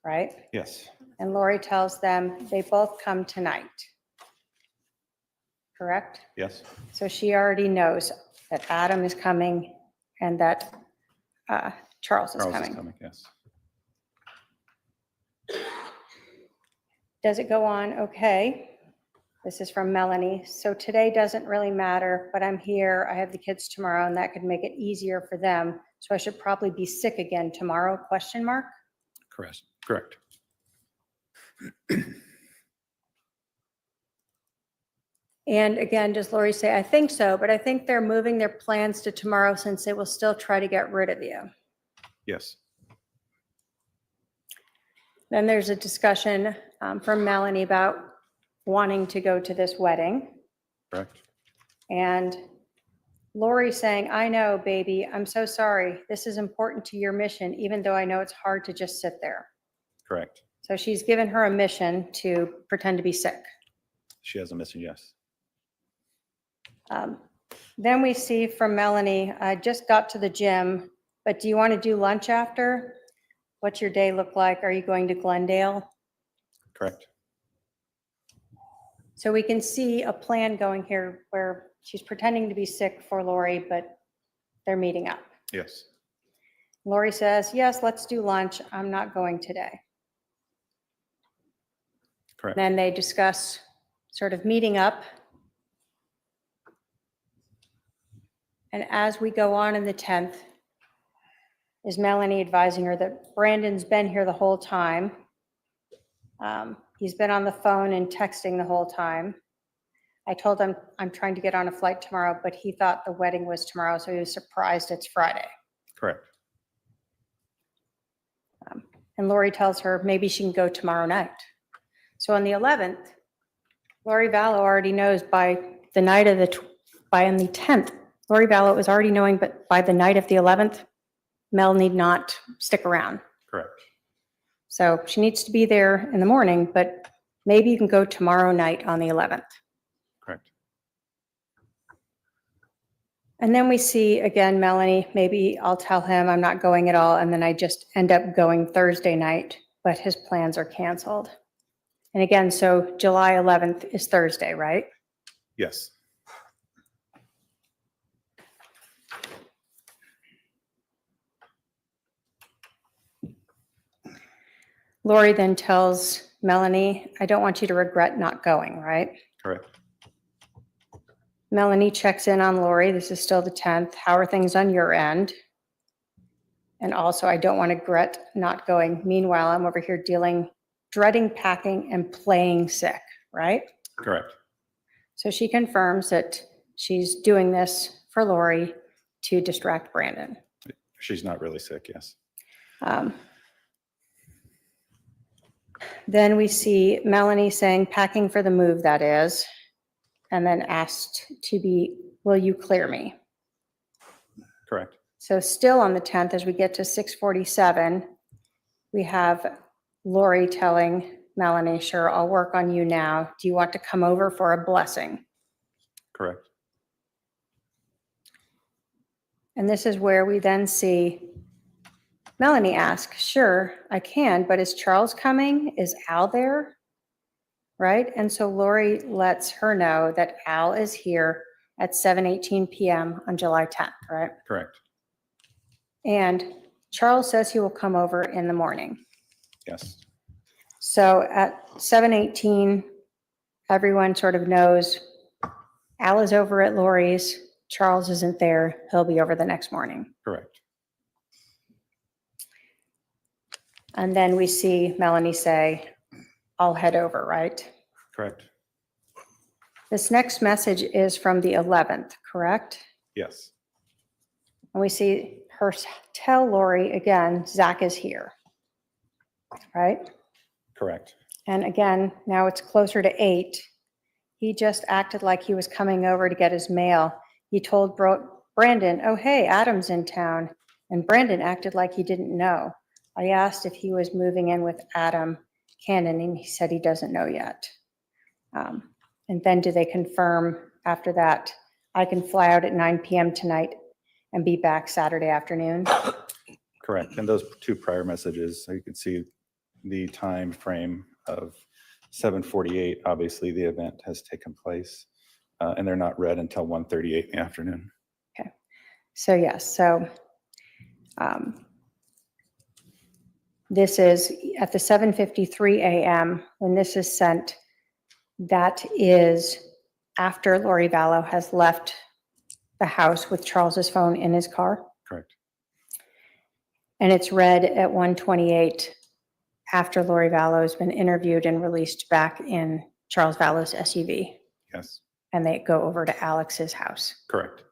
S2: right?
S4: yes,
S2: And Lori tells them they both come tonight. Correct?
S4: yes,
S2: So she already knows that Adam is coming and that Charles is
S4: Charles is
S2: coming.
S4: coming, yes.
S2: Does it go on? Okay. This is from Melanie. So today doesn't really matter, but I'm here. I have the kids tomorrow and that could make it easier for them. So I should probably be sick again tomorrow, question mark?
S4: Correct. Correct.
S2: And again, does Lori say, I think so, but I think they're moving their plans to tomorrow since they will still try to get rid of you.
S4: Yes,
S2: Then there's a discussion from Melanie about wanting to go to this wedding.
S4: correct.
S2: And Lori saying, I know, baby, I'm so sorry. This is important to your mission, even though I know it's hard to just sit there.
S4: Correct.
S2: So she's given her a mission to pretend to be sick.
S4: She has a mission, yes.
S2: Then we see from Melanie, I just got to the gym, but do you want to do lunch after? What's your day look like? Are you going to Glendale?
S4: Correct.
S2: So we can see a plan going here where she's pretending to be sick for Lori, but they're meeting up.
S4: Yes,
S2: Lori says, yes, let's do lunch. I'm not going today.
S4: correct.
S2: Then they discuss sort of meeting up. And as we go on in the 10th, is Melanie advising her that Brandon's been here the whole time. He's been on the phone and texting the whole time. I told him I'm trying to get on a flight tomorrow, but he thought the wedding was tomorrow, so he was surprised it's Friday.
S4: Correct.
S2: And Lori tells her maybe she can go tomorrow night. So on the 11th, Lori Vallow already knows by the night of on the 10th, Lori Vallow was already knowing, but by the night of the 11th, Mel need not stick around.
S4: Correct.
S2: So she needs to be there in the morning, but maybe you can go tomorrow night on the 11th.
S4: Correct.
S2: And then we see again, Melanie, maybe I'll tell him I'm not going at all. And then I just end up going Thursday night, but his plans are canceled. And again, so July 11th is Thursday, right?
S4: Yes,
S2: Lori then tells Melanie, I don't want you to regret not going, right?
S4: correct.
S2: Melanie checks in on Lori. This is still the 10th. How are things on your end? And also, I don't want to regret not going. Meanwhile, I'm over here dreading packing and playing sick, right?
S4: Correct.
S2: So she confirms that she's doing this for Lori to distract Brandon.
S4: She's not really sick, yes.
S2: Then we see Melanie saying, packing for the move, that is, and then asked to be, will you clear me?
S4: Correct.
S2: So still on the 10th, as we get to 6:47, we have Lori telling Melanie, sure, I'll work on you now. Do you want to come over for a blessing?
S4: Correct.
S2: And this is where we then see Melanie ask, sure, I can, but is Charles coming? Is Al there? right? And so Lori lets her know that Al is here at 7:18 PM on July 10th, right?
S4: Correct.
S2: And Charles says he will come over in the morning.
S4: Yes.
S2: So at 7:18, everyone sort of knows Al is over at Lori's, Charles isn't there, he'll be over the next morning.
S4: Correct.
S2: And then we see Melanie say, I'll head over, right?
S4: Correct.
S2: This next message is from the 11th, correct?
S4: Yes.
S2: And we see her tell Lori again, Zach is here, right?
S4: Correct.
S2: And again, now it's closer to 8. He just acted like he was coming over to get his mail. He told Brandon, oh, hey, Adam's in town. And Brandon acted like he didn't know. I asked if he was moving in with Adam Cannon, and he said he doesn't know yet. And then do they confirm after that, I can fly out at 9 PM tonight and be back Saturday afternoon?
S4: Correct. And those two prior messages, so you can see the time frame of 7:48. Obviously, the event has taken place, and they're not read until 1:38 in the afternoon.
S2: Okay. So yes, so this is at the 7:53 AM when this is sent. That is after Lori Vallow has left the house with Charles's phone in his car.
S4: Correct.
S2: And it's read at 1:28 after Lori Vallow has been interviewed and released back in Charles Vallow's SUV.
S4: Yes.
S2: And they go over to Alex's house.
S4: Correct.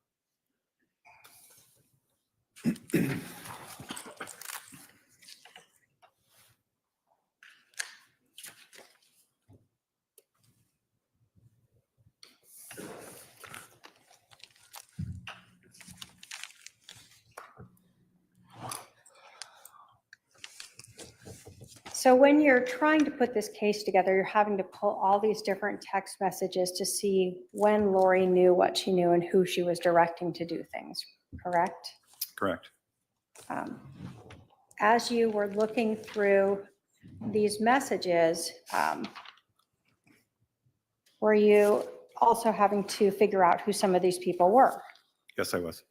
S2: So when you're trying to put this case together, you're having to pull all these different text messages to see when Lori knew what she knew and who she was directing to do things, correct?
S4: Correct.
S2: As you were looking through these messages, were you also having to figure out who some of these people were?
S4: Yes, I was.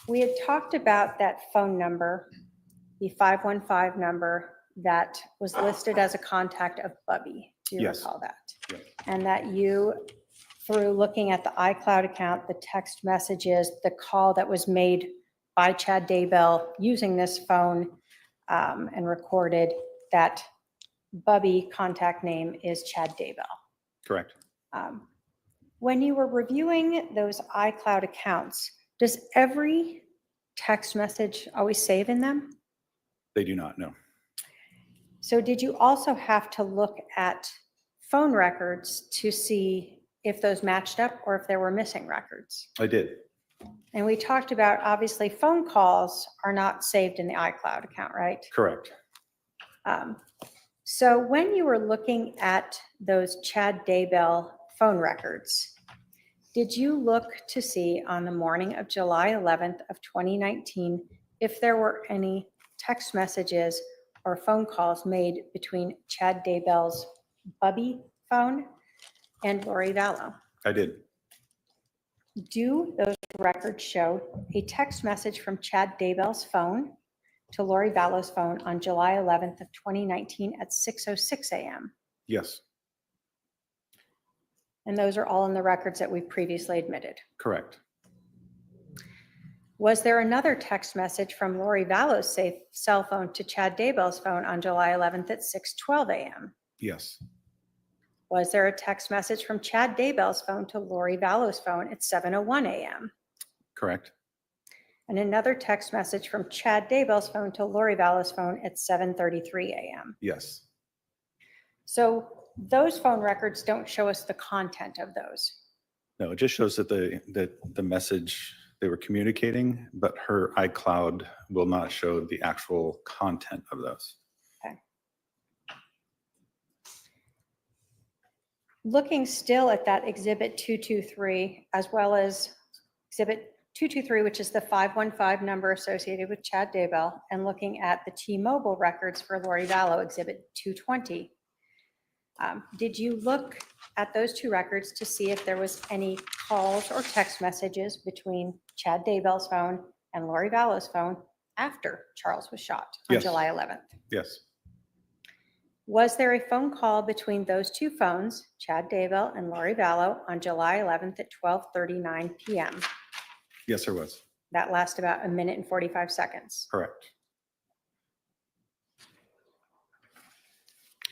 S2: We had talked about that phone number, the 515 number that was listed as a contact of Bubby. Do you
S4: Yes.
S2: recall that?
S4: Yes.
S2: And that you, through looking at the iCloud account, the text messages, the call that was made by Chad Daybell using this phone and recorded, that Bubby contact name is Chad Daybell.
S4: Correct.
S2: When you were reviewing those iCloud accounts, does every text message always save in them?
S4: They do not know.
S2: So did you also have to look at phone records to see if those matched up or if there were missing records?
S4: I did.
S2: And we talked about, obviously, phone calls are not saved in the iCloud account, right?
S4: Correct.
S2: So when you were looking at those Chad Daybell phone records, did you look to see on the morning of July 11th of 2019 if there were any text messages or phone calls made between Chad Daybell's Bubby phone and Lori Vallow?
S4: I did.
S2: Do those records show a text message from Chad Daybell's phone to Lori Vallow's phone on July 11th of 2019 at 6:06 AM?
S4: Yes.
S2: And those are all in the records that we've previously admitted.
S4: Correct.
S2: Was there another text message from Lori Vallow's cell phone to Chad Daybell's phone on July 11th at 6:12 AM?
S4: Yes.
S2: Was there a text message from Chad Daybell's phone to Lori Vallow's phone at 7:01 AM?
S4: Correct.
S2: And another text message from Chad Daybell's phone to Lori Vallow's phone at 7:33 AM?
S4: Yes.
S2: So those phone records don't show us the content of those.
S4: No, it just shows that the message they were communicating, but her iCloud will not show the actual content of those.
S2: Looking still at that exhibit 223, as well as exhibit 223, which is the 515 number associated with Chad Daybell, and looking at the T-Mobile records for Lori Vallow, Exhibit 220. Did you look at those two records to see if there was any calls or text messages between Chad Daybell's phone and Lori Vallow's phone after Charles was shot on
S4: Yes.
S2: July 11th?
S4: Yes,
S2: Was there a phone call between those two phones, Chad Daybell and Lori Vallow, on July 11th at 12:39 p.m.?
S4: yes, there was.
S2: That lasted about 1 minute and 45 seconds.
S4: Correct.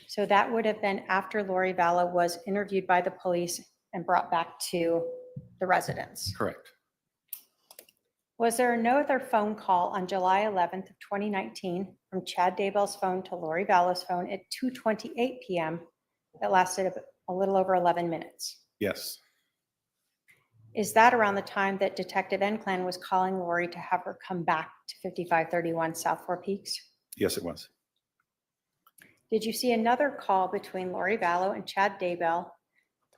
S2: So that would have been after Lori Vallow was interviewed by the police and brought back to the residence.
S4: Correct.
S2: Was there no other phone call on July 11th of 2019 from Chad Daybell's phone to Lori Vallow's phone at 2:28 p.m. that lasted a little over 11 minutes?
S4: Yes,
S2: Is that around the time that Detective Enclan was calling Lori to have her come back to 5531 South Four Peaks?
S4: yes, it was.
S2: Did you see another call between Lori Vallow and Chad Daybell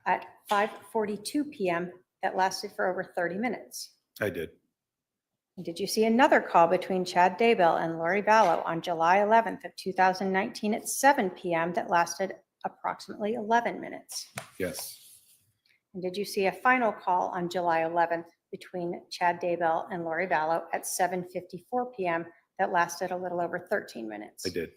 S2: at 5:42 p.m. that lasted for over 30 minutes?
S4: I did.
S2: And did you see another call between Chad Daybell and Lori Vallow on July 11th of 2019 at 7 p.m. that lasted approximately 11 minutes?
S4: Yes,
S2: And did you see a final call on July 11th between Chad Daybell and Lori Vallow at 7:54 p.m. that lasted a little over 13 minutes?
S4: I did.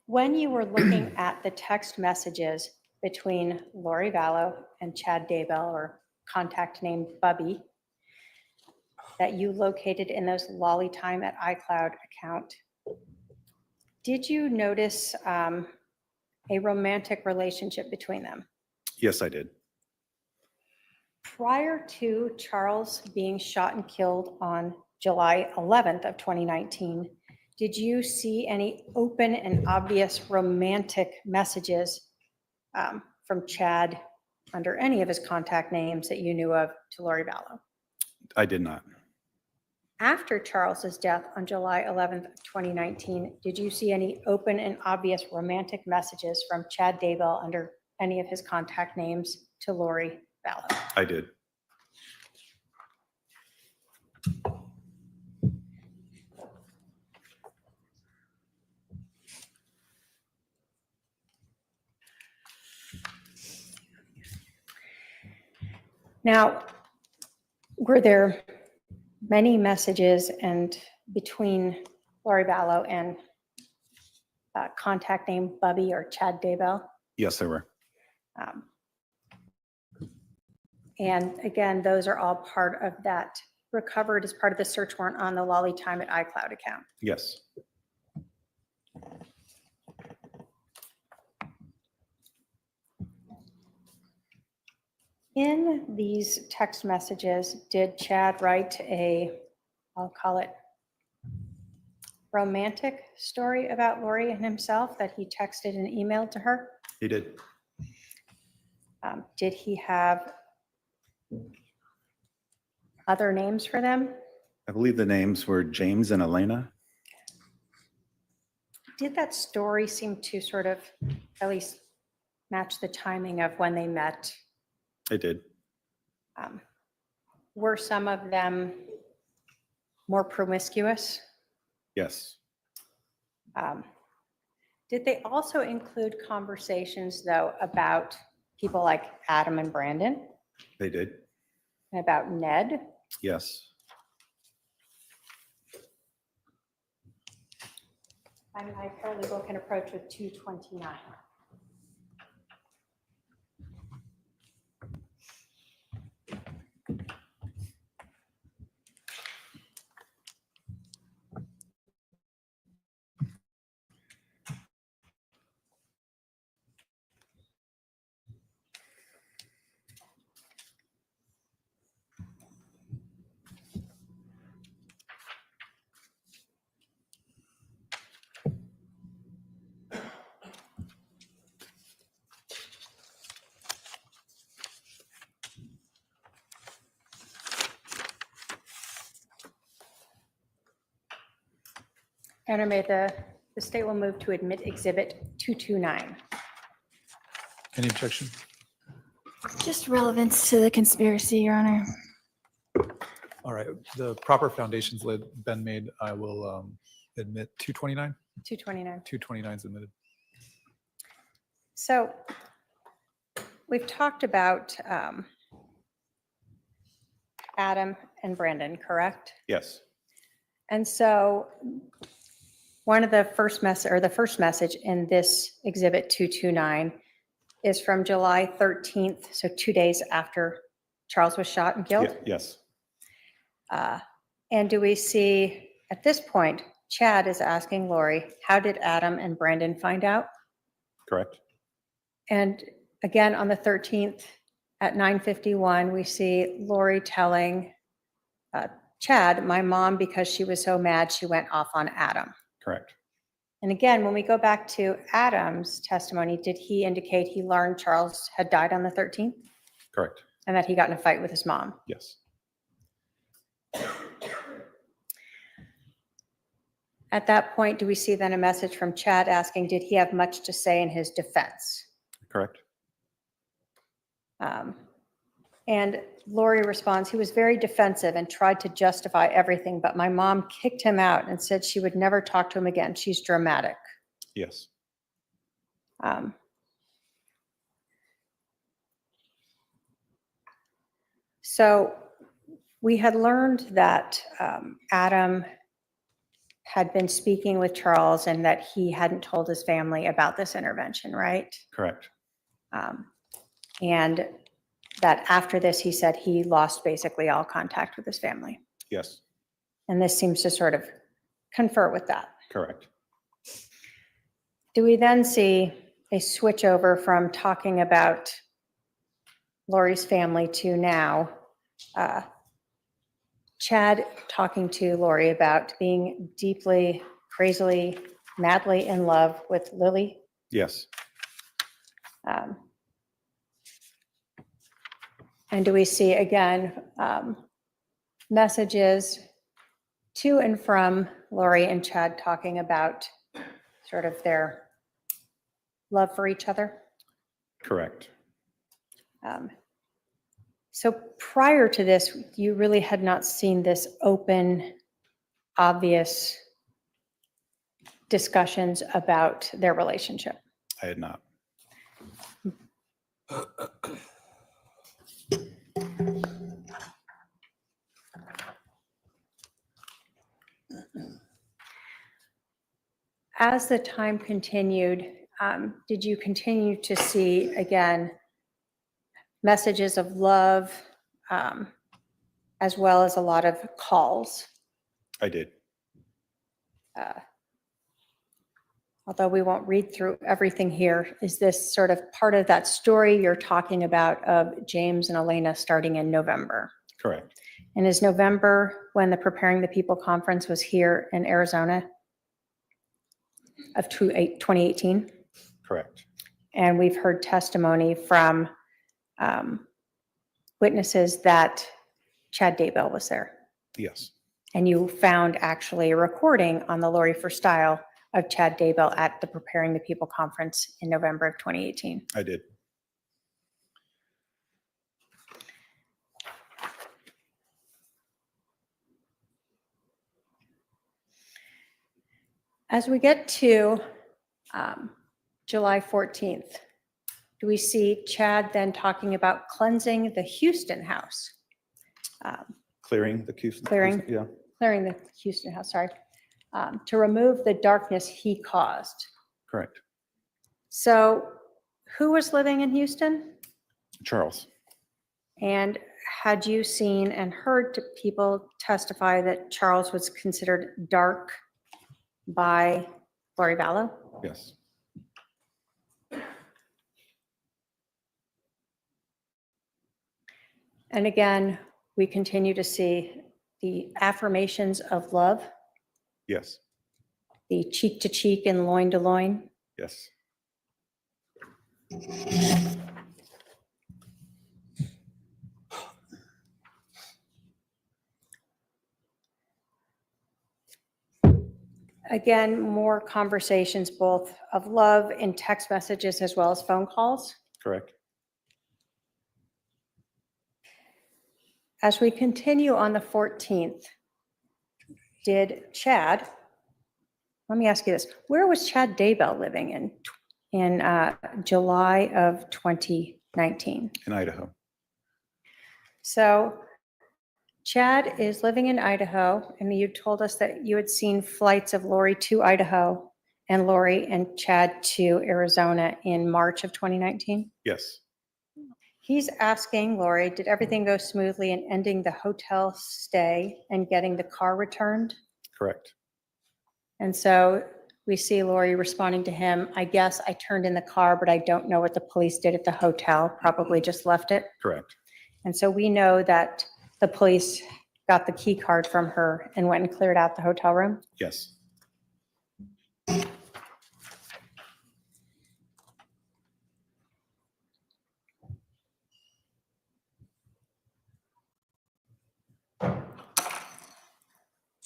S2: When you were looking at the text messages between Lori Vallow and Chad Daybell, or contact name Bubby, that you located in those Lolly Time at iCloud account, did you notice a romantic relationship between them?
S4: Yes, I did.
S2: Prior to Charles being shot and killed on July 11th of 2019, did you see any open and obvious romantic messages from Chad under any of his contact names that you knew of to Lori Vallow?
S4: I did not.
S2: After Charles's death on July 11th, of 2019, did you see any open and obvious romantic messages from Chad Daybell under any of his contact names to Lori Vallow?
S4: I did.
S2: Now, were there many messages and between Lori Vallow and contact name Bubby or Chad Daybell?
S4: Yes, there were.
S2: And again, those are all part of that, recovered as part of the search warrant on the Lolly Time at iCloud account.
S4: Yes.
S2: In these text messages, did Chad write I'll call it romantic story about Lori and himself that he texted and emailed to her?
S4: He did.
S2: Did he have other names for them?
S4: I believe the names were James and Elena.
S2: Did that story seem to sort of at least match the timing of when they met?
S4: I did.
S2: Were some of them more promiscuous?
S4: Yes.
S2: Did they also include conversations, though, about people like Adam and Brandon,
S4: They did.
S2: and about Ned?
S4: Yes.
S2: My paralegal can approach with 229. And the state will move to admit Exhibit 229.
S1: Any objection?
S3: Just relevance to the conspiracy, Your Honor.
S5: All right, the proper foundations been made. I will admit 229.
S2: 229.
S5: 229 is admitted.
S2: So we've talked about Adam and Brandon, correct?
S4: Yes,
S2: And so one of the first message in this exhibit 229 is from July 13th, so 2 days after Charles was shot and killed.
S4: yes,
S2: And do we see, at this point, Chad is asking Lori, how did Adam and Brandon find out?
S4: correct.
S2: And again, on the 13th at 9:51, we see Lori telling Chad, my mom, because she was so mad, she went off on Adam.
S4: Correct.
S2: And again, when we go back to Adam's testimony, did he indicate he learned Charles had died on the 13th
S4: Correct.
S2: and that he got in a fight with his mom?
S4: Yes.
S2: At that point, do we see then a message from Chad asking, did he have much to say in his defense?
S4: Correct.
S2: And Lori responds, he was very defensive and tried to justify everything, but my mom kicked him out and said she would never talk to him again. She's dramatic.
S4: Yes.
S2: So we had learned that Adam had been speaking with Charles and that he hadn't told his family about this intervention, right?
S4: Correct.
S2: And that after this, he said he lost basically all contact with his family.
S4: Yes.
S2: And this seems to sort of confer with that.
S4: Correct.
S2: Do we then see a switch over from talking about Lori's family to now Chad talking to Lori about being deeply, crazily, madly in love with Lily?
S4: Yes.
S2: And do we see again messages to and from Lori and Chad talking about sort of their love for each other?
S4: Correct.
S2: So prior to this, you really had not seen this open, obvious discussions about their relationship.
S4: I had not.
S2: As the time continued, did you continue to see, again, messages of love, as well as a lot of calls?
S4: I did.
S2: Although we won't read through everything here, is this sort of part of that story you're talking about of James and Elena starting in November?
S4: Correct.
S2: And is November when the Preparing the People conference was here in Arizona of 2018?
S4: Correct.
S2: And we've heard testimony from witnesses that Chad Daybell was there.
S4: Yes.
S2: And you found actually a recording on the Lori for Style of Chad Daybell at the Preparing the People conference in November of 2018.
S4: I did.
S2: As we get to July 14th, do we see Chad then talking about cleansing the Houston house?
S4: Clearing the Houston.
S2: Clearing.
S4: Yeah.
S2: Clearing the Houston house, sorry, to remove the darkness he caused.
S4: Correct.
S2: So who was living in Houston?
S4: Charles.
S2: And had you seen and heard people testify that Charles was considered dark by Lori Vallow?
S4: Yes.
S2: And again, we continue to see the affirmations of love,
S4: Yes.
S2: the cheek to cheek and loin to loin.
S4: Yes.
S2: Again, more conversations, both of love in text messages as well as phone calls.
S4: Correct.
S2: As we continue on the 14th, did Chad, let me ask you this, where was Chad Daybell living in July of 2019?
S4: In Idaho.
S2: So Chad is living in Idaho, and you told us that you had seen flights of Lori to Idaho and Lori and Chad to Arizona in March of 2019.
S4: Yes,
S2: He's asking Lori, did everything go smoothly in ending the hotel stay and getting the car returned?
S4: correct.
S2: And so we see Lori responding to him, I guess I turned in the car, but I don't know what the police did at the hotel, probably just left it.
S4: Correct.
S2: And so we know that the police got the key card from her and went and cleared out the hotel room.
S4: Yes.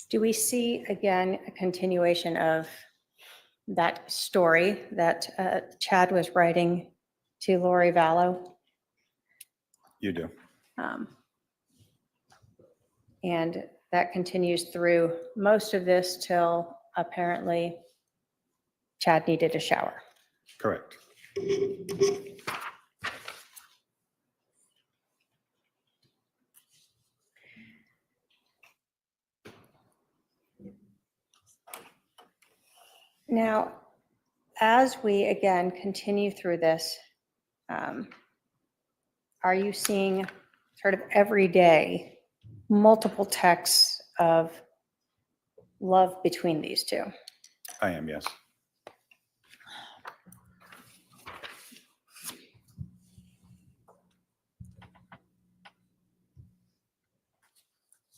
S2: Do we see again a continuation of that story that Chad was writing to Lori Vallow?
S4: You do.
S2: And that continues through most of this till apparently Chad needed a shower.
S4: Correct.
S2: Now, as we again continue through this, are you seeing sort of every day multiple texts of love between these two?
S4: I am, yes.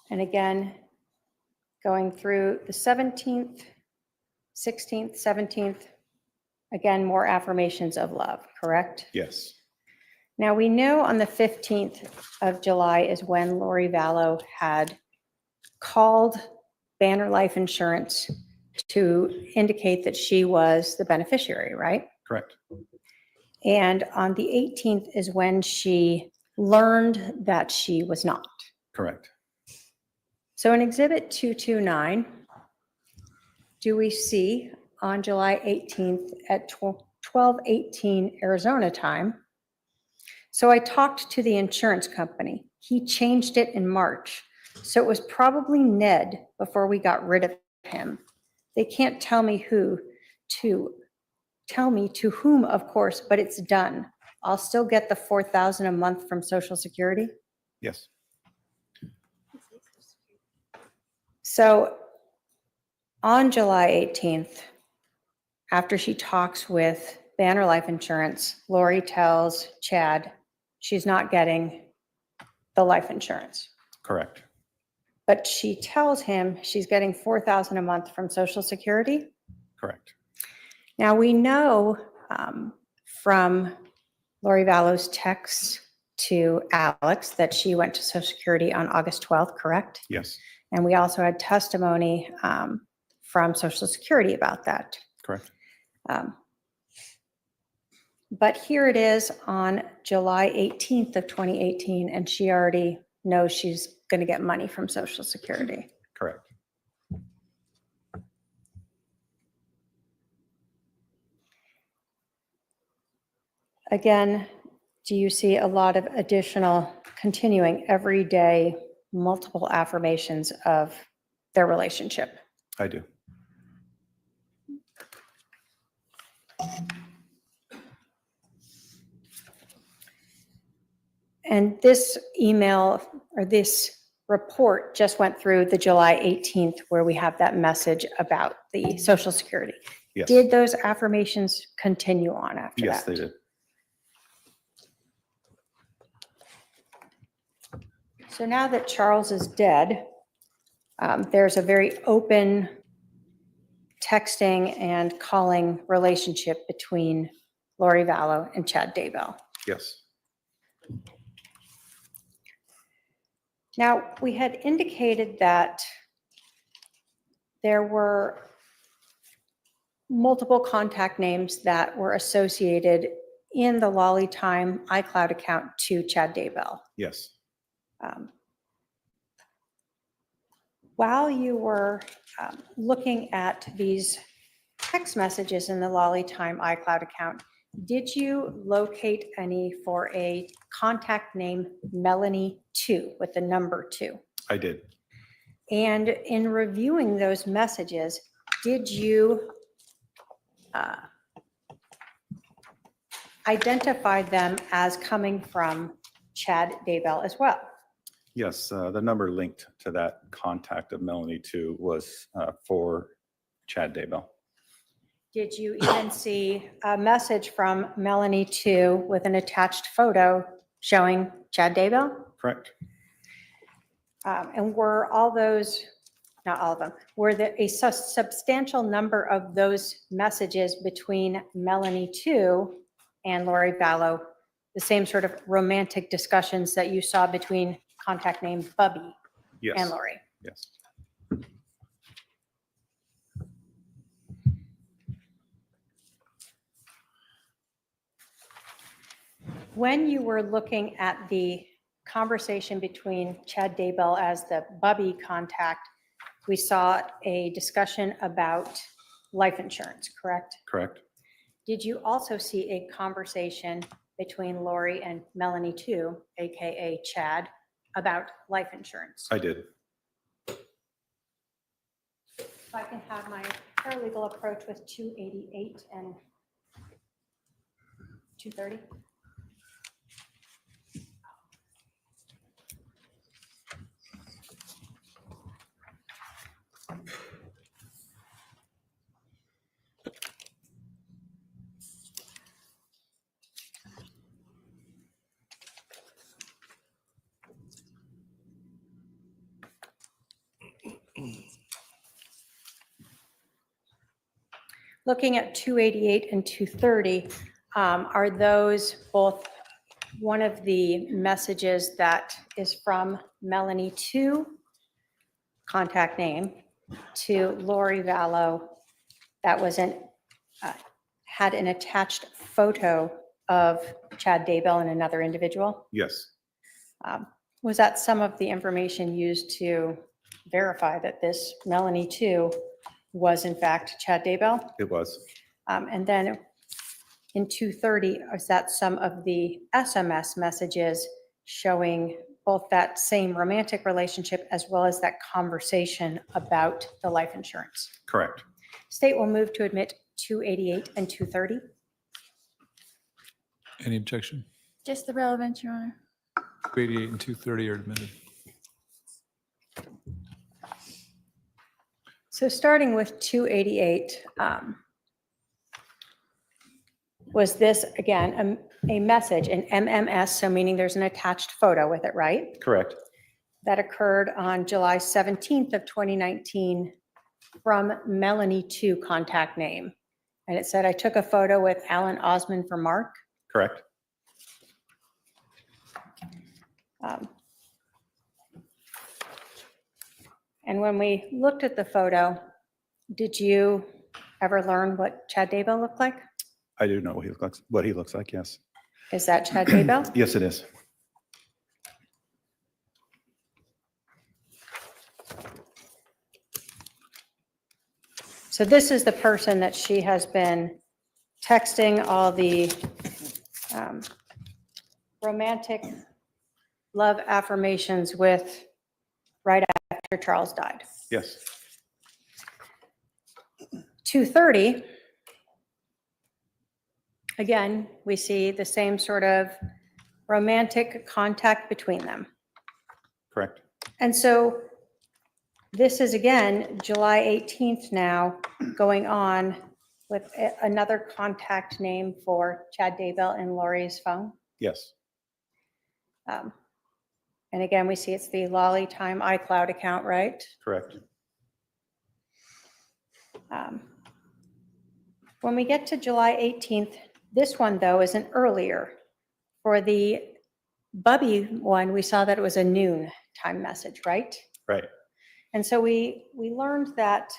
S2: And again, going through the 17th, 16th, 17th, again, more affirmations of love, correct?
S4: Yes.
S2: Now, we know on the 15th of July is when Lori Vallow had called Banner Life Insurance to indicate that she was the beneficiary, right?
S4: Correct.
S2: And on the 18th is when she learned that she was not.
S4: Correct.
S2: So in Exhibit 229, do we see on July 18th at 12:18 Arizona time? So I talked to the insurance company. He changed it in March. So it was probably Ned before we got rid of him. They can't tell me to whom, of course, but it's done. I'll still get the $4,000 a month from Social Security.
S4: Yes.
S2: So on July 18th, after she talks with Banner Life Insurance, Lori tells Chad she's not getting the life insurance.
S4: Correct.
S2: But she tells him she's getting $4,000 a month from Social Security.
S4: Correct.
S2: Now, we know from Lori Vallow's text to Alex that she went to Social Security on August 12th, correct?
S4: Yes.
S2: And we also had testimony from Social Security about that.
S4: Correct.
S2: But here it is on July 18th of 2018, and she already knows she's going to get money from Social Security.
S4: Correct.
S2: Again, do you see a lot of additional continuing everyday multiple affirmations of their relationship?
S4: I do.
S2: And this email or this report just went through the July 18th where we have that message about the Social Security.
S4: Yes.
S2: Did those affirmations continue on after that?
S4: Yes, they did.
S2: So now that Charles is dead, there's a very open texting and calling relationship between Lori Vallow and Chad Daybell.
S4: Yes.
S2: Now, we had indicated that there were multiple contact names that were associated in the Lolly Time iCloud account to Chad Daybell.
S4: Yes.
S2: While you were looking at these text messages in the Lolly Time iCloud account, did you locate any for a contact name Melanie 2 with the number 2?
S4: I did.
S2: And in reviewing those messages, did you identify them as coming from Chad Daybell as well?
S4: Yes, the number linked to that contact of Melanie 2 was for Chad Daybell.
S2: Did you even see a message from Melanie 2 with an attached photo showing Chad Daybell?
S4: Correct.
S2: And were all those, not all of them, were there a substantial number of those messages between Melanie 2 and Lori Vallow, the same sort of romantic discussions that you saw between contact name Bubby
S4: Yes.
S2: and Lori?
S4: Yes.
S2: When you were looking at the conversation between Chad Daybell as the Bubby contact, we saw a discussion about life insurance, correct?
S4: Correct.
S2: Did you also see a conversation between Lori and Melanie 2, AKA Chad, about life insurance?
S4: I did.
S2: If I can have my paralegal approach with 288 and 230. Looking at 288 and 230, are those both one of the messages that is from Melanie 2, contact name, to Lori Vallow that was had an attached photo of Chad Daybell and another individual?
S4: Yes.
S2: Was that some of the information used to verify that this Melanie 2 was in fact Chad Daybell?
S4: It was.
S2: And then in 230, is that some of the SMS messages showing both that same romantic relationship as well as that conversation about the life insurance?
S4: Correct.
S2: State will move to admit 288 and 230.
S1: Any objection?
S3: Just the relevance, Your Honor.
S1: 288 and 230 are admitted.
S2: So starting with 288, was this, again, a message, an MMS, so meaning there's an attached photo with it, right?
S4: Correct.
S2: That occurred on July 17th of 2019 from Melanie 2 contact name. And it said, I took a photo with Alan Osmond for Mark.
S4: Correct.
S2: And when we looked at the photo, did you ever learn what Chad Daybell looked like?
S4: I do know what he looks like. Yes.
S2: Is that Chad Daybell?
S4: Yes, it is.
S2: So this is the person that she has been texting all the romantic love affirmations with right after Charles died.
S4: Yes.
S2: 230, again, we see the same sort of romantic contact between them.
S4: Correct.
S2: And so this is again, July 18th now, going on with another contact name for Chad Daybell in Lori's phone.
S4: Yes.
S2: And again, we see it's the Lolly Time iCloud account, right?
S4: Correct.
S2: When we get to July 18th, this one though is an earlier. For the Bubby one, we saw that it was a noon time message, right?
S4: Right.
S2: And so we learned that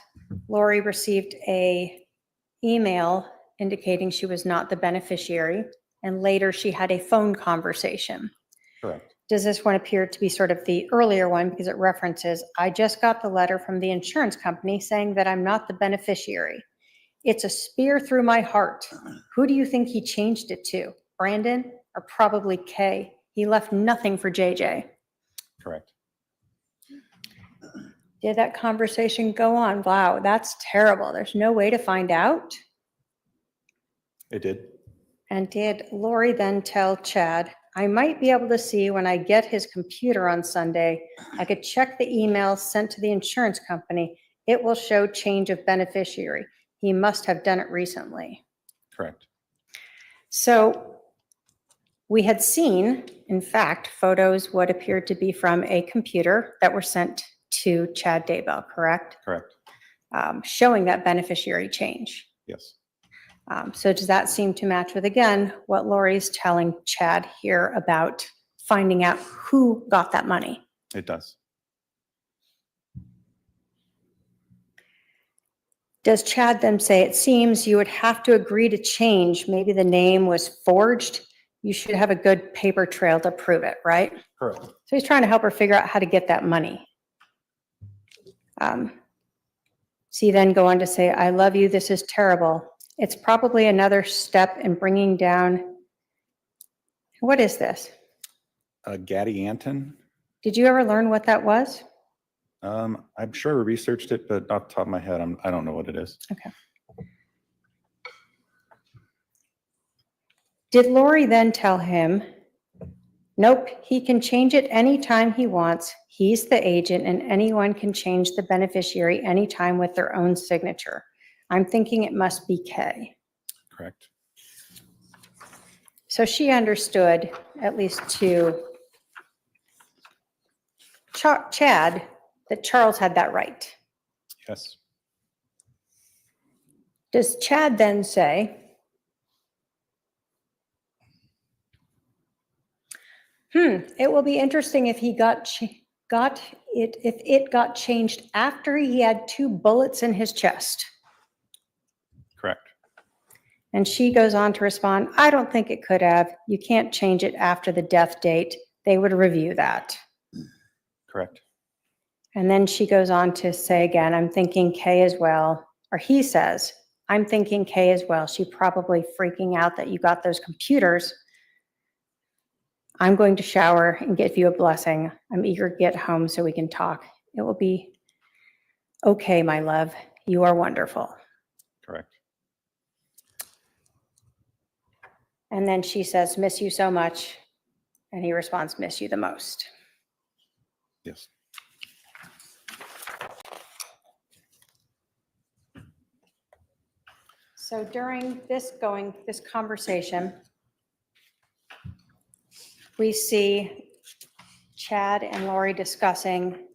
S2: Lori received a email indicating she was not the beneficiary, and later she had a phone conversation.
S4: Correct.
S2: does this one appear to be sort of the earlier one because it references, I just got the letter from the insurance company saying that I'm not the beneficiary. It's a spear through my heart. Who do you think he changed it to? Brandon or probably Kay? He left nothing for JJ.
S4: Correct.
S2: Did that conversation go on? Wow, that's terrible. There's no way to find out.
S4: It did.
S2: And did Lori then tell Chad, I might be able to see when I get his computer on Sunday, I could check the email sent to the insurance company. It will show change of beneficiary. He must have done it recently.
S4: Correct.
S2: So we had seen, in fact, photos what appeared to be from a computer that were sent to Chad Daybell, correct?
S4: Correct.
S2: Showing that beneficiary change.
S4: Yes.
S2: So does that seem to match with, again, what Lori's telling Chad here about finding out who got that money?
S4: It does.
S2: Does Chad then say, it seems you would have to agree to change, maybe the name was forged, you should have a good paper trail to prove it, right?
S4: Correct.
S2: So he's trying to help her figure out how to get that money. So you then go on to say, I love you, this is terrible. It's probably another step in bringing down, what is this?
S4: Gaddy Anton.
S2: Did you ever learn what that was?
S4: I'm sure I researched it, but off the top of my head, I don't know what it is.
S2: Okay. Did Lori then tell him, nope, he can change it anytime he wants. He's the agent and anyone can change the beneficiary anytime with their own signature. I'm thinking it must be Kay.
S4: Correct.
S2: So she understood, at least to Chad, that Charles had that right.
S4: Yes.
S2: Does Chad then say, it will be interesting if he got changed after he had 2 bullets in his chest.
S4: Correct.
S2: And she goes on to respond, I don't think it could have. You can't change it after the death date. They would review that.
S4: Correct.
S2: And then she goes on to say again, I'm thinking Kay as well. Or he says, I'm thinking Kay as well. She probably freaking out that you got those computers. I'm going to shower and give you a blessing. I'm eager to get home so we can talk. It will be okay, my love. You are wonderful.
S4: Correct.
S2: And then she says, miss you so much. And he responds, miss you the most.
S4: Yes.
S2: So during this conversation, we see Chad and Lori discussing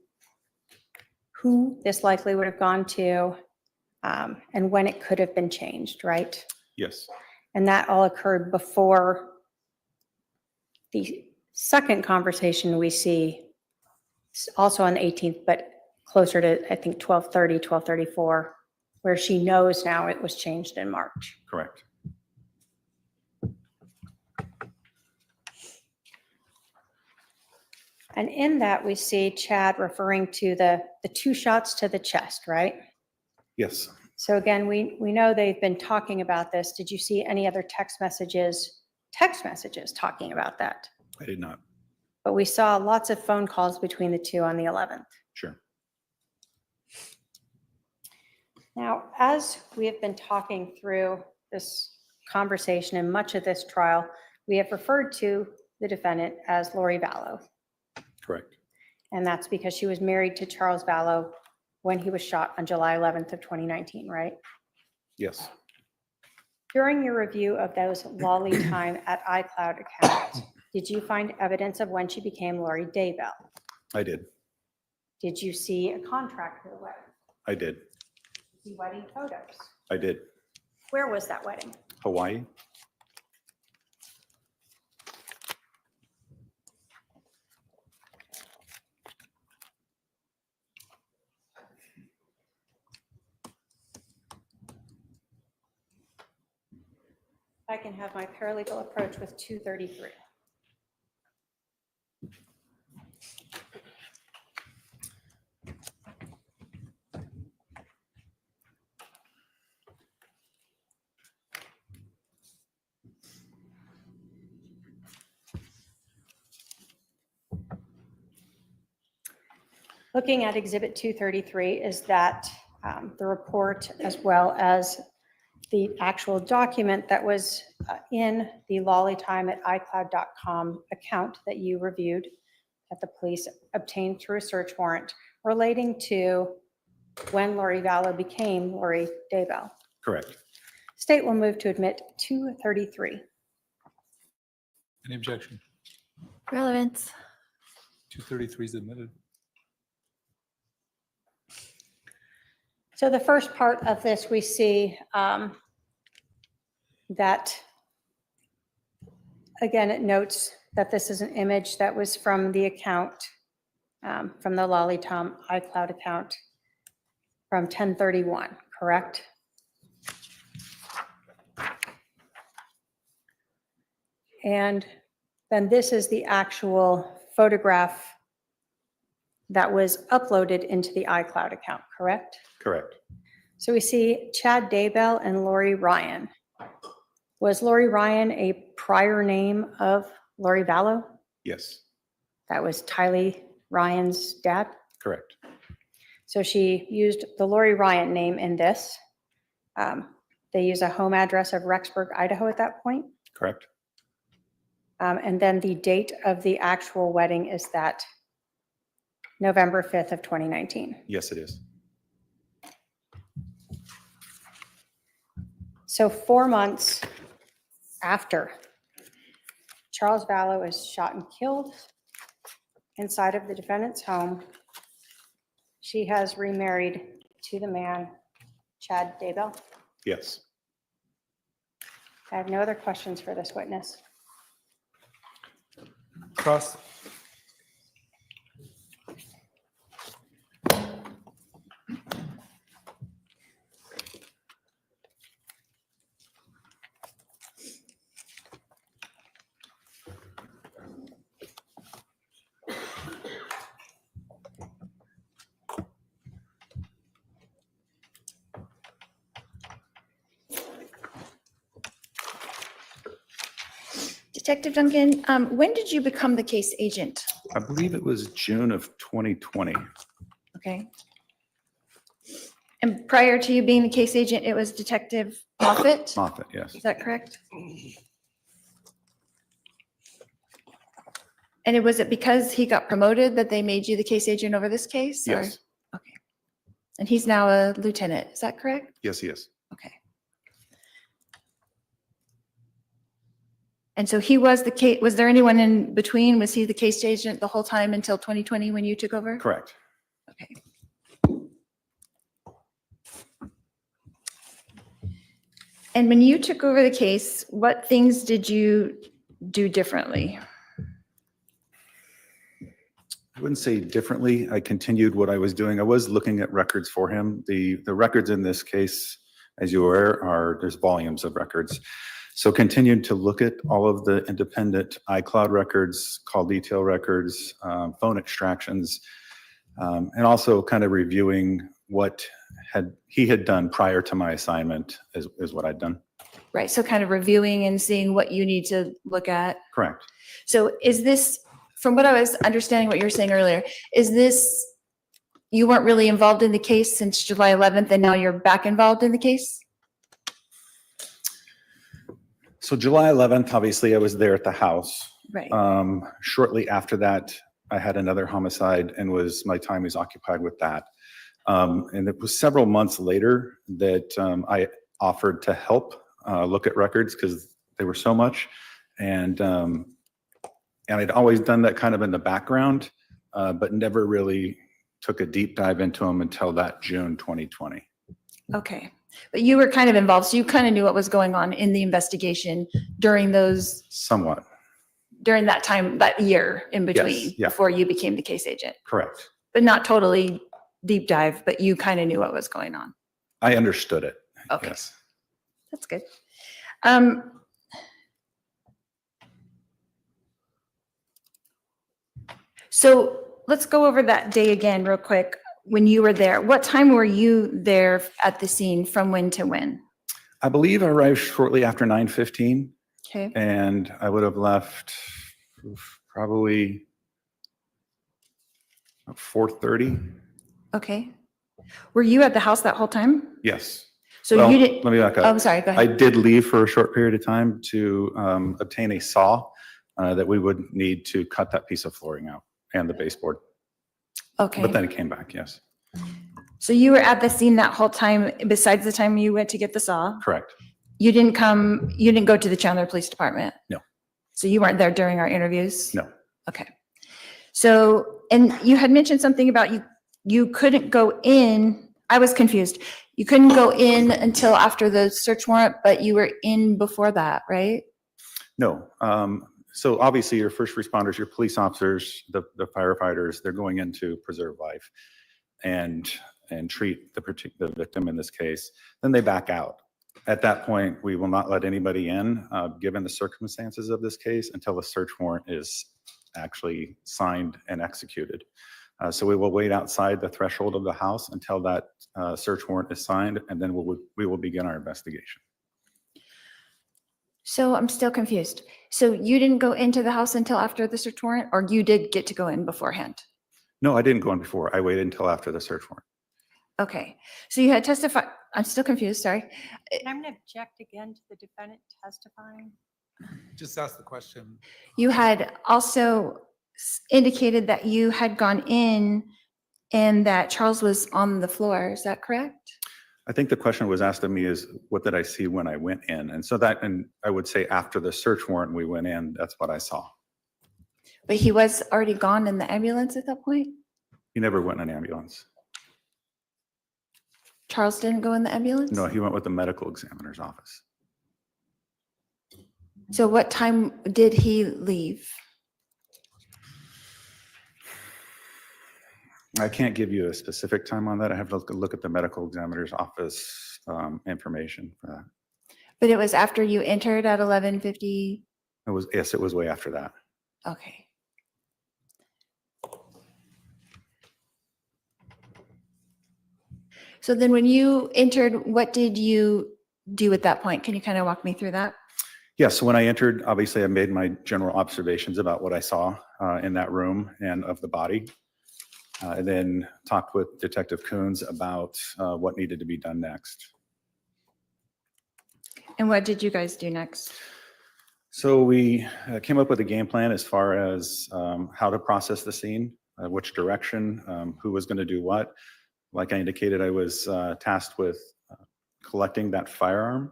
S2: who this likely would have gone to and when it could have been changed, right?
S4: Yes.
S2: And that all occurred before the second conversation we see, also on the 18th, but closer to, I think, 12:30, 12:34, where she knows now it was changed in March.
S4: Correct.
S2: And in that, we see Chad referring to the 2 shots to the chest, right?
S4: Yes.
S2: So again, we know they've been talking about this. Did you see any other text messages talking about that?
S4: I did not.
S2: But we saw lots of phone calls between the 2 on the 11th.
S4: Sure.
S2: Now, as we have been talking through this conversation and much of this trial, we have referred to the defendant as Lori Vallow.
S4: Correct.
S2: And that's because she was married to Charles Vallow when he was shot on July 11th of 2019, right?
S4: Yes.
S2: During your review of those Lolly time at iCloud accounts, did you find evidence of when she became Lori Daybell?
S4: I did.
S2: Did you see a contract for the wedding?
S4: I did.
S2: See wedding photos?
S4: I did.
S2: Where was that wedding?
S4: Hawaii.
S2: I can have my paralegal approach with 233. Looking at Exhibit 233 is that the report as well as the actual document that was in the lollytime@icloud.com account that you reviewed, that the police obtained through a search warrant relating to when Lori Vallow became Lori Daybell.
S4: Correct.
S2: State will move to admit 233.
S5: Any objection?
S3: Relevance.
S5: 233 is admitted.
S2: So the first part of this, we see that, again, it notes that this is an image that was from the account, from the Lollytom iCloud account from 10/31, correct? And then this is the actual photograph that was uploaded into the iCloud account, correct?
S4: Correct.
S2: So we see Chad Daybell and Lori Ryan. Was Lori Ryan a prior name of Lori Vallow?
S4: Yes.
S2: That was Tylee Ryan's dad?
S4: Correct.
S2: So she used the Lori Ryan name in this. They use a home address of Rexburg, Idaho at that point.
S4: Correct.
S2: And then the date of the actual wedding is that November 5th of 2019.
S4: Yes, it is.
S2: So 4 months after Charles Vallow is shot and killed inside of the defendant's home, she has remarried to the man, Chad Daybell.
S4: Yes.
S2: I have no other questions for this witness.
S1: Cross.
S3: Detective Duncan, when did you become the case agent?
S4: I believe it was June of 2020.
S3: Okay. And prior to you being the case agent, it was Detective Moffett?
S4: Moffett, yes.
S3: Is that correct? And was it because he got promoted that they made you the case agent over this case? or-
S4: Yes.
S3: Okay. And he's now a lieutenant, is that correct?
S4: Yes, he is.
S3: Okay. And so he was the case, was there anyone in between? Was he the case agent the whole time until 2020 when you took over?
S4: Correct.
S3: Okay. And when you took over the case, what things did you do differently?
S4: I wouldn't say differently. I continued what I was doing. I was looking at records for him. The records in this case, as you are, there's volumes of records. So continued to look at all of the independent iCloud records, call detail records, phone extractions, and also kind of reviewing what he had done prior to my assignment is what I'd done.
S3: Right, so kind of reviewing and seeing what you need to look at.
S4: Correct.
S3: So is this, from what I was understanding what you were saying earlier, is this, you weren't really involved in the case since July 11th and now you're back involved in the case?
S4: So July 11th, obviously I was there at the house.
S3: Right,
S4: Shortly after that, I had another homicide and my time was occupied with that. And it was several months later that I offered to help look at records because they were so much. And I'd always done that kind of in the background, but never really took a deep dive into them until that June 2020.
S3: okay. But you were kind of involved, so you kind of knew what was going on in the investigation during
S4: Somewhat.
S3: during that time, that year in between,
S4: yeah.
S3: before you became the case agent.
S4: Correct.
S3: But not totally deep dive, but you kind of knew what was going on.
S4: I understood it.
S3: Okay.
S4: Yes.
S3: That's good. So let's go over that day again real quick. When you were there, what time were you there at the scene, from when to when?
S4: I believe I arrived shortly after 9:15
S3: Okay,
S4: and I would have left probably 4:30?
S3: Okay. Were you at the house that whole time?
S4: Yes.
S3: So
S4: Well,
S3: you didn't,
S4: let me back
S3: oh,
S4: up.
S3: I'm sorry, go
S4: I
S3: ahead.
S4: did leave for a short period of time to obtain a saw that we would need to cut that piece of flooring out and the baseboard. But
S3: Okay.
S4: then it came back, yes.
S3: So you were at the scene that whole time, besides the time you went to get the saw?
S4: Correct.
S3: You didn't go to the Chandler Police Department?
S4: No.
S3: So you weren't there during our interviews?
S4: No.
S3: Okay. So, and you had mentioned something about you couldn't go in. I was confused. You couldn't go in until after the search warrant, but you were in before that, right?
S4: No. So obviously your first responders, your police officers, the firefighters, they're going in to preserve life and treat the victim in this case. Then they back out. At that point, we will not let anybody in, given the circumstances of this case, until the search warrant is actually signed and executed. So we will wait outside the threshold of the house until that search warrant is signed, and then we will begin our investigation.
S3: So I'm still confused. So you didn't go into the house until after the search warrant, or you did get to go in beforehand?
S4: No, I didn't go in before. I waited until after the search warrant.
S3: Okay. So you had testified, I'm still confused, sorry.
S2: And I'm going to object again to the defendant testifying.
S5: Just ask the question.
S3: You had also indicated that you had gone in and that Charles was on the floor. Is that correct?
S4: I think the question was asked of me is, what did I see when I went in? And so that, and I would say after the search warrant we went in, that's what I saw.
S3: But he was already gone in the ambulance at that point?
S4: He never went in an ambulance.
S3: Charles didn't go in the ambulance?
S4: No, he went with the medical examiner's office.
S3: So what time did he leave?
S4: I can't give you a specific time on that. I have to look at the medical examiner's office information for that.
S3: But it was after you entered at 11:50?
S4: Yes, it was way after that.
S3: Okay. So then when you entered, what did you do at that point? Can you kind of walk me through that?
S4: Yeah, so when I entered, obviously I made my general observations about what I saw in that room and of the body. And then talked with Detective Coons about what needed to be done next.
S3: And what did you guys do next?
S4: So we came up with a game plan as far as how to process the scene, which direction, who was going to do what. Like I indicated, I was tasked with collecting that firearm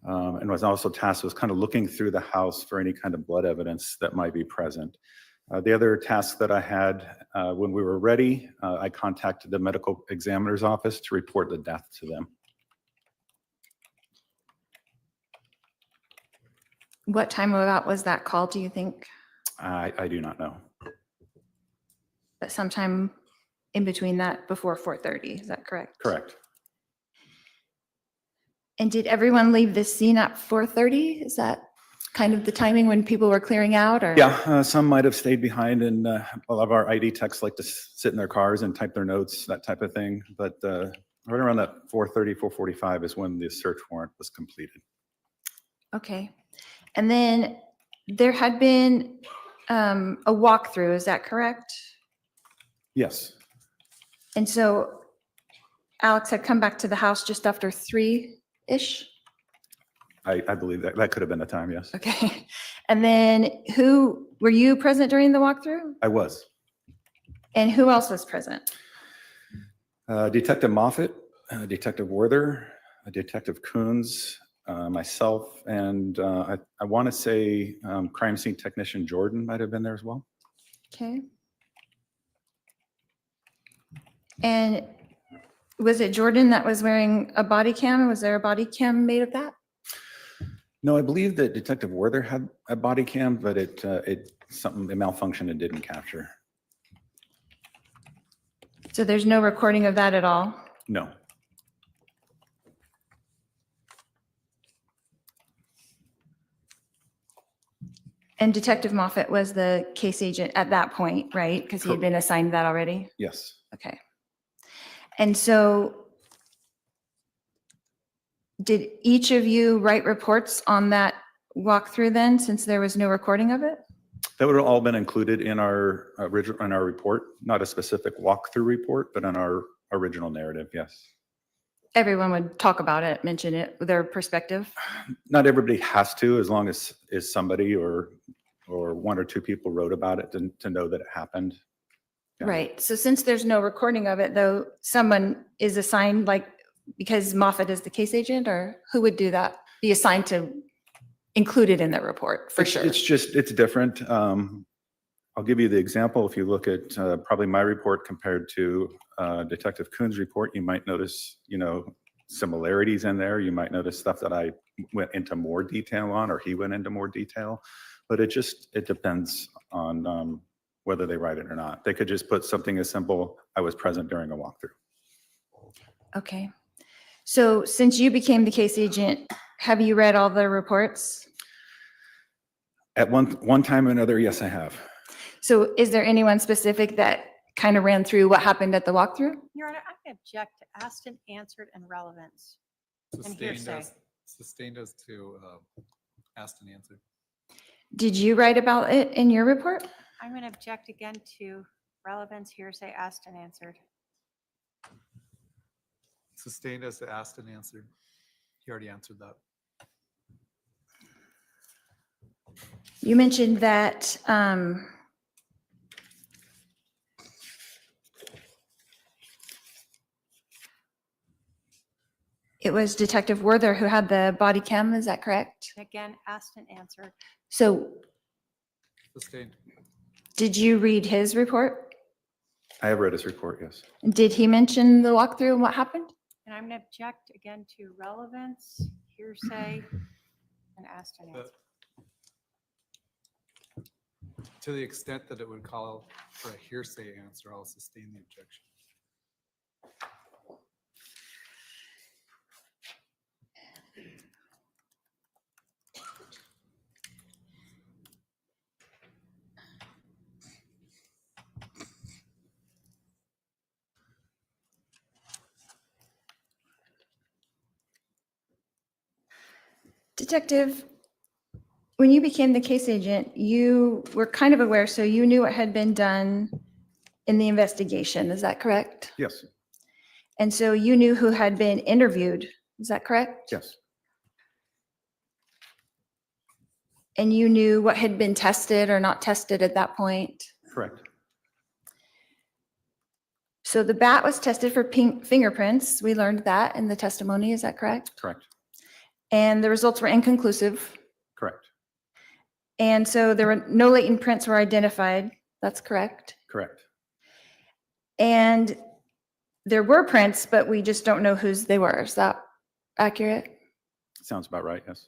S4: and was also tasked with kind of looking through the house for any kind of blood evidence that might be present. The other task that I had when we were ready, I contacted the medical examiner's office to report the death to them.
S3: What time about was that call, do you think?
S4: I do not know.
S3: But sometime in between that, before 4:30, is that correct?
S4: Correct.
S3: And did everyone leave the scene at 4:30? Is that kind of the timing when people were clearing out, or?
S4: Yeah, some might have stayed behind, and a lot of our ID techs like to sit in their cars and type their notes, that type of thing. But right around that 4:30, 4:45 is when the search warrant was completed.
S3: Okay. And then there had been a walkthrough, is that correct?
S4: Yes,
S3: And so Alex had come back to the house just after 3-ish?
S4: I believe that could have been the time, yes.
S3: Okay. And then were you present during the walkthrough?
S4: I was.
S3: And who else was present?
S4: Detective Moffitt, Detective Werther, Detective Coons, myself, and I want to say crime scene technician Jordan might have been there as well.
S3: Okay. And was it Jordan that was wearing a body cam? Was there a body cam made of that?
S4: No, I believe that Detective Werther had a body cam, but it malfunctioned and didn't capture.
S3: So there's no recording of that at all?
S4: No.
S3: And Detective Moffitt was the case agent at that point, right? Because he had been assigned that already?
S4: Yes.
S3: Okay. And so did each of you write reports on that walkthrough then, since there was no recording of it?
S4: That would have all been included in our original, in our report, not a specific walkthrough report, but in our original narrative, yes.
S3: Everyone would talk about it, mention it, their perspective.
S4: Not everybody has to, as long as somebody or one or two people wrote about it to know that it happened. Yeah.
S3: Right. So since there's no recording of it, though, someone is assigned, like, because Moffett is the case agent, or who would do that? Be assigned to include it in the report, for sure.
S4: It's different. I'll give you the example. If you look at probably my report compared to Detective Kuhn's report, you might notice, similarities in there. You might notice stuff that I went into more detail on, or he went into more detail. But it depends on whether they write it or not. They could just put something as simple, I was present during a walkthrough.
S3: Okay. So since you became the case agent, have you read all the reports?
S4: At one time or another, yes, I have.
S3: So is there anyone specific that kind of ran through what happened at the walkthrough?
S2: Your Honor, I object to asked and answered and relevance.
S5: Sustained as to asked and answered.
S3: Did you write about it in your report?
S2: I'm going to object again to relevance, hearsay, asked and answered.
S5: Sustained as to asked and answered. He already answered that.
S3: You mentioned that it was Detective Werther who had the body cam, is that correct?
S2: Again, asked and answered.
S3: So
S5: Sustained.
S3: did you read his report?
S4: I have read his report, yes.
S3: Did he mention the walkthrough and what happened?
S2: And I'm going to object again to relevance, hearsay, and asked and answered.
S5: To the extent that it would call for a hearsay answer, I'll sustain the objection.
S3: Detective, when you became the case agent, you were kind of aware, so you knew what had been done in the investigation, is that correct?
S4: Yes,
S3: And so you knew who had been interviewed, is that correct?
S4: yes,
S3: And you knew what had been tested or not tested at that point?
S4: correct.
S3: So the bat was tested for fingerprints. We learned that in the testimony, is that correct?
S4: Correct.
S3: And the results were inconclusive.
S4: Correct.
S3: And so there were no latent prints were identified. That's correct.
S4: Correct.
S3: And there were prints, but we just don't know whose they were. Is that accurate?
S4: Sounds about right, yes.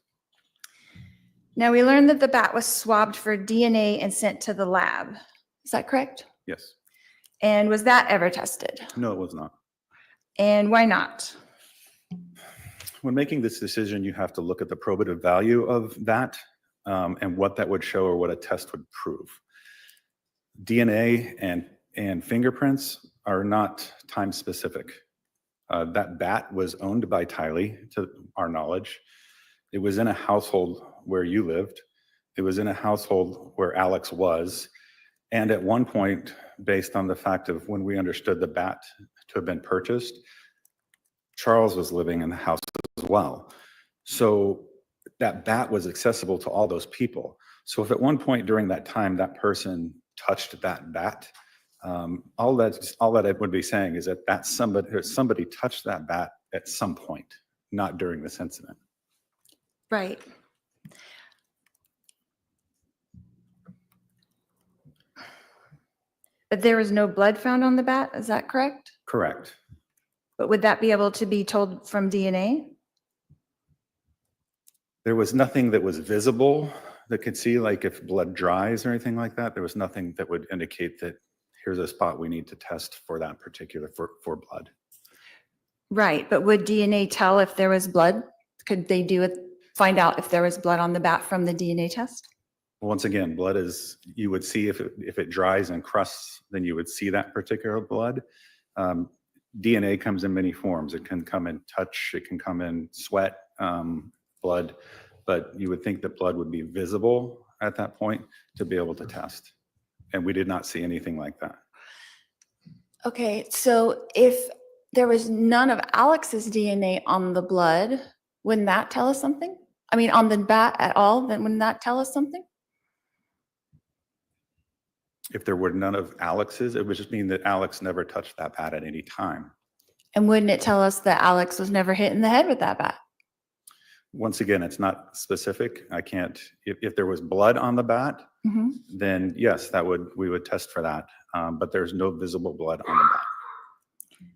S3: Now, we learned that the bat was swabbed for DNA and sent to the lab. Is that correct?
S4: Yes.
S3: And was that ever tested?
S4: No, it was not.
S3: And why not?
S4: When making this decision, you have to look at the probative value of that and what that would show or what a test would prove. DNA and fingerprints are not time specific. That bat was owned by Tylee, to our knowledge. It was in a household where you lived. It was in a household where Alex was. And at one point, based on the fact of when we understood the bat to have been purchased, Charles was living in the house as well. So that bat was accessible to all those people. So if at one point during that time, that person touched that bat, all that I would be saying is that somebody touched that bat at some point, not during this incident.
S3: Right. But there was no blood found on the bat, is that correct?
S4: Correct.
S3: But would that be able to be told from DNA?
S4: There was nothing that was visible that could see, like if blood dries or anything like that. There was nothing that would indicate that here's a spot we need to test for that particular, for blood.
S3: Right, but would DNA tell if there was blood? Could they find out if there was blood on the bat from the DNA test?
S4: Once again, blood is, you would see if it dries and crusts, then you would see that particular blood. DNA comes in many forms. It can come in touch, it can come in sweat, blood, but you would think that blood would be visible at that point to be able to test. And we did not see anything like that.
S3: Okay, so if there was none of Alex's DNA on the blood, wouldn't that tell us something? I mean, on the bat at all, then wouldn't that tell us something?
S4: If there were none of Alex's, it would just mean that Alex never touched that bat at any time.
S3: And wouldn't it tell us that Alex was never hit in the head with that bat?
S4: Once again, it's not specific. I can't, if there was blood on the bat,
S3: Mhm.
S4: then yes, we would test for that. But there's no visible blood on the bat.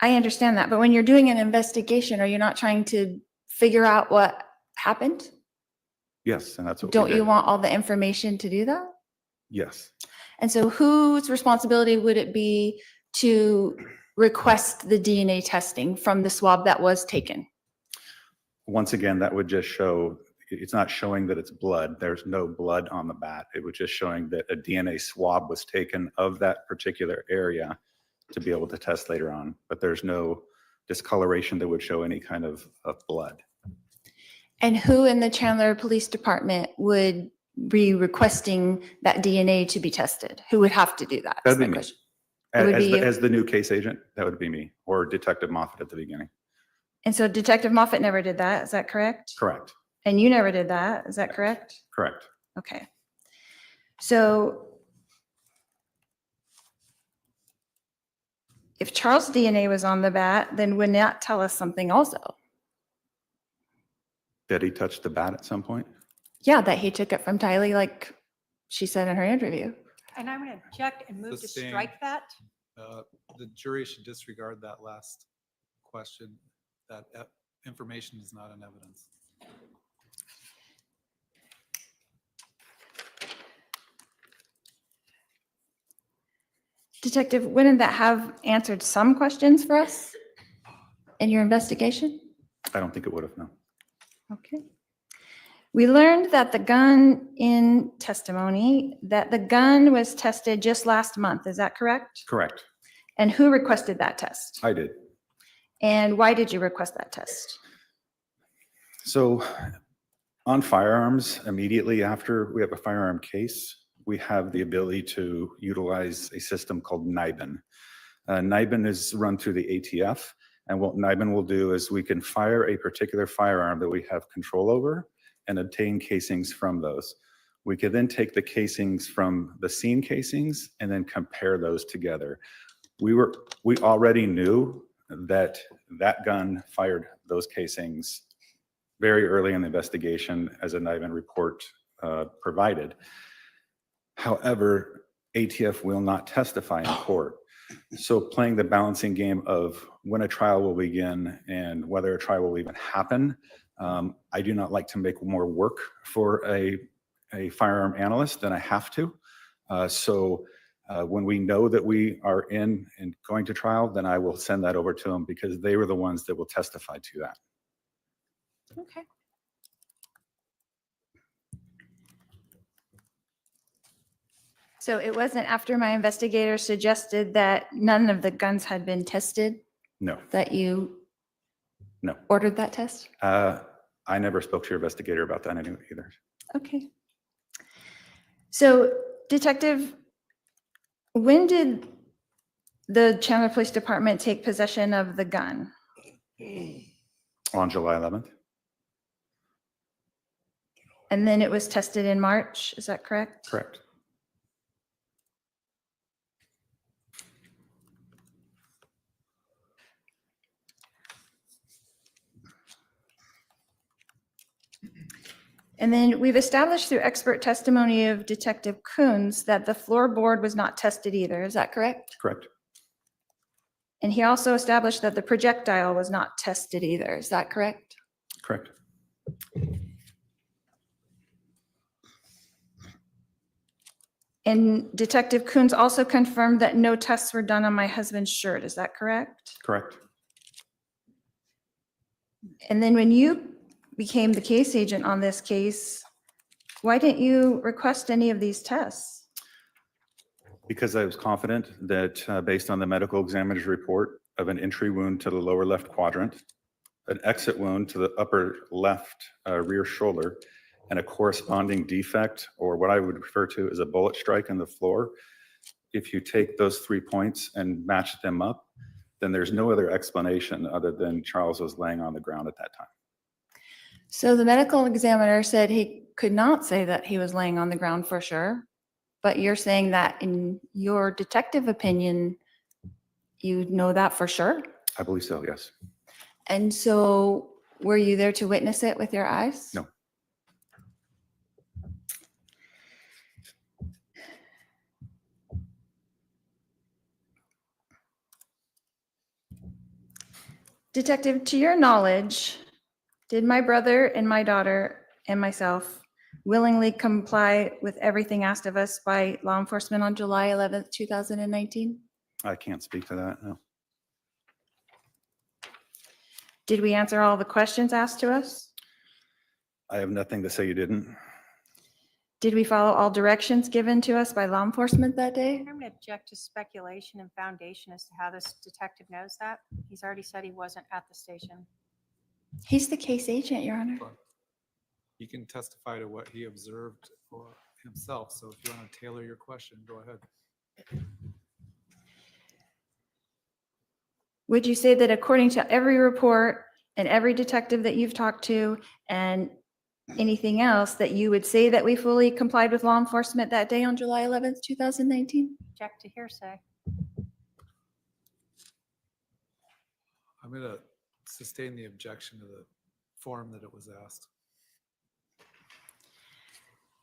S3: I understand that, but when you're doing an investigation, are you not trying to figure out what happened?
S4: Yes, and that's what we
S3: Don't
S4: did.
S3: you want all the information to do that?
S4: Yes.
S3: And so whose responsibility would it be to request the DNA testing from the swab that was taken?
S4: Once again, that would just show, it's not showing that it's blood. There's no blood on the bat. It was just showing that a DNA swab was taken of that particular area to be able to test later on. But there's no discoloration that would show any kind of blood.
S3: And who in the Chandler Police Department would be requesting that DNA to be tested? Who would have to do that? is
S4: That'd be
S3: my
S4: me.
S3: question. It would
S4: As
S3: be
S4: the,
S3: you?
S4: as the new case agent, that would be me, or Detective Moffat at the beginning.
S3: And so Detective Moffat never did that, is that correct?
S4: Correct.
S3: And you never did that, is that correct?
S4: Correct.
S3: Okay. So if Charles' DNA was on the bat, then wouldn't that tell us something also?
S4: Did he touch the bat at some point?
S3: Yeah, that he took it from Tylee, like she said in her interview.
S2: And I'm going to object and move to
S5: Sustained.
S2: strike that.
S5: The jury should disregard that last question. That information is not in evidence.
S3: Detective, wouldn't that have answered some questions for us in your investigation?
S4: I don't think it would have, no.
S3: Okay. We learned that the gun in testimony, that the gun was tested just last month. Is that correct?
S4: Correct.
S3: And who requested that test?
S4: I did.
S3: And why did you request that test?
S4: So on firearms, immediately after we have a firearm case, we have the ability to utilize a system called NIBIN. NIBIN is run through the ATF. And what NIBIN will do is we can fire a particular firearm that we have control over and obtain casings from those. We can then take the casings from the scene casings and then compare those together. We already knew that that gun fired those casings very early in the investigation, as a NIBIN report provided. However, ATF will not testify in court. So playing the balancing game of when a trial will begin and whether a trial will even happen, I do not like to make more work for a firearm analyst than I have to. When we know that we are in and going to trial, then I will send that over to them because they were the ones that will testify to that.
S3: Okay. So it wasn't after my investigator suggested that none of the guns had been tested
S4: No,
S3: that you
S4: no.
S3: ordered that test?
S4: I never spoke to your investigator about that either.
S3: Okay. So Detective, when did the Chandler Police Department take possession of the gun?
S4: On July 11th?
S3: And then it was tested in March, is that correct?
S4: Correct.
S3: And then we've established through expert testimony of Detective Coons that the floorboard was not tested either, is that correct?
S4: Correct.
S3: And he also established that the projectile was not tested either, is that correct?
S4: Correct.
S3: And Detective Coons also confirmed that no tests were done on my husband's shirt, is that correct?
S4: Correct.
S3: And then when you became the case agent on this case, why didn't you request any of these tests?
S4: Because I was confident that based on the medical examiner's report of an entry wound to the lower left quadrant, an exit wound to the upper left rear shoulder, and a corresponding defect, or what I would refer to as a bullet strike in the floor. If you take those 3 points and match them up, then there's no other explanation other than Charles was laying on the ground at that time.
S3: So the medical examiner said he could not say that he was laying on the ground for sure, but you're saying that in your detective opinion, you know that for sure?
S4: I believe so, yes.
S3: And so were you there to witness it with your eyes?
S4: No.
S3: Detective, to your knowledge, did my brother and my daughter and myself willingly comply with everything asked of us by law enforcement on July 11th, 2019?
S4: I can't speak to that, no.
S3: Did we answer all the questions asked to us?
S4: I have nothing to say you didn't.
S3: Did we follow all directions given to us by law enforcement that day?
S2: I'm going to object to speculation and foundation as to how this detective knows that. He's already said he wasn't at the station.
S3: He's the case agent, Your Honor.
S5: He can testify to what he observed for himself. So if you want to tailor your question, go ahead.
S3: Would you say that according to every report and every detective that you've talked to and anything else, that you would say that we fully complied with law enforcement that day on July 11th, 2019?
S2: Object to hearsay.
S5: I'm going to sustain the objection to the form that it was asked.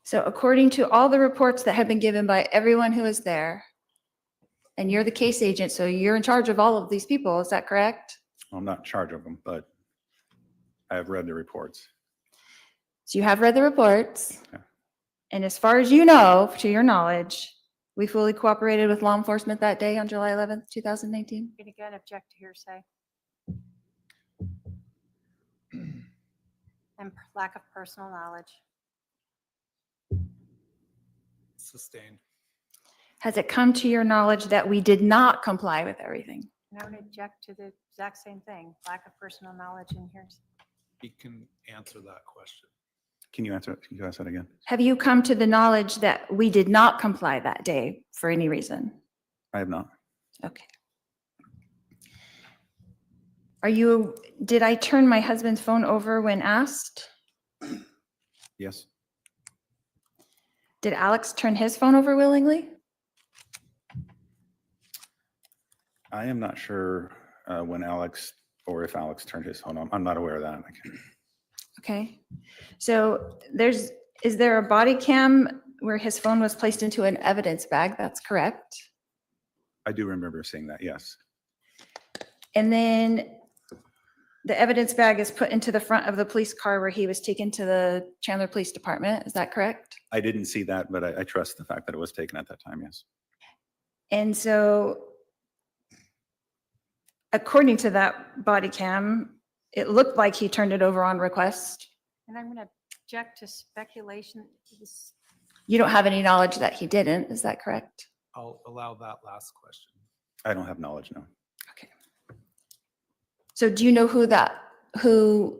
S3: So according to all the reports that have been given by everyone who was there, and you're the case agent, so you're in charge of all of these people, is that correct?
S4: I'm not in charge of them, but I have read the reports.
S3: So you have read the reports.
S4: Yeah.
S3: And as far as you know, to your knowledge, we fully cooperated with law enforcement that day on July 11th, 2019?
S2: And again, object to hearsay. And lack of personal knowledge.
S5: Sustained.
S3: Has it come to your knowledge that we did not comply with everything?
S2: And I would object to the exact same thing, lack of personal knowledge and hearsay.
S5: He can answer that question.
S4: Can you answer that again?
S3: Have you come to the knowledge that we did not comply that day for any reason?
S4: I have not.
S3: Okay. Did I turn my husband's phone over when asked?
S4: Yes.
S3: Did Alex turn his phone over willingly?
S4: I am not sure when Alex, or if Alex turned his phone on. I'm not aware of that.
S3: Okay. So is there a body cam where his phone was placed into an evidence bag? That's correct.
S4: I do remember seeing that, yes.
S3: And then the evidence bag is put into the front of the police car where he was taken to the Chandler Police Department. Is that correct?
S4: I didn't see that, but I trust the fact that it was taken at that time, yes.
S3: And so according to that body cam, it looked like he turned it over on request.
S2: And I'm going to object to speculation.
S3: You don't have any knowledge that he didn't, is that correct?
S5: I'll allow that last question.
S4: I don't have knowledge, no.
S3: Okay. So do you know who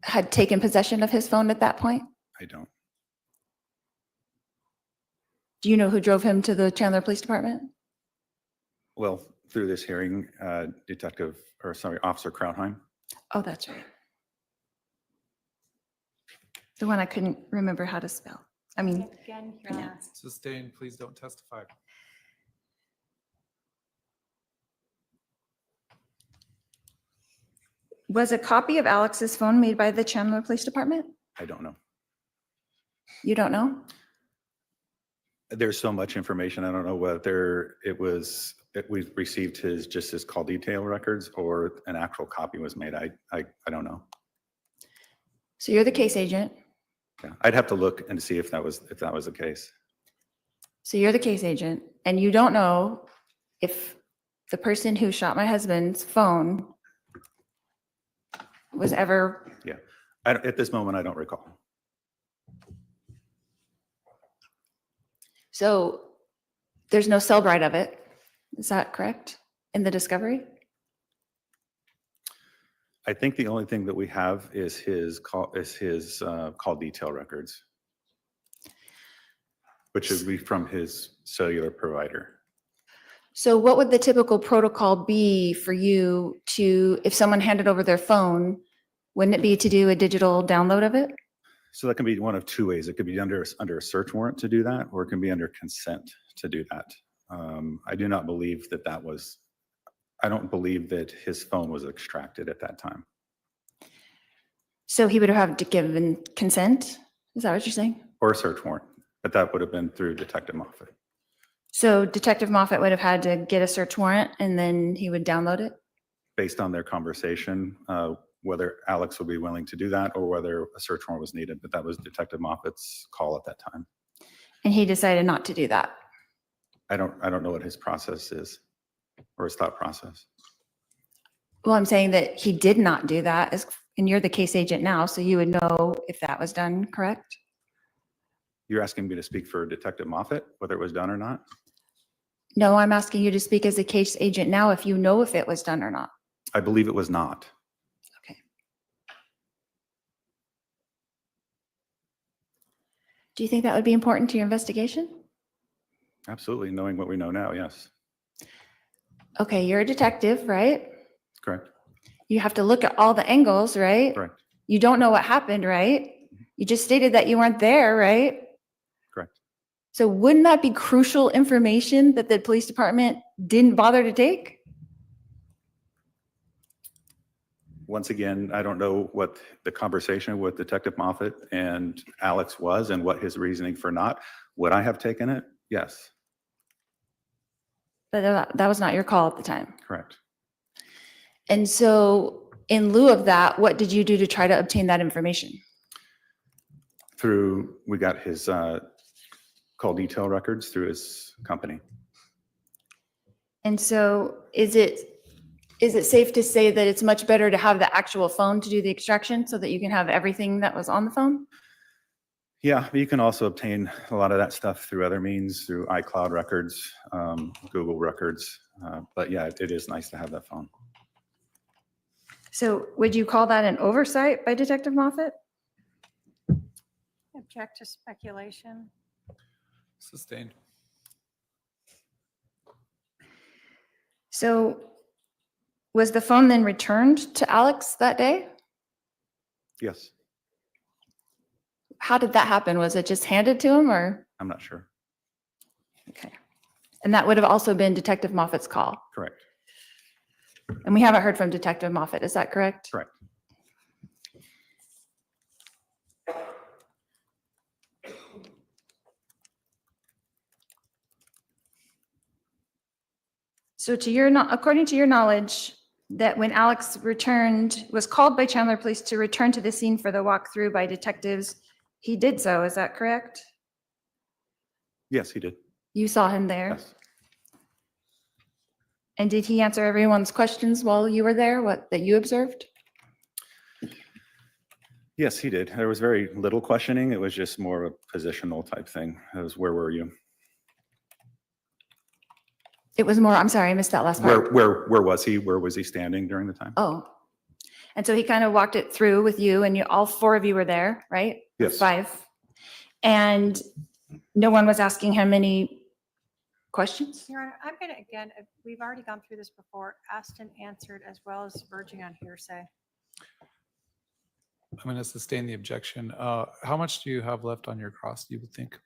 S3: had taken possession of his phone at that point?
S4: I don't.
S3: Do you know who drove him to the Chandler Police Department?
S4: Well, through this hearing, Officer Krautheim.
S3: Oh, that's right. The one I couldn't remember how to spell. I mean,
S2: Again, Your Honor.
S3: pronounce.
S5: Sustained, please don't testify.
S3: Was a copy of Alex's phone made by the Chandler Police Department?
S4: I don't know.
S3: You don't know?
S4: There's so much information. I don't know whether we received his call detail records or an actual copy was made. I don't know.
S3: So you're the case agent.
S4: Yeah. I'd have to look and see if that was the case.
S3: So you're the case agent, and you don't know if the person who shot my husband's phone was ever.
S4: Yeah. At this moment, I don't recall.
S3: So there's no Cellbrite of it. Is that correct? In the discovery?
S4: I think the only thing that we have is his call detail records, which would be from his cellular provider.
S3: So what would the typical protocol be for you to, if someone handed over their phone, wouldn't it be to do a digital download of it?
S4: So that can be one of two ways. It could be under a search warrant to do that, or it can be under consent to do that. I do not believe that was, I don't believe that his phone was extracted at that time.
S3: So he would have to give consent? Is that what you're saying?
S4: Or a search warrant, but that would have been through Detective Moffett.
S3: So Detective Moffett would have had to get a search warrant and then he would download it?
S4: Based on their conversation, whether Alex would be willing to do that or whether a search warrant was needed, but that was Detective Moffett's call at that time.
S3: And he decided not to do that?
S4: I don't know what his process is or his thought process.
S3: Well, I'm saying that he did not do that, and you're the case agent now, so you would know if that was done, correct?
S4: You're asking me to speak for Detective Moffett, whether it was done or not?
S3: No, I'm asking you to speak as a case agent now if you know if it was done or not.
S4: I believe it was not.
S3: Okay. Do you think that would be important to your investigation?
S4: Absolutely, knowing what we know now, yes.
S3: Okay, you're a detective, right?
S4: Correct.
S3: You have to look at all the angles, right?
S4: Correct.
S3: You don't know what happened, right? You just stated that you weren't there, right?
S4: Correct.
S3: So wouldn't that be crucial information that the police department didn't bother to take?
S4: Once again, I don't know what the conversation with Detective Moffett and Alex was and what his reasoning for not. Would I have taken it? Yes.
S3: But that was not your call at the time.
S4: Correct.
S3: And so in lieu of that, what did you do to try to obtain that information?
S4: We got his call detail records through his company.
S3: And so is it safe to say that it's much better to have the actual phone to do the extraction so that you can have everything that was on the phone?
S4: Yeah, but you can also obtain a lot of that stuff through other means, through iCloud records, Google records. But yeah, it is nice to have that phone.
S3: So would you call that an oversight by Detective Moffett?
S2: Object to speculation.
S5: Sustained.
S3: So was the phone then returned to Alex that day?
S4: Yes,
S3: How did that happen? Was it just handed to him or?
S4: I'm not sure.
S3: Okay. And that would have also been Detective Moffett's call.
S4: Correct.
S3: And we haven't heard from Detective Moffett. Is that correct?
S4: Correct.
S3: So according to your knowledge, that when Alex was called by Chandler Police to return to the scene for the walkthrough by detectives, he did so. Is that correct?
S4: Yes, he did.
S3: You saw him there?
S4: Yes.
S3: And did he answer everyone's questions while you were there, that you observed?
S4: Yes, he did. There was very little questioning. It was just more of a positional type thing. It was, where were you?
S3: It was more, I'm sorry, I missed that last part.
S4: Where was he? Where was he standing during the time?
S3: Oh. And so he kind of walked it through with you and all four of you were there, right?
S4: Yes.
S3: 5. And no one was asking him any questions?
S2: Your Honor, I'm going to, again, we've already gone through this before, asked and answered, as well as verging on hearsay.
S5: I'm going to sustain the objection. How much do you have left on your cross, you would think?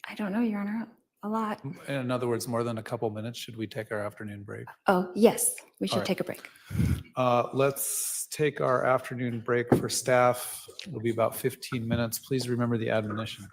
S3: I don't know, Your Honor, a lot.
S5: In other words, more than a couple minutes, should we take our afternoon break?
S3: Oh, yes, we
S5: All
S3: should
S5: right.
S3: take a break.
S5: Let's take our afternoon break for staff. It'll be about 15 minutes. Please remember the admonition.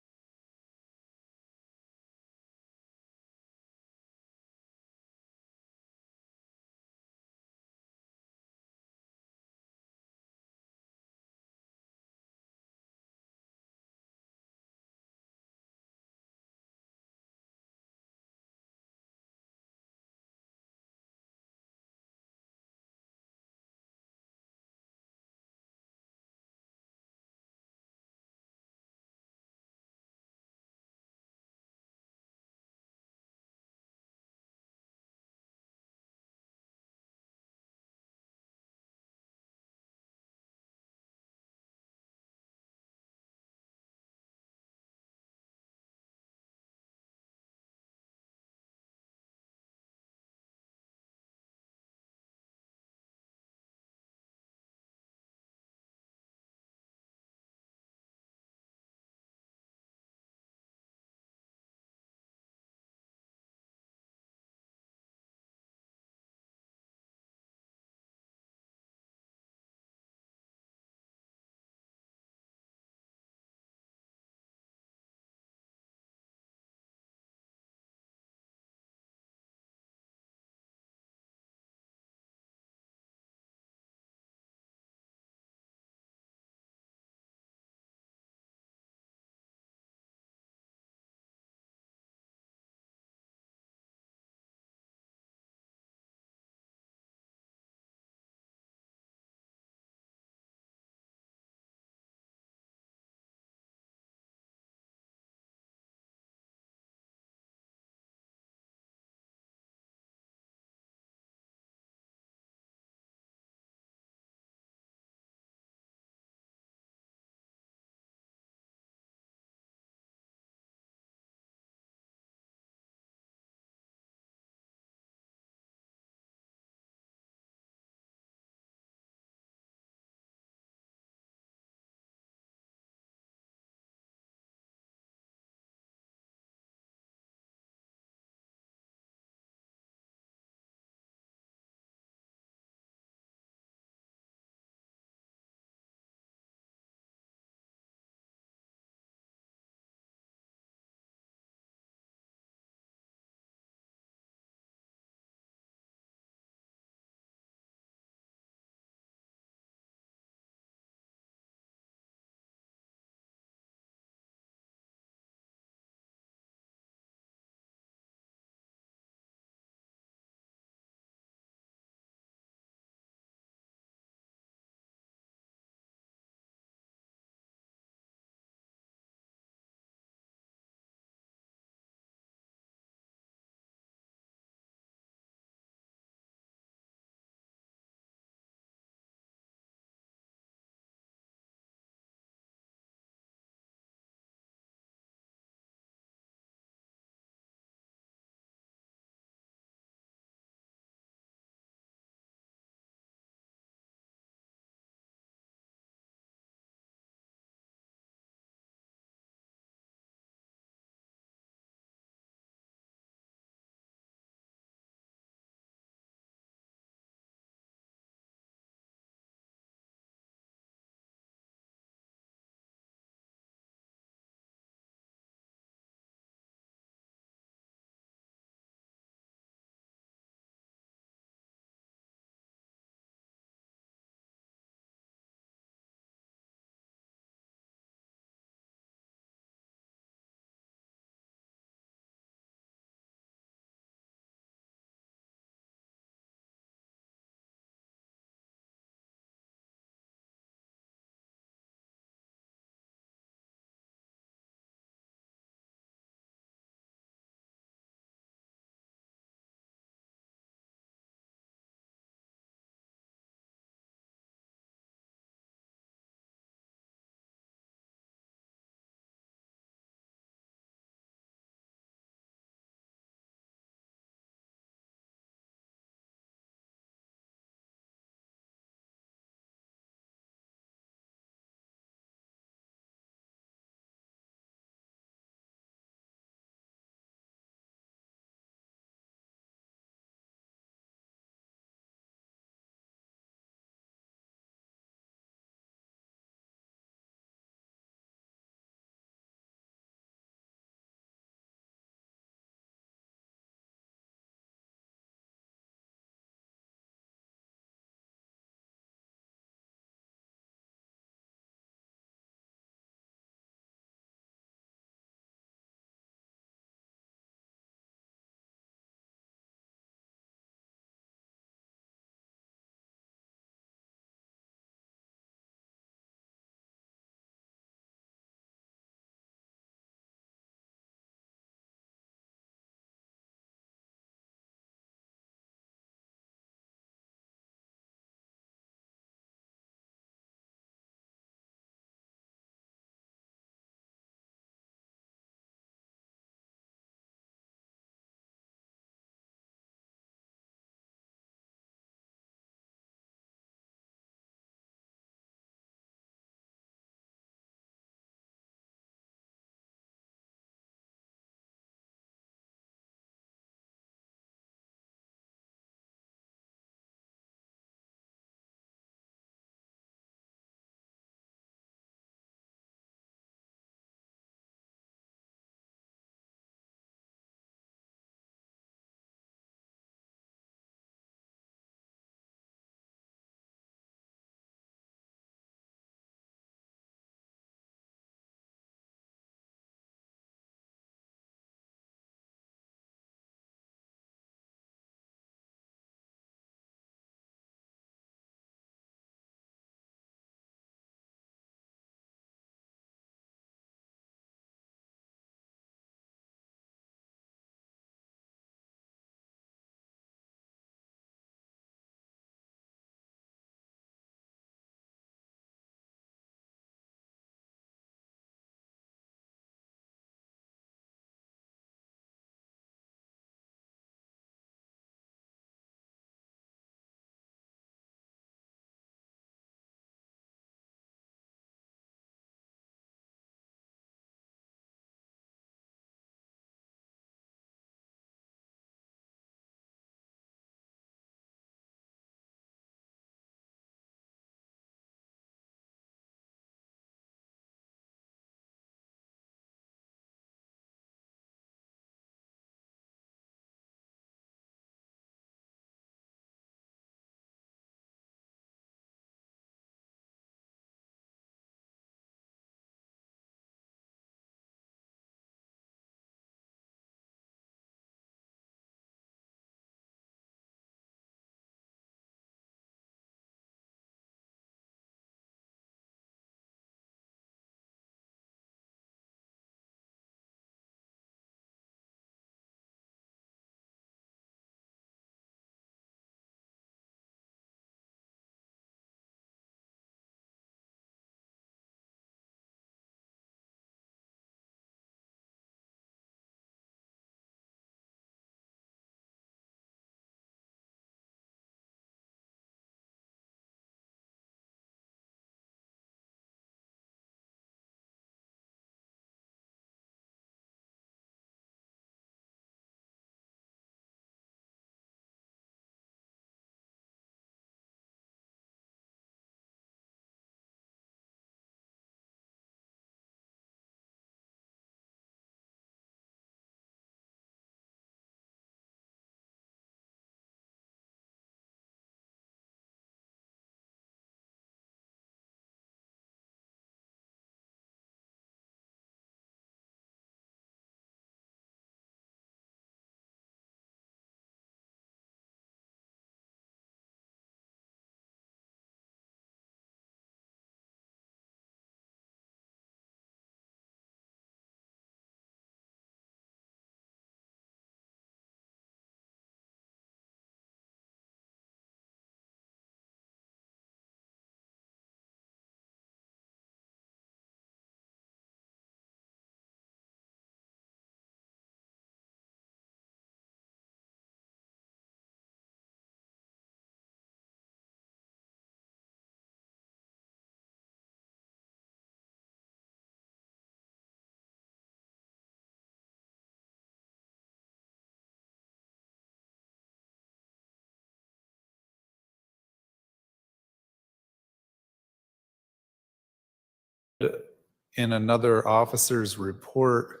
S5: in another officer's report,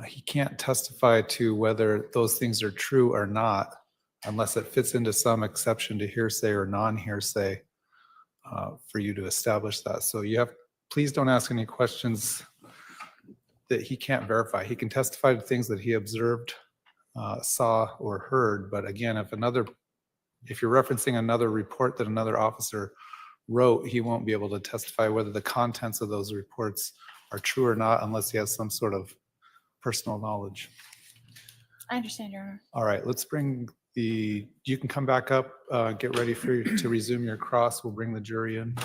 S5: he can't testify to whether those things are true or not unless it fits into some exception to hearsay or non-hearsay for you to establish that. So please don't ask any questions that he can't verify. He can testify to things that he observed, saw, or heard. But again, if you're referencing another report that another officer wrote, he won't be able to testify whether the contents of those reports are true or not unless he has some sort of personal knowledge.
S3: I understand, Your Honor.
S5: All right, you can come back up, get ready to resume your cross. We'll bring the jury in.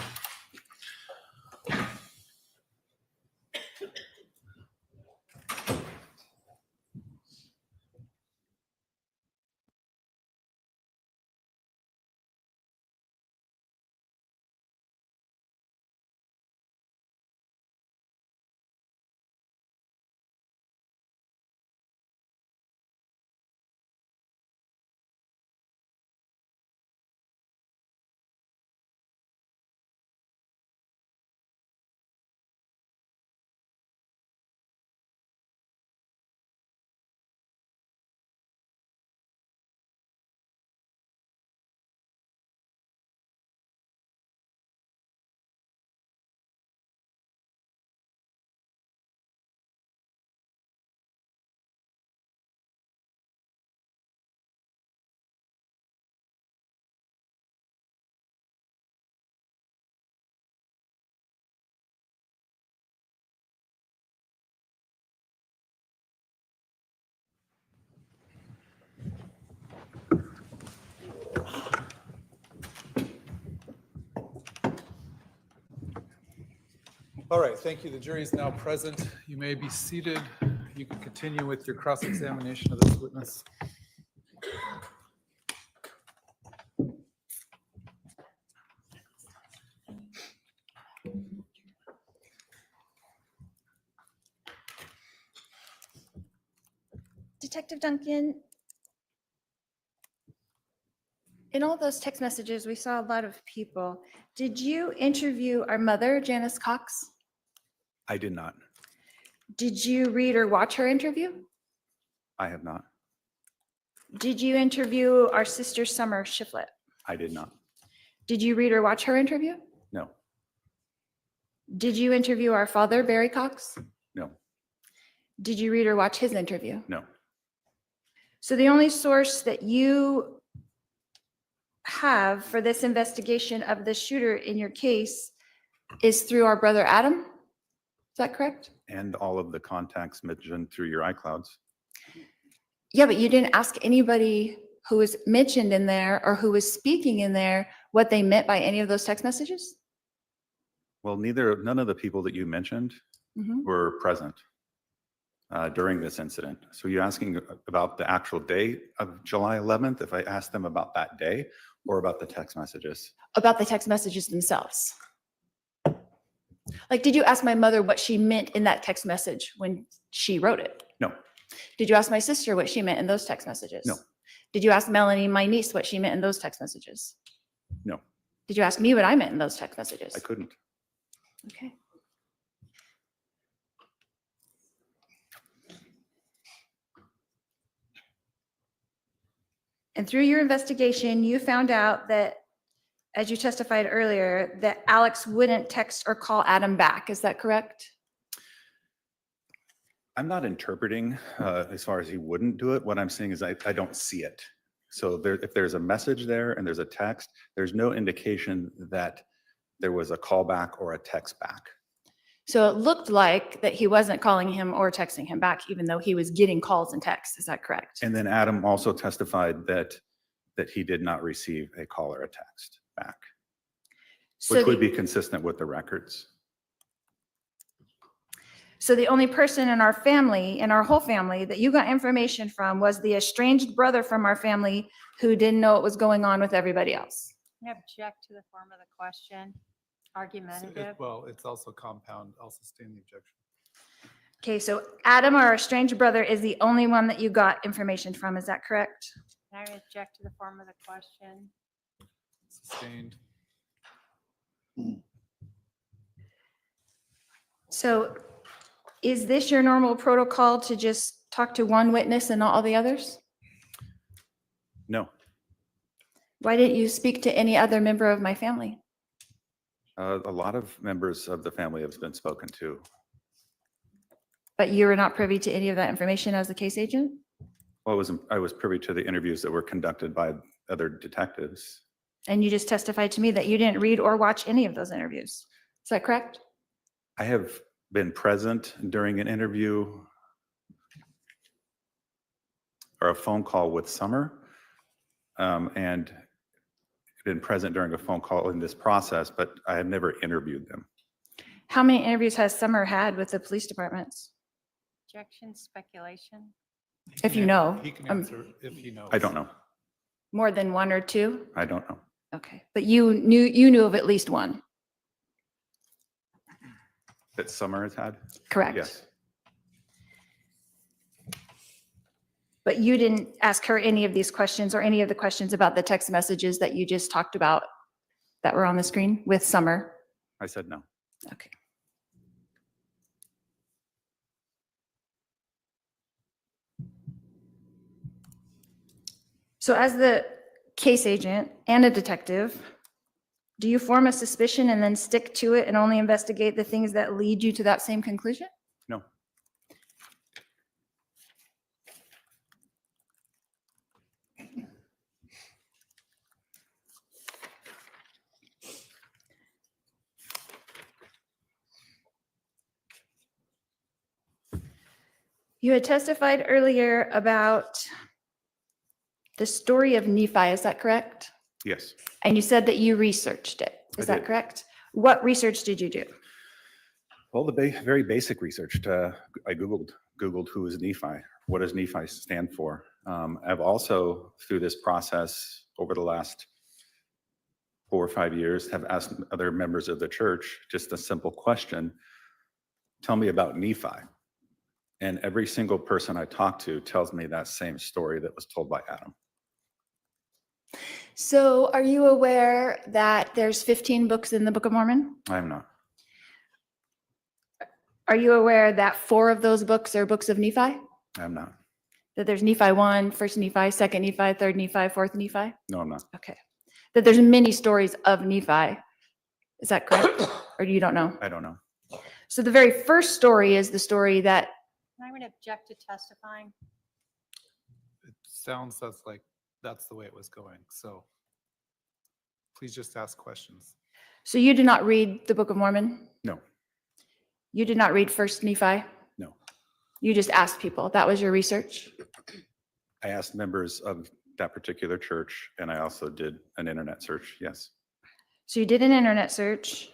S5: All right, thank you. The jury is now present. You may be seated. You can continue with your cross-examination of this witness.
S3: Detective Duncan, in all those text messages, we saw a lot of people. Did you interview our mother, Janice Cox?
S4: I did not.
S3: Did you read or watch her interview?
S4: I have not.
S3: Did you interview our sister, Summer Shiflett?
S4: I did not.
S3: Did you read or watch her interview?
S4: No.
S3: Did you interview our father, Barry Cox?
S4: No.
S3: Did you read or watch his interview?
S4: No.
S3: So the only source that you have for this investigation of the shooter in your case is through our brother Adam? Is that correct?
S4: And all of the contacts mentioned through your iClouds.
S3: Yeah, but you didn't ask anybody who was mentioned in there or who was speaking in there what they meant by any of those text messages?
S4: Well, none of the people that you mentioned
S3: Mhm.
S4: were present during this incident. So you're asking about the actual day of July 11th, if I asked them about that day or about the text messages?
S3: About the text messages themselves. Like, did you ask my mother what she meant in that text message when she wrote it?
S4: No.
S3: Did you ask my sister what she meant in those text messages?
S4: No.
S3: Did you ask Melanie, my niece, what she meant in those text messages?
S4: No.
S3: Did you ask me what I meant in those text messages?
S4: I couldn't.
S3: Okay. And through your investigation, you found out that, as you testified earlier, that Alex wouldn't text or call Adam back. Is that correct?
S4: I'm not interpreting as far as he wouldn't do it. What I'm saying is I don't see it. So if there's a message there and there's a text, there's no indication that there was a call back or a text back.
S3: So it looked like that he wasn't calling him or texting him back, even though he was getting calls and texts. Is that correct?
S4: And then Adam also testified that he did not receive a call or a text back,
S3: So
S4: which would
S3: the-
S4: be consistent with the records.
S3: So the only person in our family, in our whole family, that you got information from was the estranged brother from our family who didn't know what was going on with everybody else.
S6: I object to the form of the question. Argumentative.
S5: Well, it's also compound. I'll sustain the objection.
S3: Okay, so Adam, our estranged brother, is the only one that you got information from. Is that correct?
S6: I object to the form of the question.
S5: Sustained.
S3: So is this your normal protocol to just talk to one witness and not all the others?
S4: No,
S3: Why didn't you speak to any other member of my family?
S4: a lot of members of the family have been spoken to.
S3: But you were not privy to any of that information as the case agent?
S4: Well, I was privy to the interviews that were conducted by other detectives.
S3: And you just testified to me that you didn't read or watch any of those interviews. Is that correct?
S4: I have been present during an interview or a phone call with Summer, and been present during a phone call in this process, but I have never interviewed them.
S3: How many interviews has Summer had with the police departments?
S6: Objection, speculation.
S3: If you know.
S5: He can answer if he knows.
S4: I don't know.
S3: More than one or two?
S4: I don't know.
S3: Okay, but you knew of at least one,
S4: That Summer has had?
S3: correct?
S4: Yes.
S3: But you didn't ask her any of these questions or any of the questions about the text messages that you just talked about that were on the screen with Summer?
S4: I said no.
S3: Okay. So as the case agent and a detective, do you form a suspicion and then stick to it and only investigate the things that lead you to that same conclusion?
S4: No.
S3: You had testified earlier about the story of Nephi, is that correct?
S4: Yes.
S3: And you said that you researched it, is
S4: I
S3: that
S4: did.
S3: correct? What research did you do?
S4: Well, the very basic research. I Googled who is Nephi. What does Nephi stand for? I've also, through this process over the last 4 or 5 years, have asked other members of the church just a simple question. Tell me about Nephi. And every single person I talk to tells me that same story that was told by Adam.
S3: So are you aware that there's 15 books in the Book of Mormon?
S4: I am not.
S3: Are you aware that 4 of those books are books of Nephi?
S4: I am not.
S3: That there's Nephi 1, 1st Nephi, 2nd Nephi, 3rd Nephi, 4th Nephi?
S4: No, I'm not.
S3: Okay. That there's many stories of Nephi. Is that correct? Or you don't know?
S4: I don't know.
S3: So the very first story is the story that,
S6: I'm going to object to testifying.
S5: It sounds that's the way it was going. So please just ask questions.
S3: so you did not read the Book of Mormon?
S4: No.
S3: You did not read 1st Nephi?
S4: No.
S3: You just asked people. That was your research?
S4: I asked members of that particular church, and I also did an internet search. Yes.
S3: So you did an internet search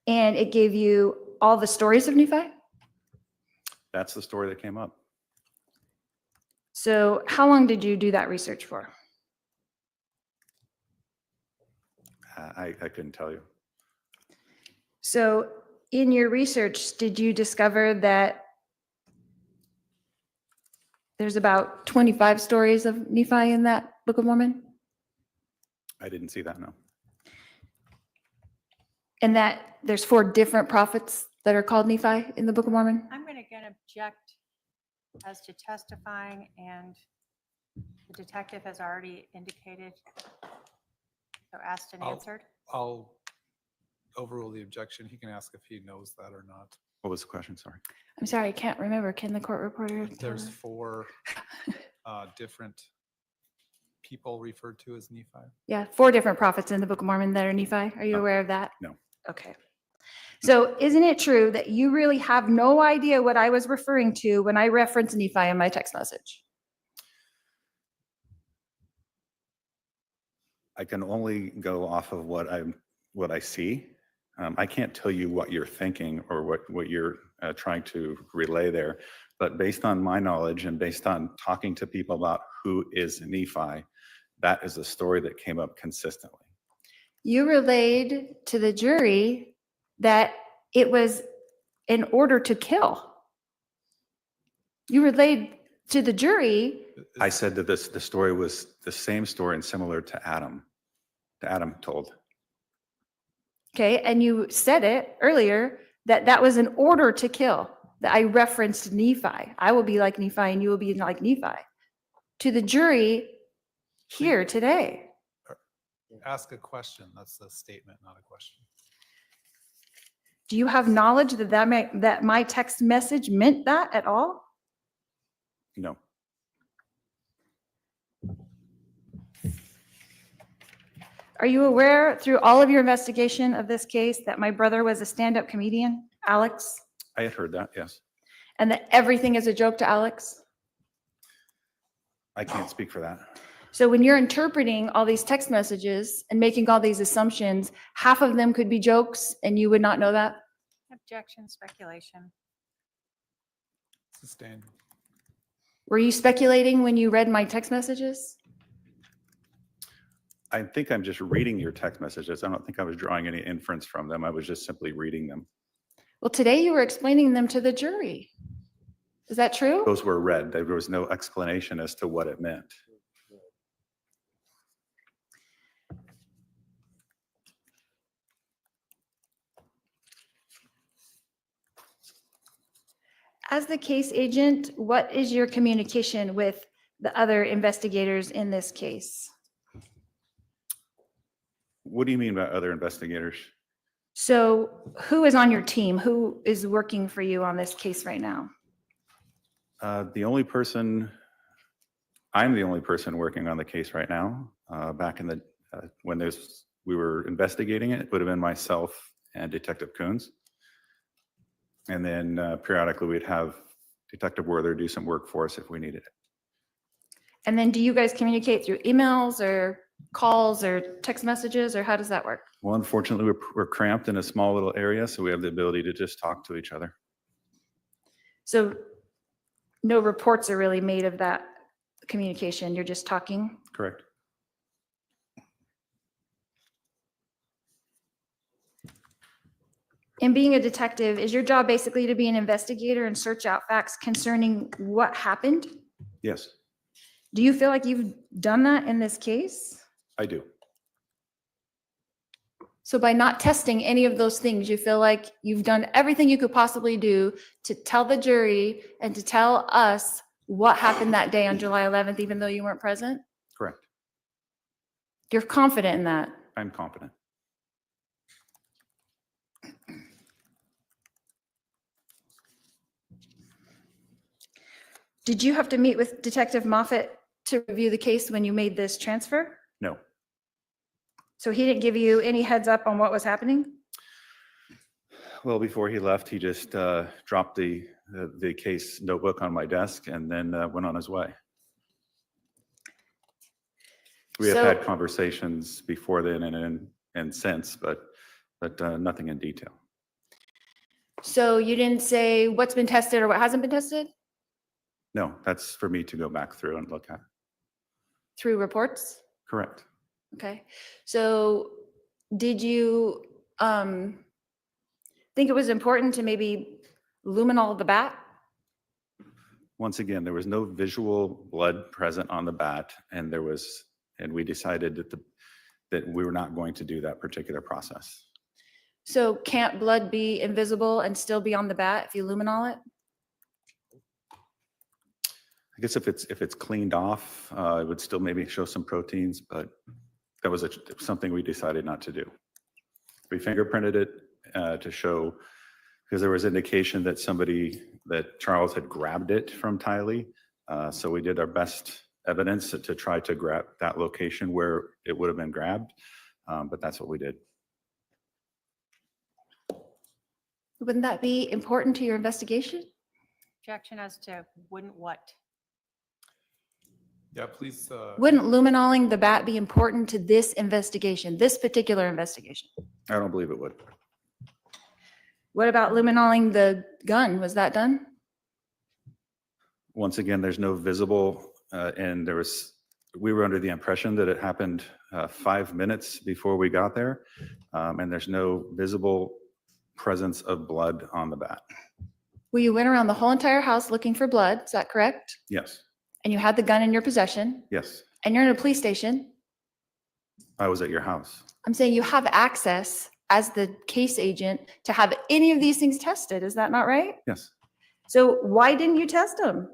S3: and it gave you all the stories of Nephi?
S4: That's the story that came up.
S3: So how long did you do that research for?
S4: I couldn't tell you.
S3: So in your research, did you discover that there's about 25 stories of Nephi in that Book of Mormon?
S4: I didn't see that, no.
S3: And that there's 4 different prophets that are called Nephi in the Book of Mormon?
S6: I'm going to again object as to testifying, and the detective has already indicated, so asked and
S5: I'll-
S6: answered.
S5: I'll overrule the objection. He can ask if he knows that or not.
S4: What was the question? Sorry.
S3: I'm sorry, I can't remember. Can the court reporter? tell
S5: There's
S3: us?
S5: 4 different people referred to as Nephi.
S3: Yeah, 4 different prophets in the Book of Mormon that are Nephi. Are you
S4: No.
S3: aware of that?
S4: No.
S3: Okay. So isn't it true that you really have no idea what I was referring to when I referenced Nephi in my text message?
S4: I can only go off of what I see. I can't tell you what you're thinking or what you're trying to relay there. But based on my knowledge and based on talking to people about who is Nephi, that is a story that came up consistently.
S3: You relayed to the jury that it was in order to kill. You relayed to the jury,
S4: I said that the story was the same story and similar to Adam told.
S3: okay, and you said it earlier, that was an order to kill, that I referenced Nephi. I will be like Nephi and you will be like Nephi. To the jury here today.
S5: Ask a question. That's a statement, not a question.
S3: Do you have knowledge that my text message meant that at all?
S4: No.
S3: Are you aware through all of your investigation of this case that my brother was a stand-up comedian, Alex?
S4: I had heard that, yes.
S3: And that everything is a joke to Alex?
S4: I can't speak for that.
S3: So when you're interpreting all these text messages and making all these assumptions, half of them could be jokes and you would not know that?
S6: Objection, speculation.
S5: Sustained.
S3: Were you speculating when you read my text messages?
S4: I think I'm just reading your text messages. I don't think I was drawing any inference from them. I was just simply reading them.
S3: Well, today you were explaining them to the jury. Is that true?
S4: Those were read. There was no explanation as to what it meant.
S3: As the case agent, what is your communication with the other investigators in this case?
S4: What do you mean by other investigators?
S3: So who is on your team? Who is working for you on this case right now?
S4: I'm the only person working on the case right now. Back in the, when we were investigating it, it would have been myself and Detective Coons. And then periodically we'd have Detective Werther do some work for us if we needed it.
S3: And then do you guys communicate through emails or calls or text messages, or how does that work?
S4: Well, unfortunately, we're cramped in a small little area, so we have the ability to just talk to each other.
S3: So no reports are really made of that communication. You're just talking?
S4: Correct.
S3: And being a detective, is your job basically to be an investigator and search out facts concerning what happened?
S4: Yes,
S3: Do you feel like you've done that in this case?
S4: I do.
S3: So by not testing any of those things, you feel like you've done everything you could possibly do to tell the jury and to tell us what happened that day on July 11th, even though you weren't present?
S4: Correct.
S3: You're confident in that?
S4: I'm confident.
S3: Did you have to meet with Detective Moffett to review the case when you made this transfer?
S4: No.
S3: So he didn't give you any heads up on what was happening?
S4: Well, before he left, he just dropped the case notebook on my desk and then went on his way. We have
S3: So-
S4: had conversations before then and since, but nothing in detail.
S3: So you didn't say what's been tested or what hasn't been tested
S4: No, that's for me to go back through and look at.
S3: through reports?
S4: Correct.
S3: Okay, so did you think it was important to maybe luminol the bat?
S4: Once again, there was no visual blood present on the bat, and we decided that we were not going to do that particular process.
S3: So can't blood be invisible and still be on the bat if you luminol it?
S4: I guess if it's cleaned off, it would still maybe show some proteins, but that was something we decided not to do. We fingerprinted it to show, because there was indication that Charles had grabbed it from Tylee. So we did our best evidence to try to grab that location where it would have been grabbed, but that's what we did.
S3: Wouldn't that be important to your investigation?
S6: Objection as to wouldn't what?
S5: Yeah, please.
S3: Wouldn't luminoling the bat be important to this investigation, this particular investigation?
S4: I don't believe it would.
S3: What about luminoling the gun? Was that done?
S4: Once again, there's no visible, and we were under the impression that it happened 5 minutes before we got there, and there's no visible presence of blood on the bat.
S3: Well, you went around the whole entire house looking for blood, is that correct?
S4: Yes,
S3: And you had the gun in your possession,
S4: yes.
S3: and you're in a police station.
S4: I was at your house.
S3: I'm saying you have access as the case agent to have any of these things tested. Is that not right?
S4: Yes,
S3: So why didn't you test them?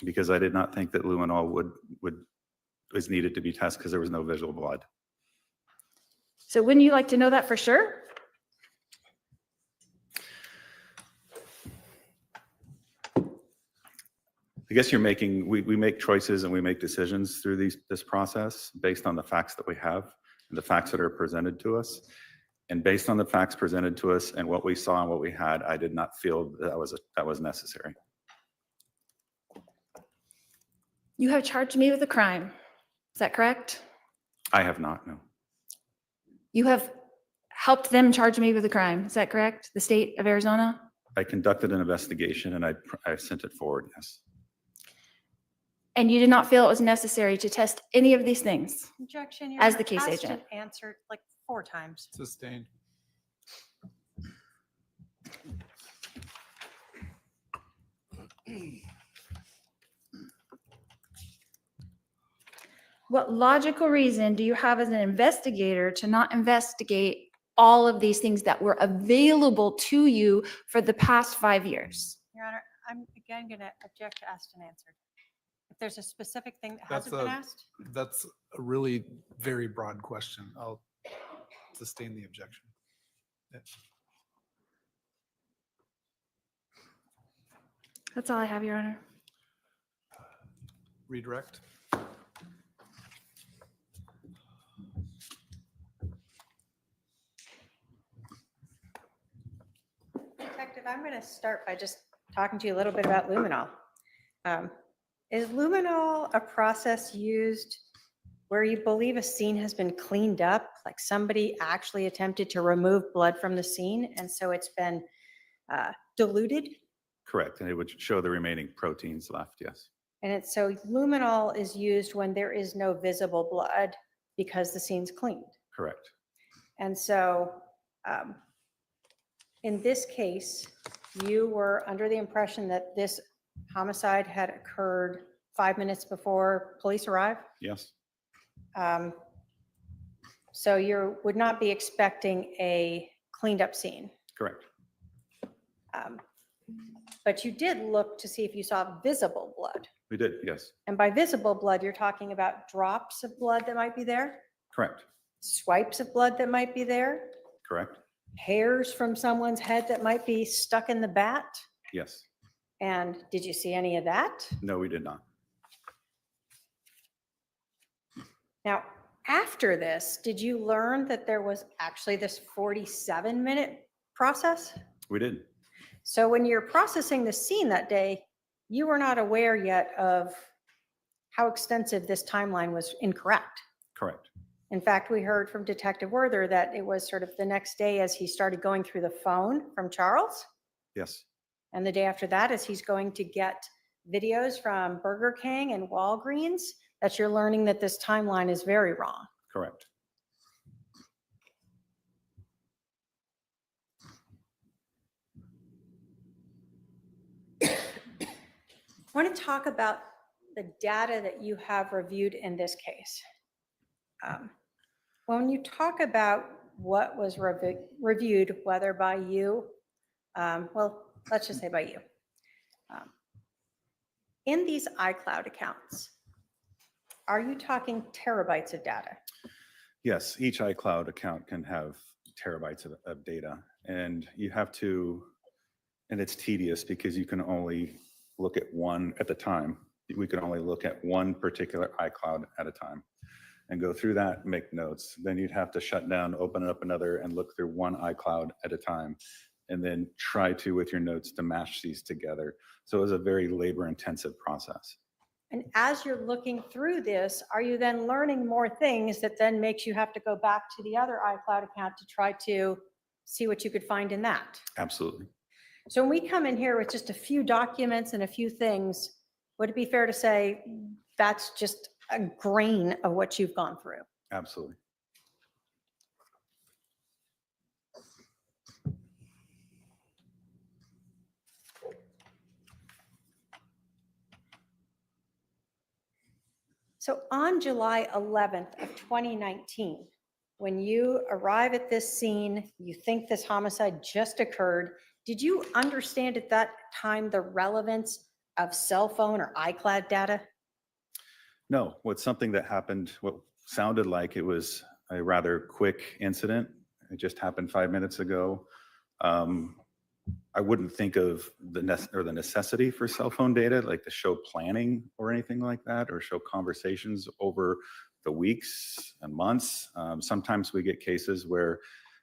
S4: because I did not think that luminol was needed to be tested because there was no visual blood.
S3: So wouldn't you like to know that for sure?
S4: I guess we make choices and we make decisions through this process based on the facts that we have and the facts that are presented to us. And based on the facts presented to us and what we saw and what we had, I did not feel that was necessary.
S3: You have charged me with a crime. Is that correct?
S4: I have not, no.
S3: You have helped them charge me with a crime. Is that correct? The state of Arizona?
S4: I conducted an investigation and I sent it forward, yes.
S3: And you did not feel it was necessary to test any of these things?
S6: Objection.
S3: As
S6: Honor.
S3: the case
S6: Asked and
S3: agent.
S6: Answered like 4 times.
S5: Sustained.
S3: What logical reason do you have as an investigator to not investigate all of these things that were available to you for the past 5 years?
S6: Your Honor, I'm again going to object to asked and answered. If there's a specific thing that
S5: That's
S6: hasn't been asked,
S5: That's a really very broad question. I'll sustain the objection. Yeah.
S3: That's all I have, Your Honor.
S5: Redirect.
S2: Detective, I'm going to start by just talking to you a little bit about luminol. Is luminol a process used where you believe a scene has been cleaned up, like somebody actually attempted to remove blood from the scene, and so it's been diluted?
S4: Correct, and it would show the remaining proteins left, yes.
S2: And it's so luminol is used when there is no visible blood because the scene's cleaned.
S4: Correct,
S2: And so in this case, you were under the impression that this homicide had occurred 5 minutes before police arrived?
S4: yes,
S2: So you would not be expecting a cleaned up scene.
S4: correct,
S2: But you did look to see if you saw visible blood.
S4: we did, yes,
S2: And by visible blood, you're talking about drops of blood that might be there,
S4: correct,
S2: swipes of blood that might be there,
S4: correct,
S2: hairs from someone's head that might be stuck in the bat.
S4: yes.
S2: And did you see any of that?
S4: No, we did not.
S2: Now, after this, did you learn that there was actually this 47-minute process?
S4: We did,
S2: So when you're processing the scene that day, you were not aware yet of how extensive this timeline was incorrect.
S4: correct,
S2: In fact, we heard from Detective Werther that it was sort of the next day as he started going through the phone from Charles.
S4: yes,
S2: And the day after that, as he's going to get videos from Burger King and Walgreens, that you're learning that this timeline is very wrong.
S4: correct.
S2: I want to talk about the data that you have reviewed in this case. When you talk about what was reviewed, whether by you, well, let's just say by you. In these iCloud accounts, are you talking terabytes of data?
S4: Yes, each iCloud account can have terabytes of data, and you have to, and it's tedious because you can only look at one at the time. We can only look at one particular iCloud at a time and go through that, make notes. Then you'd have to shut down, open up another, and look through one iCloud at a time, and then try to, with your notes, to mash these together. So it was a very labor-intensive process.
S2: And as you're looking through this, are you then learning more things that then makes you have to go back to the other iCloud account to try to see what you could find in that?
S4: Absolutely.
S2: So when we come in here with just a few documents and a few things, would it be fair to say that's just a grain of what you've gone through?
S4: Absolutely.
S2: So on July 11th of 2019, when you arrive at this scene, you think this homicide just occurred. Did you understand at that time the relevance of cell phone or iCloud data?
S4: No, what's something that happened, what sounded like it was a rather quick incident. It just happened 5 minutes ago. I wouldn't think of the necessity for cell phone data, like to show planning or anything like that, or show conversations over the weeks and months. Sometimes we get cases where,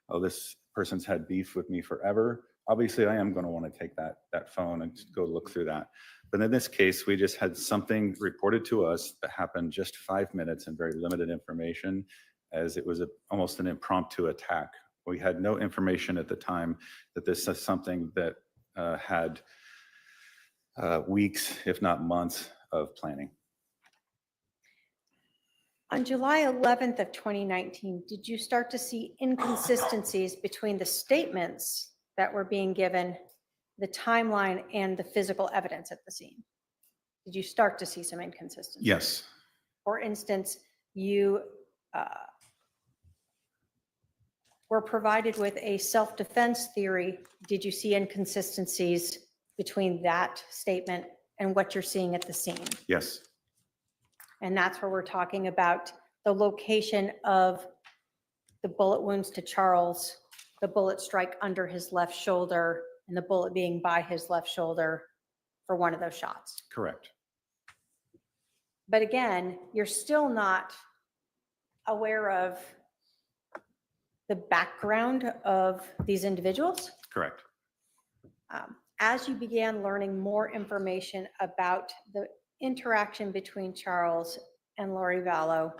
S4: oh, this person's had beef with me forever. Obviously, I am going to want to take that phone and go look through that. But in this case, we just had something reported to us that happened just 5 minutes and very limited information, as it was almost an impromptu attack. We had no information at the time that this is something that had weeks, if not months, of planning.
S2: On July 11th of 2019, did you start to see inconsistencies between the statements that were being given, the timeline, and the physical evidence at the scene? Did you start to see some inconsistencies?
S4: Yes.
S2: For instance, you were provided with a self-defense theory. Did you see inconsistencies between that statement and what you're seeing at the scene?
S4: Yes.
S2: And that's where we're talking about the location of the bullet wounds to Charles, the bullet strike under his left shoulder, and the bullet being by his left shoulder for one of those shots.
S4: Correct.
S2: But again, you're still not aware of the background of these individuals.
S4: Correct.
S2: As you began learning more information about the interaction between Charles and Lori Vallow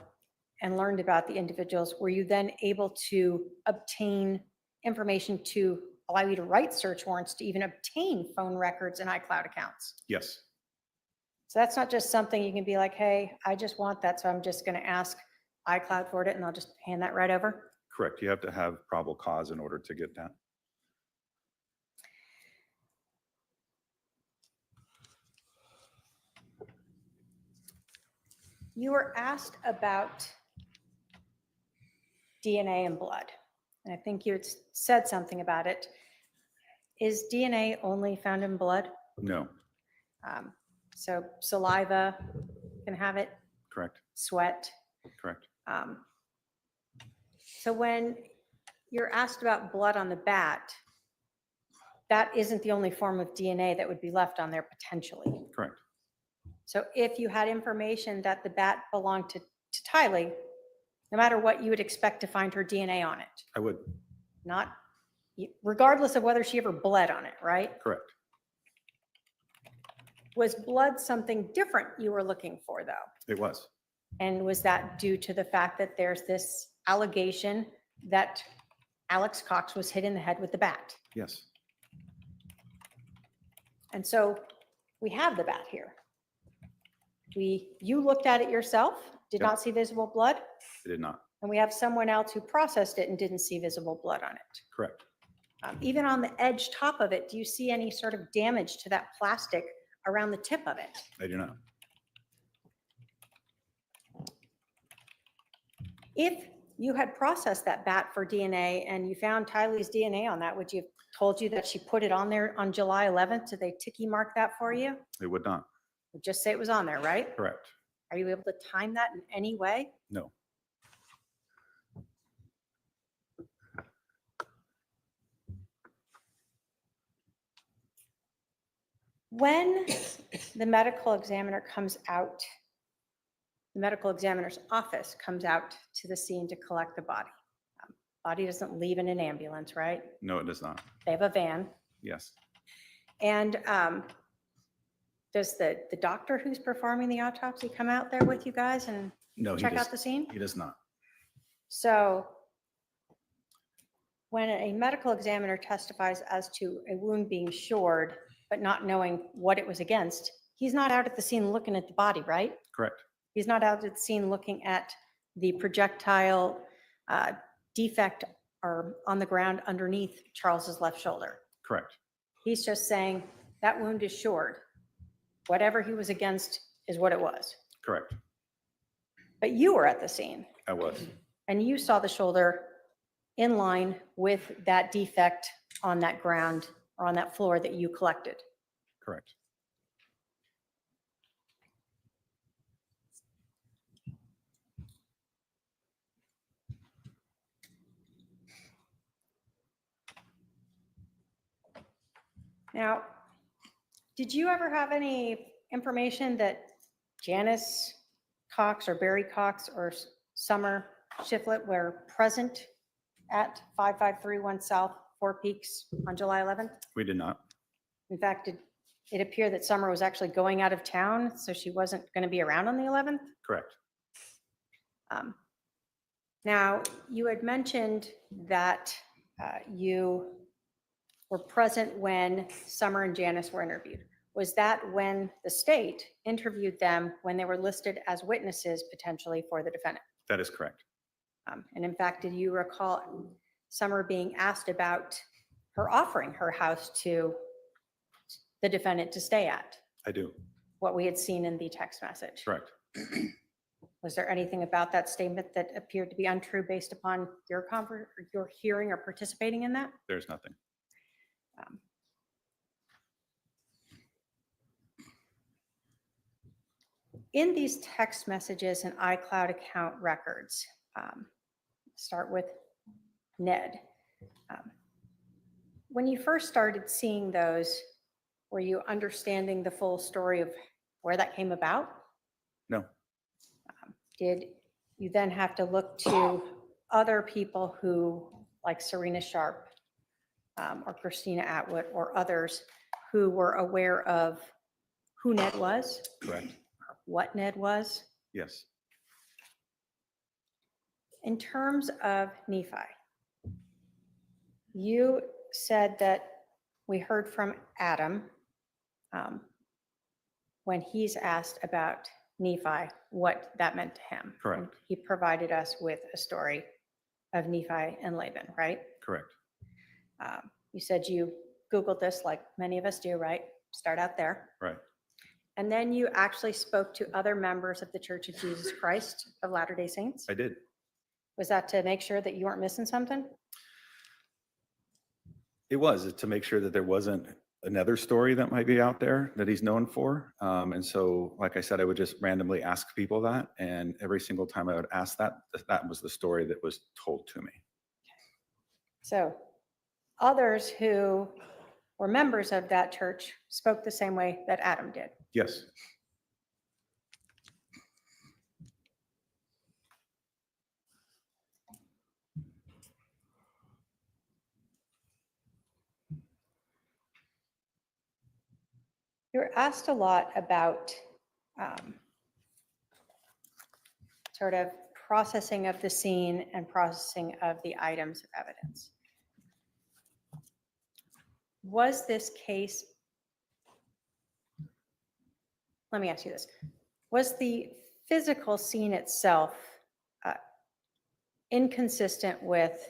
S2: and learned about the individuals, were you then able to obtain information to allow you to write search warrants to even obtain phone records and iCloud accounts?
S4: Yes.
S2: So that's not just something you can be like, hey, I just want that, so I'm just going to ask iCloud for it and I'll just hand that right over?
S4: Correct. You have to have probable cause in order to get that.
S2: You were asked about DNA and blood, and I think you had said something about it. Is DNA only found in blood?
S4: No.
S2: So saliva can have it,
S4: Correct.
S2: sweat.
S4: Correct.
S2: So when you're asked about blood on the bat, that isn't the only form of DNA that would be left on there potentially.
S4: Correct.
S2: So if you had information that the bat belonged to Tylee, no matter what, you would expect to find her DNA on it.
S4: I would.
S2: Not, regardless of whether she ever bled on it, right?
S4: Correct.
S2: Was blood something different you were looking for, though?
S4: It was.
S2: And was that due to the fact that there's this allegation that Alex Cox was hit in the head with the bat?
S4: Yes.
S2: And so we have the bat here. You looked at it yourself, did
S4: Yep.
S2: not see visible blood,
S4: It did not.
S2: and we have someone else who processed it and didn't see visible blood on it.
S4: Correct.
S2: Even on the edge top of it, do you see any sort of damage to that plastic around the tip of it?
S4: I do not.
S2: If you had processed that bat for DNA and you found Tylee's DNA on that, would you have told you that she put it on there on July 11th? Did they ticky mark that for you?
S4: It would not.
S2: Just say it was on there, right?
S4: Correct.
S2: Are you able to time that in any way?
S4: No.
S2: When the medical examiner comes out, the medical examiner's office comes out to the scene to collect the body. Body doesn't leave in an ambulance, right?
S4: No, it does not.
S2: They have a van.
S4: Yes.
S2: And does the doctor who's performing the autopsy come out there with you guys and
S4: No,
S2: check out the scene?
S4: He does not.
S2: So when a medical examiner testifies as to a wound being shored, but not knowing what it was against, he's not out at the scene looking at the body, right?
S4: Correct.
S2: He's not out at the scene looking at the projectile defect or on the ground underneath Charles's left shoulder.
S4: Correct.
S2: He's just saying that wound is shored. Whatever he was against is what it was.
S4: Correct.
S2: But you were at the scene.
S4: I was.
S2: And you saw the shoulder in line with that defect on that ground or on that floor that you collected.
S4: Correct.
S2: Now, did you ever have any information that Janice Cox or Barry Cox or Summer Shiflett were present at 5531 South Four Peaks on July 11th?
S4: We did not.
S2: In fact, it appeared that Summer was actually going out of town, so she wasn't going to be around on the 11th.
S4: Correct.
S2: Now, you had mentioned that you were present when Summer and Janice were interviewed. Was that when the state interviewed them when they were listed as witnesses potentially for the defendant?
S4: That is correct.
S2: And in fact, did you recall Summer being asked about her offering her house to the defendant to stay at?
S4: I do.
S2: What we had seen in the text message.
S4: Correct.
S2: Was there anything about that statement that appeared to be untrue based upon your hearing or participating in that?
S4: There's nothing.
S2: In these text messages and iCloud account records, start with Ned. When you first started seeing those, were you understanding the full story of where that came about?
S4: No.
S2: Did you then have to look to other people who, like Serena Sharp or Christina Atwood or others who were aware of who Ned was,
S4: Correct.
S2: what Ned was?
S4: Yes.
S2: In terms of Nephi, you said that we heard from Adam when he's asked about Nephi, what that meant to him.
S4: Correct.
S2: And he provided us with a story of Nephi and Laban, right?
S4: Correct.
S2: You said you Googled this like many of us do, right? Start out there.
S4: Right.
S2: And then you actually spoke to other members of the Church of Jesus Christ of Latter-day Saints.
S4: I did.
S2: Was that to make sure that you weren't missing something?
S4: It was to make sure that there wasn't another story that might be out there that he's known for. And so, like I said, I would just randomly ask people that. And every single time I would ask that, that was the story that was told to me.
S2: So others who were members of that church spoke the same way that Adam did.
S4: Yes.
S2: You were asked a lot about sort of processing of the scene and processing of the items of evidence. Was this case, let me ask you this, was the physical scene itself inconsistent with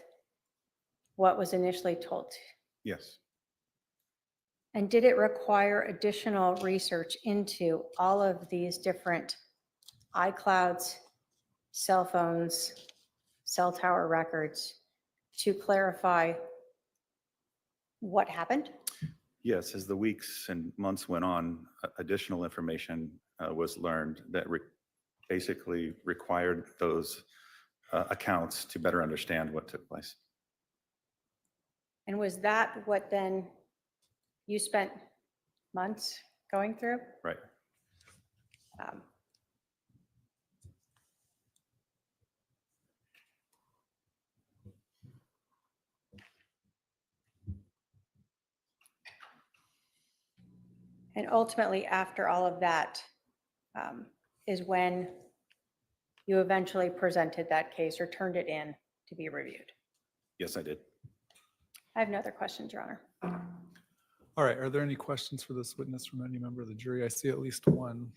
S2: what was initially told?
S4: Yes.
S2: And did it require additional research into all of these different iClouds, cell phones, cell tower records to clarify what happened?
S4: Yes. As the weeks and months went on, additional information was learned that basically required those accounts to better understand what took place.
S2: And was that what then you spent months going through?
S4: Right.
S2: And ultimately, after all of that, is when you eventually presented that case or turned it in to be reviewed.
S4: Yes, I did.
S2: I have no other questions, Your Honor.
S1: All right, are there any questions for this witness from any member of the jury? I see at least one.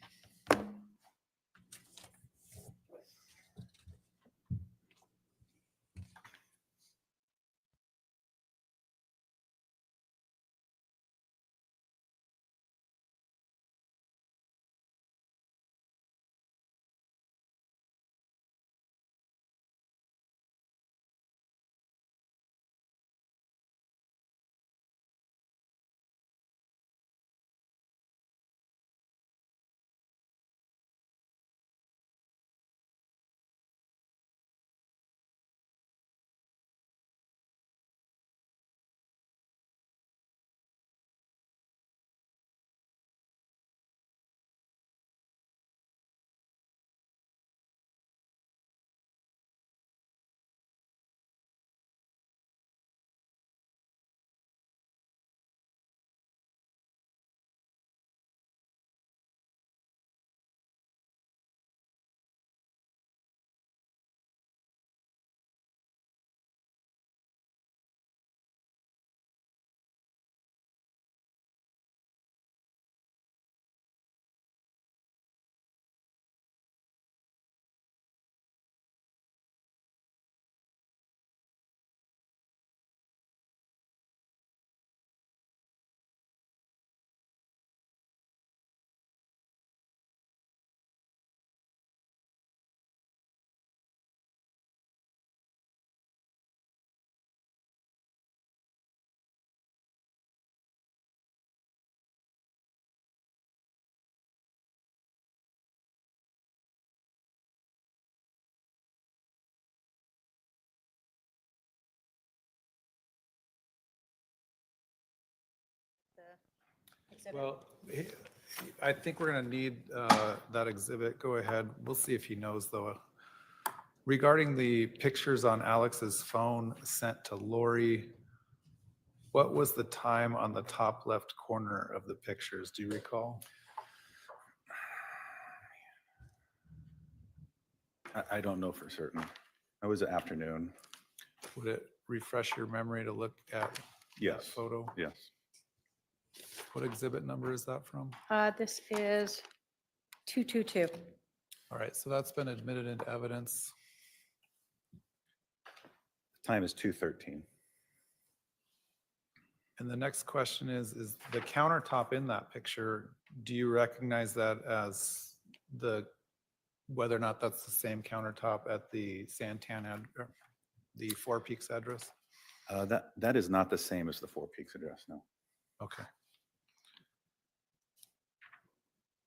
S2: exhibit.
S5: Well, I think we're gonna need that exhibit. Go ahead. We'll see if he knows though. Regarding the pictures on Alex's phone sent to Lori, what was the time on the top left corner of the pictures? Do you recall?
S4: I don't know for certain. It was an afternoon.
S5: Would it refresh your memory to look at that
S4: Yes,
S5: photo?
S4: yes.
S5: What exhibit number is that from?
S2: This is 222.
S5: All right, so that's been admitted into evidence.
S4: Time is 2:13.
S5: And the next question is the countertop in that picture, do you recognize that as whether or not that's the same countertop at the the Four Peaks address?
S4: That is not the same as the Four Peaks address, no.
S5: Okay.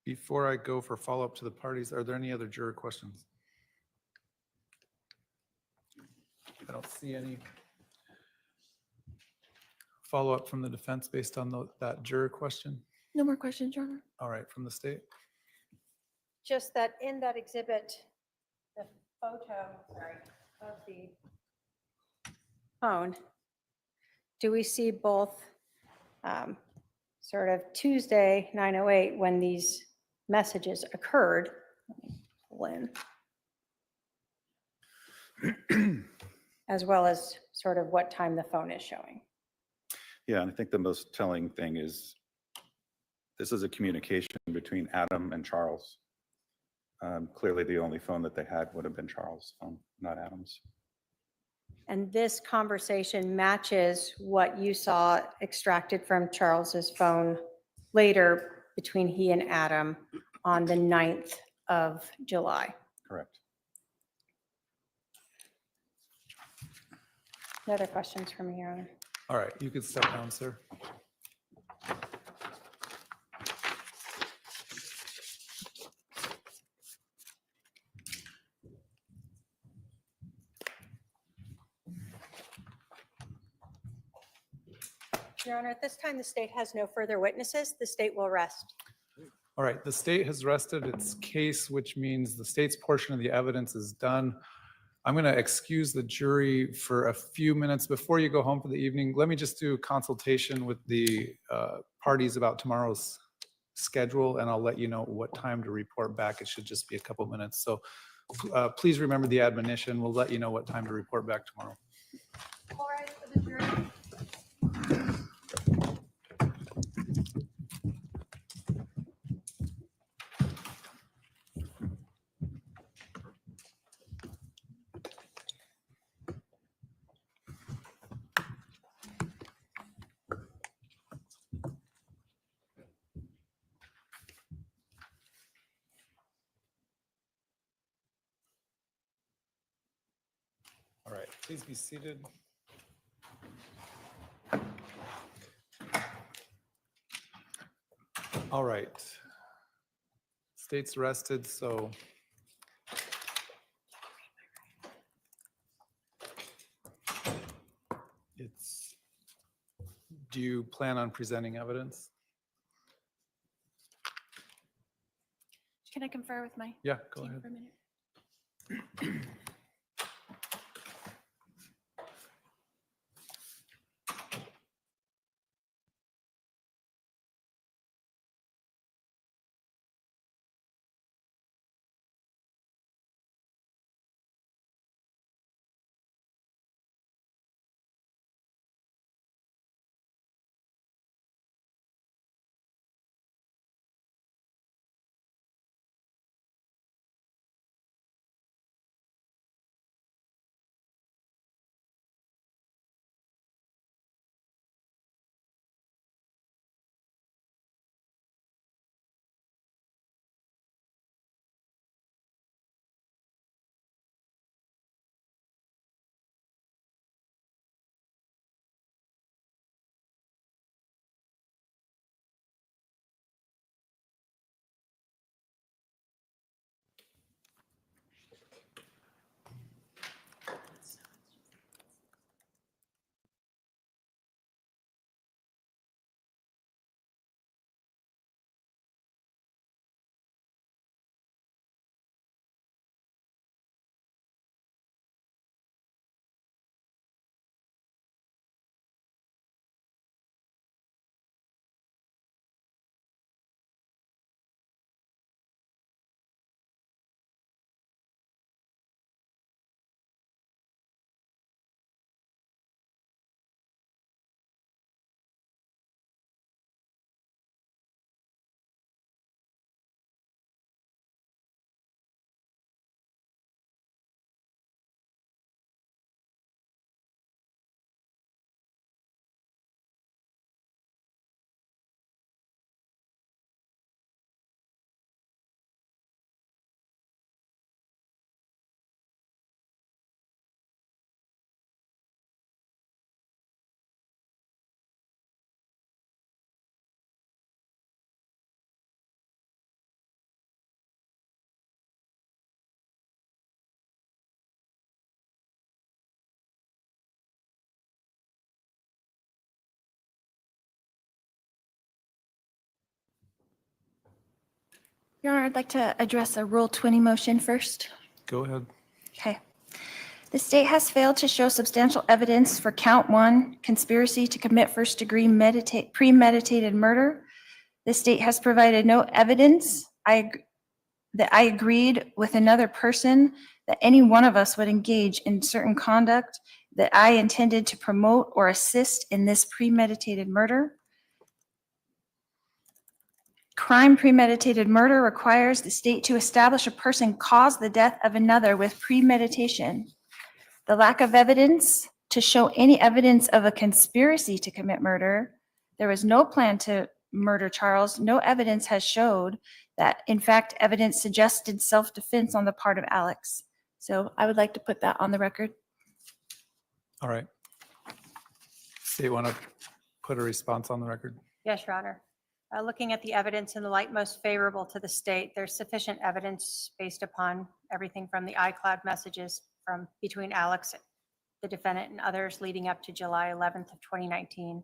S5: Before I go for follow-up to the parties, are there any other juror questions? I don't see any. Follow-up from the defense based on that juror question?
S3: No more questions, Your Honor.
S5: All right, from the state?
S2: Just that in that exhibit, the photo, sorry, of the phone, do we see both sort of Tuesday, 9:08, when these messages occurred? When? As well as sort of what time the phone is showing.
S4: Yeah, and I think the most telling thing is this is a communication between Adam and Charles. Clearly, the only phone that they had would have been Charles' phone, not Adam's.
S2: And this conversation matches what you saw extracted from Charles's phone later between he and Adam on the 9th of July.
S4: Correct.
S2: No other questions from me, Your Honor?
S5: All right, you could step down, sir.
S2: Your Honor, at this time, the state has no further witnesses. The state will rest.
S5: All right, the state has rested its case, which means the state's portion of the evidence is done. I'm going to excuse the jury for a few minutes before you go home for the evening. Let me just do a consultation with the parties about tomorrow's schedule, and I'll let you know what time to report back. It should just be a couple minutes. So please remember the admonition. We'll let you know what time to report back tomorrow.
S2: All right, for the jury.
S5: All right, please be seated. All right. State's rested, so do you plan on presenting evidence?
S3: Can I confer with my
S5: Yeah, go
S3: team
S5: ahead.
S3: for a minute? Your Honor, I'd like to address a Rule 20 motion first.
S1: Go ahead.
S3: Okay. The state has failed to show substantial evidence for count 1, conspiracy to commit first-degree premeditated murder. The state has provided no evidence that I agreed with another person that any one of us would engage in certain conduct that I intended to promote or assist in this premeditated murder. Crime premeditated murder requires the state to establish a person caused the death of another with premeditation. The lack of evidence to show any evidence of a conspiracy to commit murder. There was no plan to murder Charles. No evidence has showed that, in fact, evidence suggested self-defense on the part of Alex. So I would like to put that on the record.
S1: All right. State want to put a response on the record?
S6: Yes, Your Honor. Looking at the evidence in the light most favorable to the state, there's sufficient evidence based upon everything from the iCloud messages from between Alex, the defendant, and others leading up to July 11th of 2019,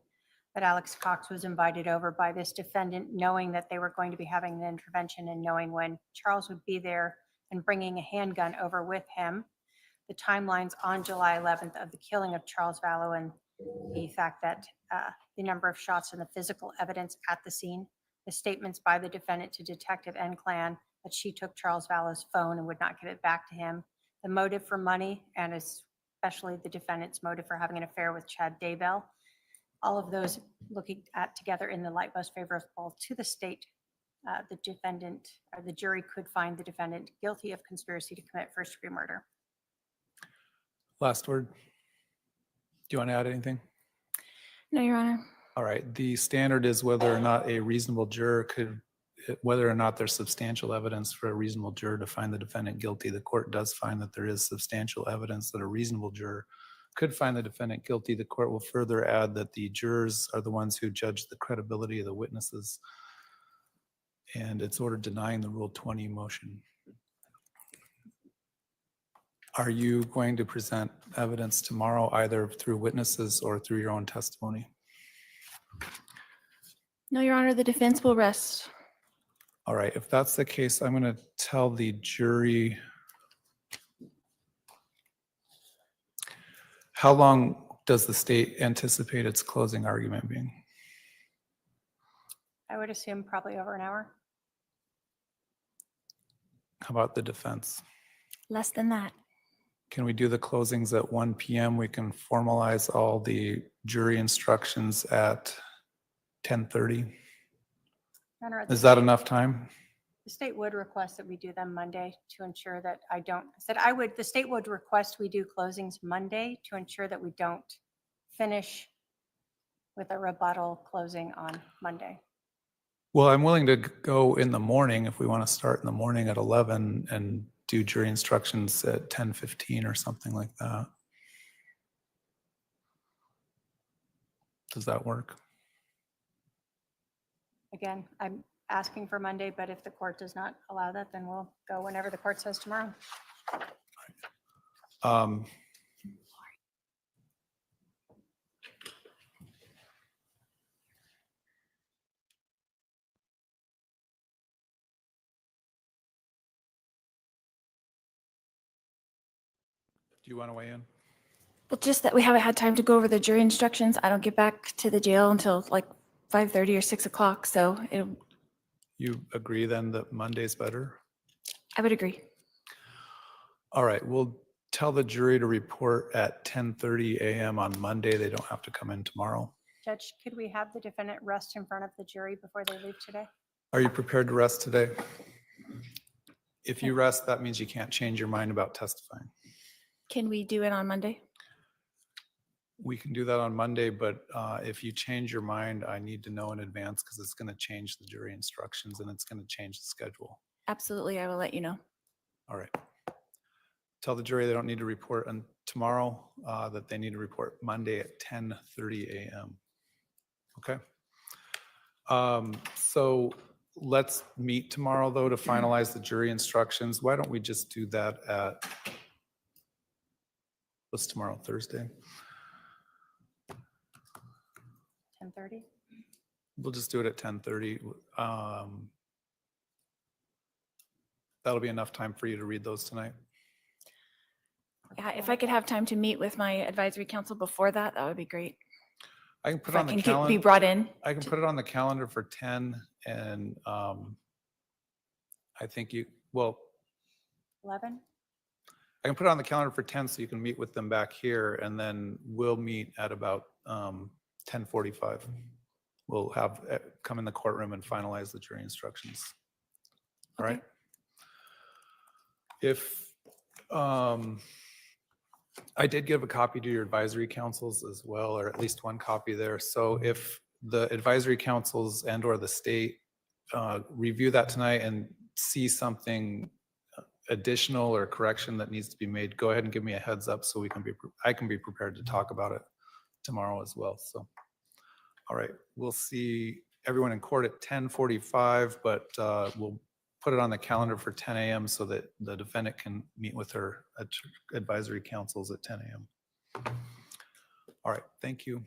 S6: that Alex Cox was invited over by this defendant, knowing that they were going to be having an intervention and knowing when Charles would be there and bringing a handgun over with him. The timelines on July 11th of the killing of Charles Vallow and the fact that the number of shots and the physical evidence at the scene, the statements by the defendant to detective and clan that she took Charles Vallow's phone and would not give it back to him, the motive for money, and especially the defendant's motive for having an affair with Chad Daybell, all of those looking at together in the light most favorable to the state, the defendant or the jury could find the defendant guilty of conspiracy to commit first-degree murder.
S1: Last word. Do you want to add anything?
S3: No, Your Honor.
S1: All right. The standard is whether or not a reasonable juror whether or not there's substantial evidence for a reasonable juror to find the defendant guilty. The court does find that there is substantial evidence that a reasonable juror could find the defendant guilty. The court will further add that the jurors are the ones who judge the credibility of the witnesses, and it's ordered denying the Rule 20 motion. Are you going to present evidence tomorrow, either through witnesses or through your own testimony?
S3: No, Your Honor, the defense will rest.
S1: All right, if that's the case, I'm going to tell the jury. How long does the state anticipate its closing argument being?
S6: I would assume probably over an hour.
S1: How about the defense?
S3: Less than that.
S1: Can we do the closings at 1 p.m.? We can formalize all the jury instructions at 10:30.
S6: Your Honor,
S1: Is that enough time?
S6: the state would request that we do them Monday to ensure that the state would request we do closings Monday to ensure that we don't finish with a rebuttal closing on Monday.
S1: Well, I'm willing to go in the morning if we want to start in the morning at 11 and do jury instructions at 10:15 or something like that. Does that work?
S6: Again, I'm asking for Monday, but if the court does not allow that, then we'll go whenever the court says tomorrow.
S1: Um, Do you want to weigh in?
S3: Well, just that we haven't had time to go over the jury instructions. I don't get back to the jail until like 5:30 or 6 o'clock, so
S1: You agree then that Monday's better?
S3: I would agree.
S1: All right, we'll tell the jury to report at 10:30 a.m. on Monday. They don't have to come in tomorrow.
S6: Judge, could we have the defendant rest in front of the jury before they leave today?
S1: Are you prepared to rest today? If you rest, that means you can't change your mind about testifying.
S3: Can we do it on Monday?
S1: We can do that on Monday, but if you change your mind, I need to know in advance because it's going to change the jury instructions and it's going to change the schedule.
S3: Absolutely, I will let you know.
S1: All right. Tell the jury they don't need to report on tomorrow, that they need to report Monday at 10:30 a.m. Okay. So let's meet tomorrow though to finalize the jury instructions. Why don't we just do that at, what's tomorrow, Thursday?
S6: 10:30?
S1: We'll just do it at 10:30. That'll be enough time for you to read those tonight.
S3: Yeah, if I could have time to meet with my advisory council before that, that would be great.
S1: I can put
S3: If
S1: it
S3: I
S1: on the
S3: can be
S1: calendar.
S3: brought in.
S1: I can put it on the calendar for 10 and I think well,
S6: 11?
S1: I can put it on the calendar for 10 so you can meet with them back here and then we'll meet at about 10:45. We'll have come in the courtroom and finalize the jury instructions. All right. If I did give a copy to your advisory councils as well, or at least one copy there. So if the advisory councils and or the state review that tonight and see something additional or correction that needs to be made, go ahead and give me a heads up so I can be prepared to talk about it tomorrow as well. So, all right, we'll see everyone in court at 10:45, but we'll put it on the calendar for 10 a.m. so that the defendant can meet with her advisory councils at 10 a.m. All right, thank you.